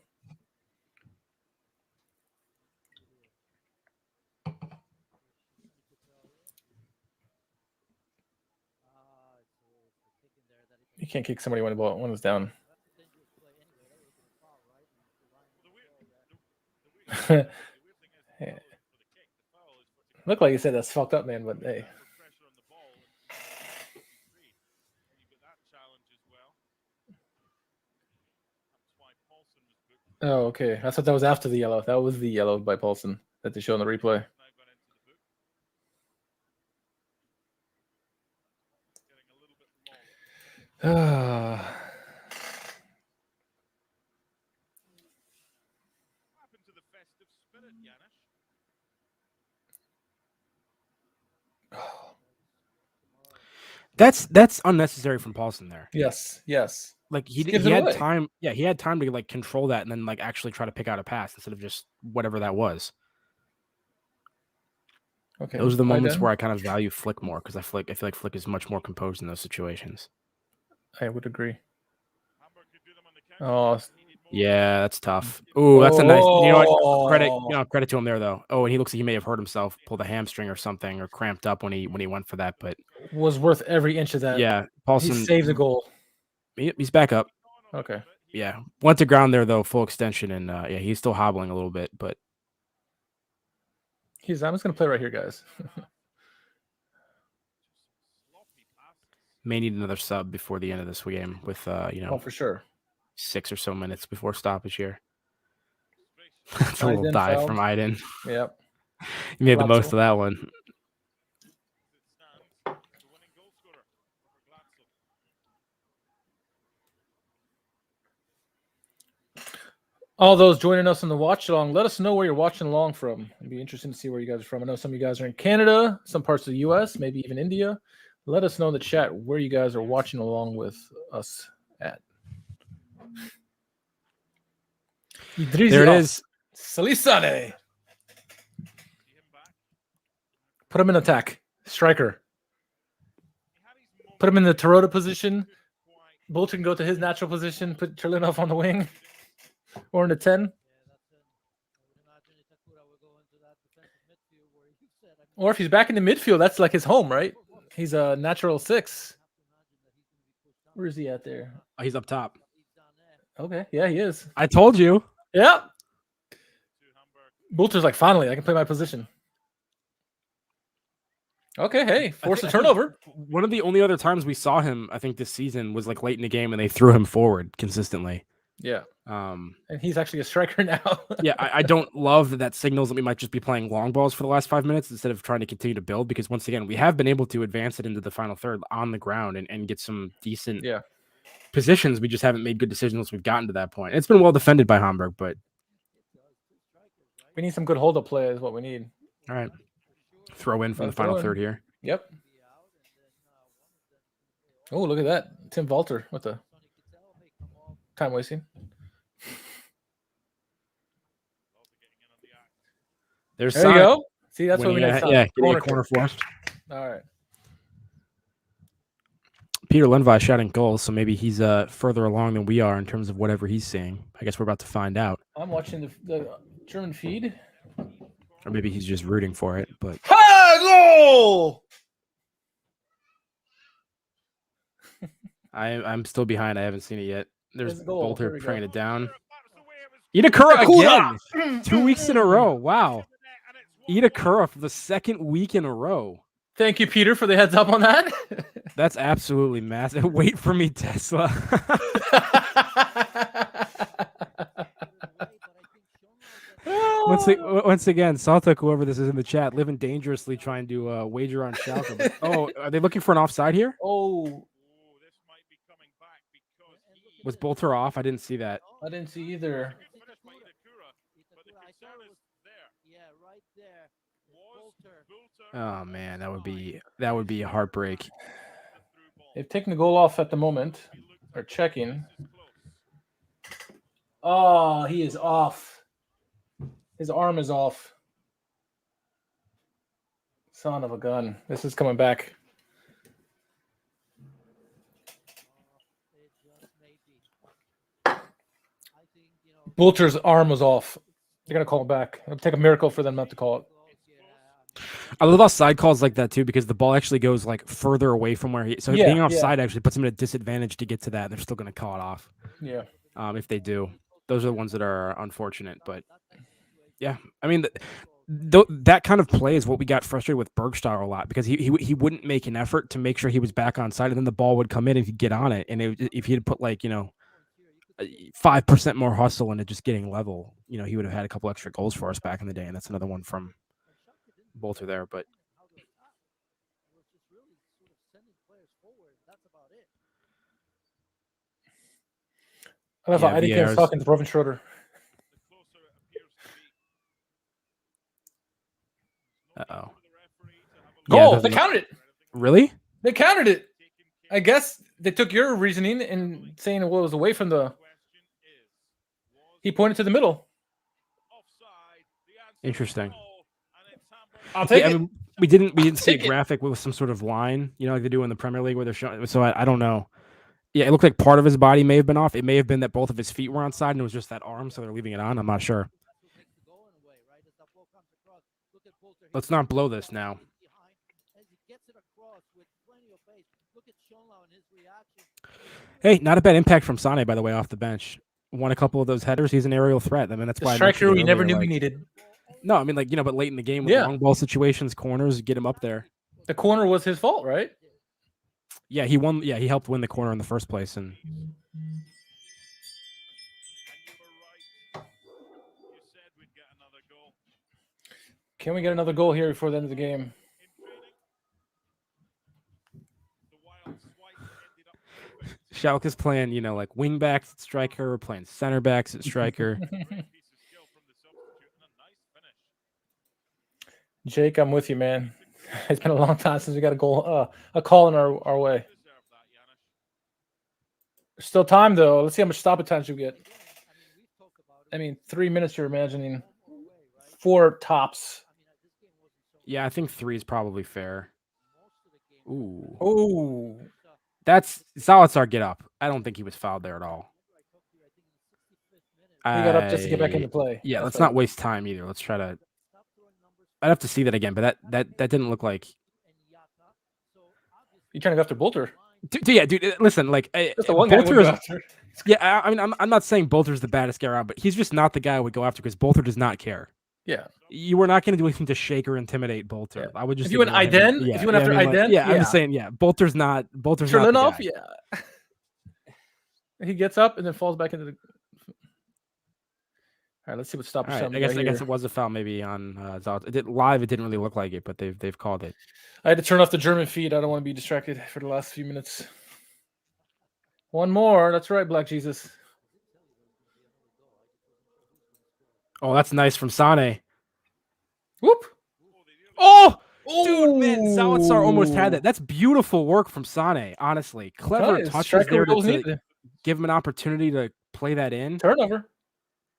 S1: You can't kick somebody when it's down. Yeah. Look like you said that's fucked up, man, but hey. Oh, okay. I thought that was after the yellow. That was the yellow by Paulson that they show in the replay.
S2: That's unnecessary from Paulson there.
S1: Yes, yes.
S2: Like
S1: Just gives
S2: he
S1: it
S2: had
S1: away.
S2: time. Yeah, he had time to like control that and then like actually try to pick out a pass instead of just whatever that was.
S1: Okay.
S2: Those are the
S1: Wide
S2: moments
S1: end.
S2: where I kind of value Flick more because I feel like Flick is much more composed in those situations.
S1: I would agree. Oh,
S2: yeah, that's tough. Ooh, that's a nice. You know what? Credit,
S1: Oh.
S2: credit to him there though. Oh, and he looks like he may have hurt himself, pulled a hamstring or something, or cramped up when he went for that. But
S1: was worth every inch of that.
S2: yeah,
S1: He
S2: Paulson
S1: saved the goal.
S2: He's back up.
S1: Okay.
S2: Yeah, went to ground there though, full extension, and yeah, he's still hobbling a little bit, but
S1: I'm just gonna play right here, guys.
S2: may need another sub before the end of this game with
S1: Oh, for sure.
S2: 6 or so minutes before stoppage here. That's a little
S1: Aiden
S2: dive
S1: fouled.
S2: from Aiden.
S1: Yep.
S2: He made the
S1: Glatzel.
S2: most of that one.
S1: All those joining us on the watch along, let us know where you're watching along from. It'd be interesting to see where you guys are from. I know some of you guys are in Canada, some parts of the US, maybe even India. Let us know in the chat where you guys are watching along with us at.
S2: There it is.
S1: Salisane. Put him in attack. Striker. Put him in the Toyota position. Bolton can go to his natural position. Put Cherlinov on the wing. Or in the 10. Or if he's back in the midfield, that's like his home, right? He's a natural 6. Where is he at there?
S2: Oh, he's up top.
S1: Okay. Yeah, he is.
S2: I told you.
S1: Yep. Bolter's like, finally, I can play my position. Okay, hey, force a turnover.
S2: One of the only other times we saw him, I think, this season was like late in the game and they threw him forward consistently.
S1: Yeah. And he's actually a striker now.
S2: Yeah, I don't love that signals that we might just be playing long balls for the last 5 minutes instead of trying to continue to build, because once again, we have been able to advance it into the final third on the ground and get some decent positions. We just haven't made good decisions once we've gotten to that point. It's been well defended by Hamburg, but
S1: we need some good hold-up play is what we need.
S2: All right. Throw in from the final third here.
S1: Yep. Oh, look at that. Tim Walter with the time wasting.
S2: There
S1: you go. See, that's what we need.
S2: Yeah, corner forced.
S1: All right.
S2: Peter Lundvai shouting goals, so maybe he's further along than we are in terms of whatever he's seeing. I guess we're about to find out.
S1: I'm watching the German feed.
S2: Or maybe he's just rooting for it, but
S1: goal!
S2: I'm still behind. I haven't seen it yet. There's Bolter praying it down.
S1: Itakura
S2: again. 2 weeks in a row. Wow. Itakura for the second week in a row.
S1: Thank you, Peter, for the heads up on that.
S2: That's absolutely massive. Wait for me, Tesla. Once again, Saltuk, whoever this is in the chat, living dangerously trying to wager on Schalke. Oh, are they looking for an offside here?
S1: Oh.
S2: Was Bolter off? I didn't see that.
S1: I didn't see either.
S2: Oh man, that would be a heartbreak.
S1: They've taken the goal off at the moment. They're checking. Oh, he is off. His arm is off. Son of a gun. This is coming back. Bolter's arm was off. They're going to call it back. It'll take a miracle for them not to call it.
S2: I love how side calls like that too, because the ball actually goes like further away from where he. So being offside actually puts him at a disadvantage to get to that. They're still going to call it off.
S1: Yeah.
S2: If they do, those are the ones that are unfortunate. But yeah, I mean, that kind of play is what we got frustrated with Bergsteier a lot, because he wouldn't make an effort to make sure he was back on side, and then the ball would come in and he'd get on it. And if he had put 5% more hustle into just getting level, he would have had a couple extra goals for us back in the day. And that's another one from Bolter there. But
S1: I love how Eddie Kane's
S2: VARs.
S1: talking to Robin Schroeder.
S2: Uh-oh.
S1: Goal! They counted it.
S2: Really?
S1: They counted it. I guess they took your reasoning and saying it was away from the. He pointed to the middle.
S2: Interesting.
S1: I'll take
S2: I
S1: it.
S2: mean, we didn't see a
S1: take it.
S2: graphic with some sort of line, like they do in the Premier League where they're showing. So I don't know. Yeah, it looked like part of his body may have been off. It may have been that both of his feet were on side and it was just that arm, so they're leaving it on. I'm not sure. Let's not blow this now. Hey, not a bad impact from Sane, by the way, off the bench. Won a couple of those headers. He's an aerial threat. I mean, that's
S1: The
S2: why
S1: striker we never knew we needed.
S2: No, I mean, but late in the game with long ball situations, corners, get him up there.
S1: The corner was his fault, right?
S2: Yeah, he won. Yeah, he helped win the corner in the first place. And
S1: can we get another goal here before the end of the game?
S2: Schalke's playing, like wing backs at striker, we're playing center backs at striker.
S1: Jake, I'm with you, man. It's been a long time since we got a goal, a call in our way. There's still time though. Let's see how much stoppage time we get. I mean, 3 minutes. You're imagining 4 tops.
S2: Yeah, I think 3 is probably fair. Ooh.
S1: Ooh.
S2: That's Zalazar get up. I don't think he was fouled there at all.
S1: He got up just to get back into play.
S2: Yeah,
S1: That's
S2: let's not waste time either. Let's try to. I'd have to see that again, but that didn't look like.
S1: You trying to go after Bolter?
S2: Dude. Listen, like
S1: That's the one guy
S2: Bolter is.
S1: after.
S2: Yeah, I mean, I'm not saying Bolter's the baddest guy around, but he's just not the guy I would go after because Bolter does not care.
S1: Yeah.
S2: You were not going to do anything to shake or intimidate Bolter.
S1: Yeah.
S2: I would just.
S1: If you went Iden, if you went after Iden,
S2: I'm just saying, Bolter's not. Bolter's
S1: Cherlinov,
S2: not. The guy.
S1: He gets up and then falls back into the. All right, let's see what stoppage time.
S2: I guess it was a foul maybe on Zalazar. It didn't really look like it, but they've called it.
S1: I had to turn off the German feed. I don't want to be distracted for the last few minutes. One more. That's right, Black Jesus.
S2: Oh, that's nice from Sane.
S1: Whoop.
S2: Oh, dude, man, Zalazar almost had that. That's beautiful work from Sane, honestly. Clever touches there to give him an opportunity to play that in.
S1: Turnover.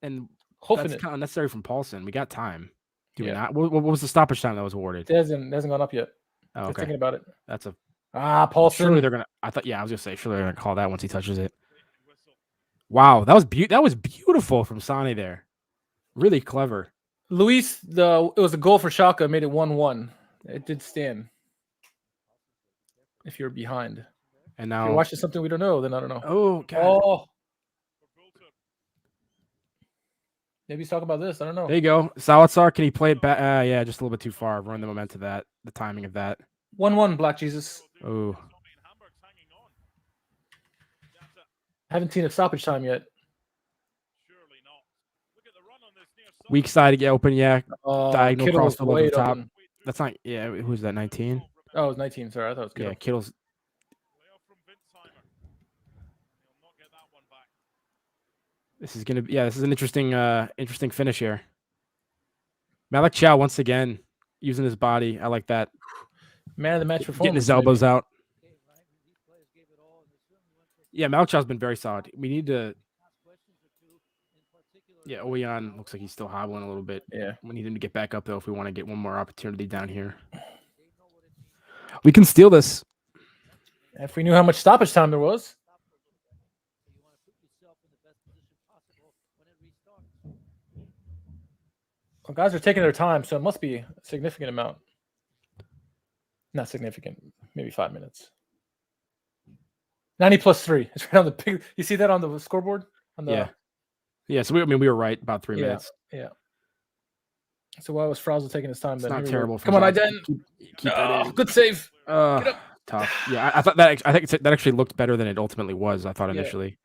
S2: And
S1: Hoping
S2: that's kind of necessary from Paulson. We got time. Do we
S1: Yeah.
S2: not? What was the stoppage time that was awarded?
S1: It hasn't gone up yet.
S2: Oh,
S1: They're
S2: okay.
S1: thinking about it.
S2: That's a
S1: Paulson.
S2: Surely they're gonna. I was gonna say surely they're gonna call that once he touches it. Wow, that was beautiful from Sane there. Really clever.
S1: Luis, it was a goal for Schalke, made it 1-1. It did stand. If you're behind.
S2: And now
S1: if you're watching something we don't know, then I don't know.
S2: Oh, God.
S1: Oh. Maybe he's talking about this. I don't know.
S2: There you go. Zalazar, can he play it back? Yeah, just a little bit too far. Ruin the momentum of that, the timing of that.
S1: 1-1, Black Jesus.
S2: Oh.
S1: Haven't seen a stoppage time yet.
S2: Weak side to get open, yeah. Diagonal
S1: Kittle
S2: cross the
S1: was way
S2: over the top.
S1: open.
S2: That's not, yeah, who's that, 19?
S1: Oh, it was 19. Sorry, I thought it was Kittle.
S2: Yeah, Kittle's. This is gonna be, this is an interesting finish here. Malik Chow once again using his body. I like that.
S1: Man of the match performance.
S2: Getting his elbows out. Yeah, Malik Chow's been very solid. We need to. Yeah, Oyan looks like he's still hobbling a little bit.
S1: Yeah.
S2: We need him to get back up though if we want to get one more opportunity down here. We can steal this.
S1: If we knew how much stoppage time there was. Well, guys are taking their time, so it must be a significant amount. Not significant, maybe 5 minutes. 90 plus 3. It's right on the big. You see that on the scoreboard? On the,
S2: yeah. So we were right about 3 minutes.
S1: Yeah. So why was Frausel taking his time?
S2: It's
S1: then?
S2: not
S1: Here we
S2: terrible.
S1: go. Come on, Iden.
S2: Keep that in.
S1: Good save.
S2: Tough. Yeah, I thought that. I think that actually looked better than it ultimately was. I thought initially.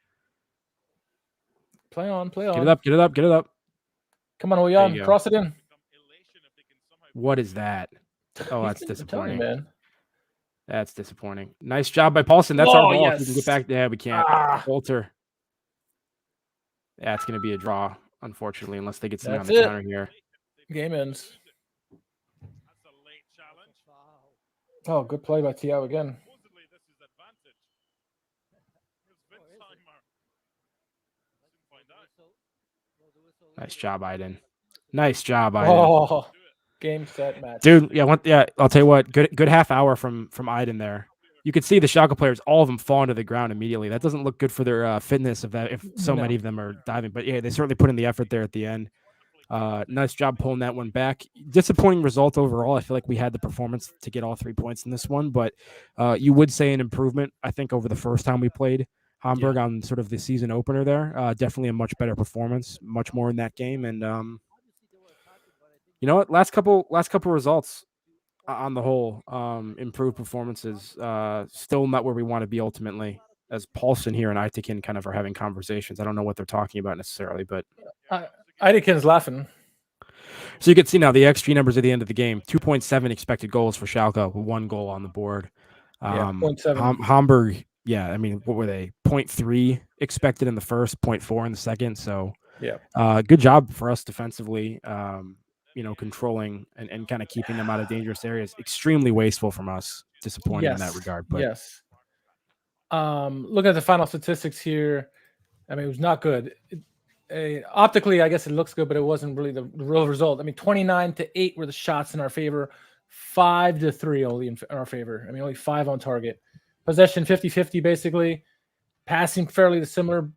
S1: Play on.
S2: Get it up.
S1: Come on, Oyan. Cross it in.
S2: What is that? Oh, that's disappointing,
S1: man.
S2: That's disappointing. Nice job by Paulson. That's our ball.
S1: Yes.
S2: We can get back there. We can't. Bolter. Yeah, it's going to be a draw, unfortunately, unless they get something on
S1: That's
S2: the
S1: it.
S2: counter here.
S1: Game ends. Oh, good play by Thiago again.
S2: Nice job, Aiden. Nice job, Aiden.
S1: Oh, game, set, match.
S2: Dude, yeah, I'll tell you what, good half hour from Aiden there. You could see the Schalke players, all of them fall to the ground immediately. That doesn't look good for their fitness if so many of them are diving. But yeah, they certainly put in the effort there at the end. Nice job pulling that one back. Disappointing result overall. I feel like we had the performance to get all 3 points in this one, but you would say an improvement, I think, over the first time we played Hamburg on sort of the season opener there. Definitely a much better performance, much more in that game. And you know what? Last couple results on the whole, improved performances. Still not where we want to be ultimately. As Paulson here and Aitekin kind of are having conversations. I don't know what they're talking about necessarily, but
S1: Aitekin's laughing.
S2: So you can see now the XG numbers at the end of the game: 2.7 expected goals for Schalke, with 1 goal on the board.
S1: 0.7.
S2: Hamburg, yeah, I mean, what were they? 0.3 expected in the first, 0.4 in the second. So
S1: yeah,
S2: good job for us defensively. Controlling and kind of keeping them out of dangerous areas. Extremely wasteful from us. Disappointing in that regard. But
S1: yes. Look at the final statistics here. I mean, it was not good. Optically, I guess it looks good, but it wasn't really the real result. I mean, 29-8 were the shots in our favor, 5-3 only in our favor. I mean, only 5 on target. Possession 50-50 basically. Passing fairly similar.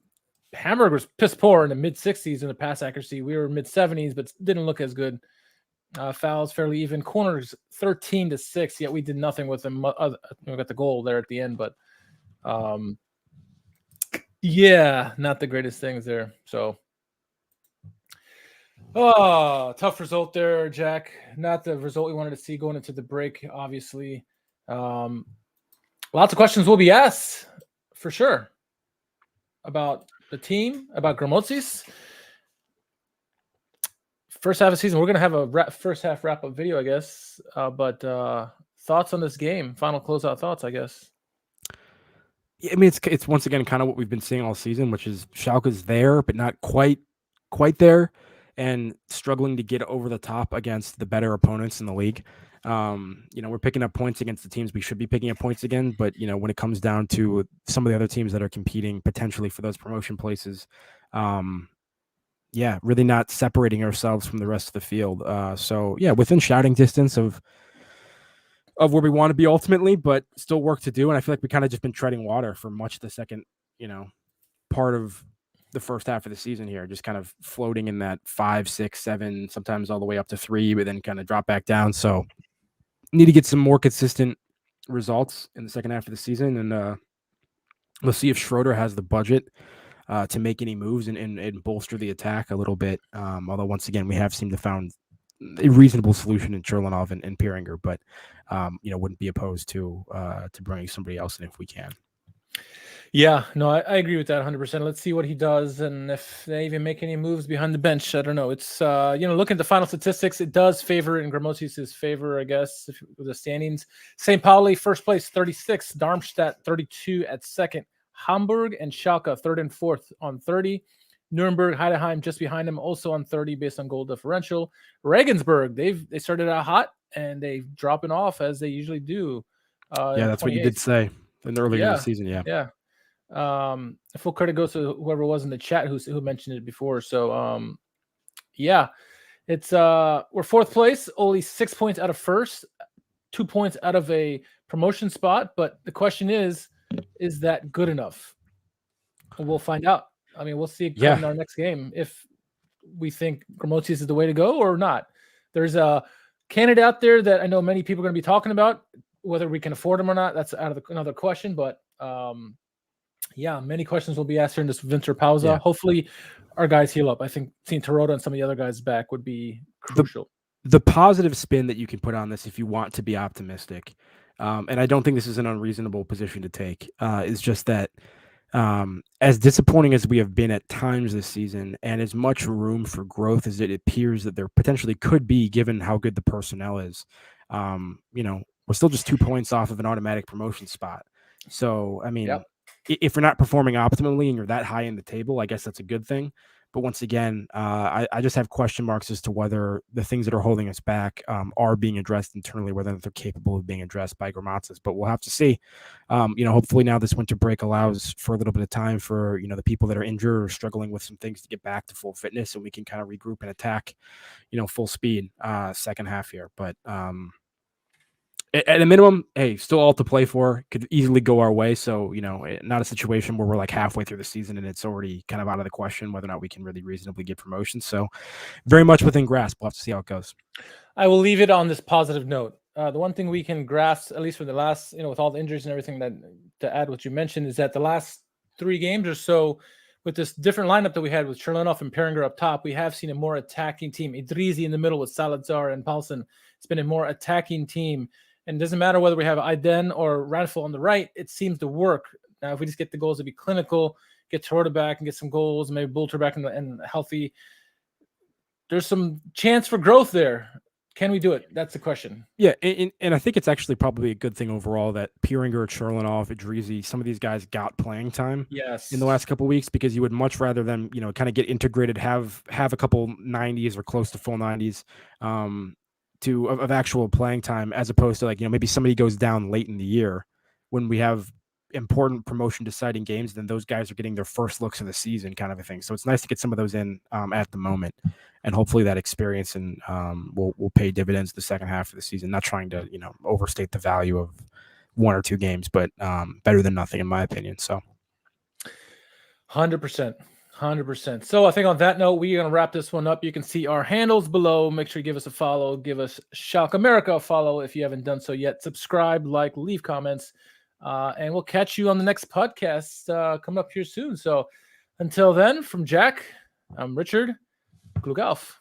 S1: Hamburg was piss poor in the mid-60s in the pass accuracy. We were mid-70s, but didn't look as good. Fouls fairly even. Corners 13-6. Yet we did nothing with them. We got the goal there at the end, but yeah, not the greatest things there. So, tough result there, Jack. Not the result we wanted to see going into the break, obviously. Lots of questions will be asked for sure about the team, about Gramozis. First half of the season, we're going to have a first half wrap-up video, I guess. But thoughts on this game? Final closeout thoughts, I guess.
S2: Yeah, I mean, it's once again kind of what we've been seeing all season, which is Schalke's there, but not quite there, and struggling to get over the top against the better opponents in the league. We're picking up points against the teams we should be picking up points again, but when it comes down to some of the other teams that are competing potentially for those promotion places, really not separating ourselves from the rest of the field. Within shouting distance of where we want to be ultimately, but still work to do. And I feel like we kind of just been treading water for much of the second, part of the first half of the season here, just kind of floating in that 5, 6, 7, sometimes all the way up to 3, but then kind of drop back down. So need to get some more consistent results in the second half of the season. And let's see if Schroeder has the budget to make any moves and bolster the attack a little bit. Although once again, we have seemed to found a reasonable solution in Cherlanov and Pieringer, but wouldn't be opposed to bringing somebody else in if we can.
S1: Yeah, no, I agree with that 100%. Let's see what he does, and if they even make any moves behind the bench. I don't know. It's looking at the final statistics, it does favor in Gramozis' favor, I guess, with the standings. St. Pauli first place 36, Darmstadt 32 at second, Hamburg and Schalke third and fourth on 30. Nuremberg, Heidenheim just behind them, also on 30 based on goal differential. Regensburg, they started out hot and they dropping off as they usually do.
S2: That's what you did say earlier in the season. Yeah.
S1: Full credit goes to whoever was in the chat who mentioned it before. So it's we're fourth place, only 6 points out of first, 2 points out of a promotion spot. But the question is that good enough? We'll find out. I mean, we'll see in our next game if we think Gramozis is the way to go or not. There's a candidate out there that I know many people are going to be talking about. Whether we can afford him or not, that's another question. But many questions will be asked during this winter pausa. Yeah. Hopefully, our guys heal up. I think seeing Terodde and some of the other guys back would be crucial.
S2: The positive spin that you can put on this, if you want to be optimistic, and I don't think this is an unreasonable position to take, is just that as disappointing as we have been at times this season, and as much room for growth as it appears that there potentially could be, given how good the personnel is, we're still just 2 points off of an automatic promotion spot. So, I mean, if you're not performing optimally and you're that high in the table, I guess that's a good thing. But once again, I just have question marks as to whether the things that are holding us back are being addressed internally, whether they're capable of being addressed by Gramatsis. But we'll have to see. Hopefully now this winter break allows for a little bit of time for, the people that are injured or struggling with some things to get back to full fitness, and we can kind of regroup and attack, full speed second half here. But at a minimum, hey, still all to play for. Could easily go our way. So, not a situation where we're like halfway through the season and it's already kind of out of the question whether or not we can really reasonably get promotion. So very much within grasp. We'll have to see how it goes.
S1: I will leave it on this positive note. The one thing we can grasp, at least for the last, with all the injuries and everything, that to add what you mentioned, is that the last 3 games or so, with this different lineup that we had with Cherlenov and Peringer up top, we have seen a more attacking team. Idrizi in the middle with Salazar and Paulsen. It's been a more attacking team. And it doesn't matter whether we have Aiden or Ranfel on the right, it seems to work. Now, if we just get the goals to be clinical, get Torda back and get some goals, maybe Bulter back and healthy, there's some chance for growth there. Can we do it? That's the question.
S2: Yeah, and I think it's actually probably a good thing overall that Peringer, Cherlenov, Idrizi, some of these guys got playing time in the last couple of weeks, because you would much rather them, kind of get integrated, have a couple 90s or close to full 90s of actual playing time, as opposed to maybe somebody goes down late in the year when we have important promotion deciding games, then those guys are getting their first looks of the season, kind of a thing. So it's nice to get some of those in at the moment, and hopefully that experience and will pay dividends the second half of the season. Not trying to overstate the value of 1 or 2 games, but better than nothing in my opinion. So
S1: 100%. So I think on that note, we're going to wrap this one up. You can see our handles below. Make sure you give us a follow. Give us Schalke America a follow if you haven't done so yet. Subscribe, like, leave comments. And we'll catch you on the next podcast coming up here soon. So until then, from Jack, I'm Richard. Glück auf.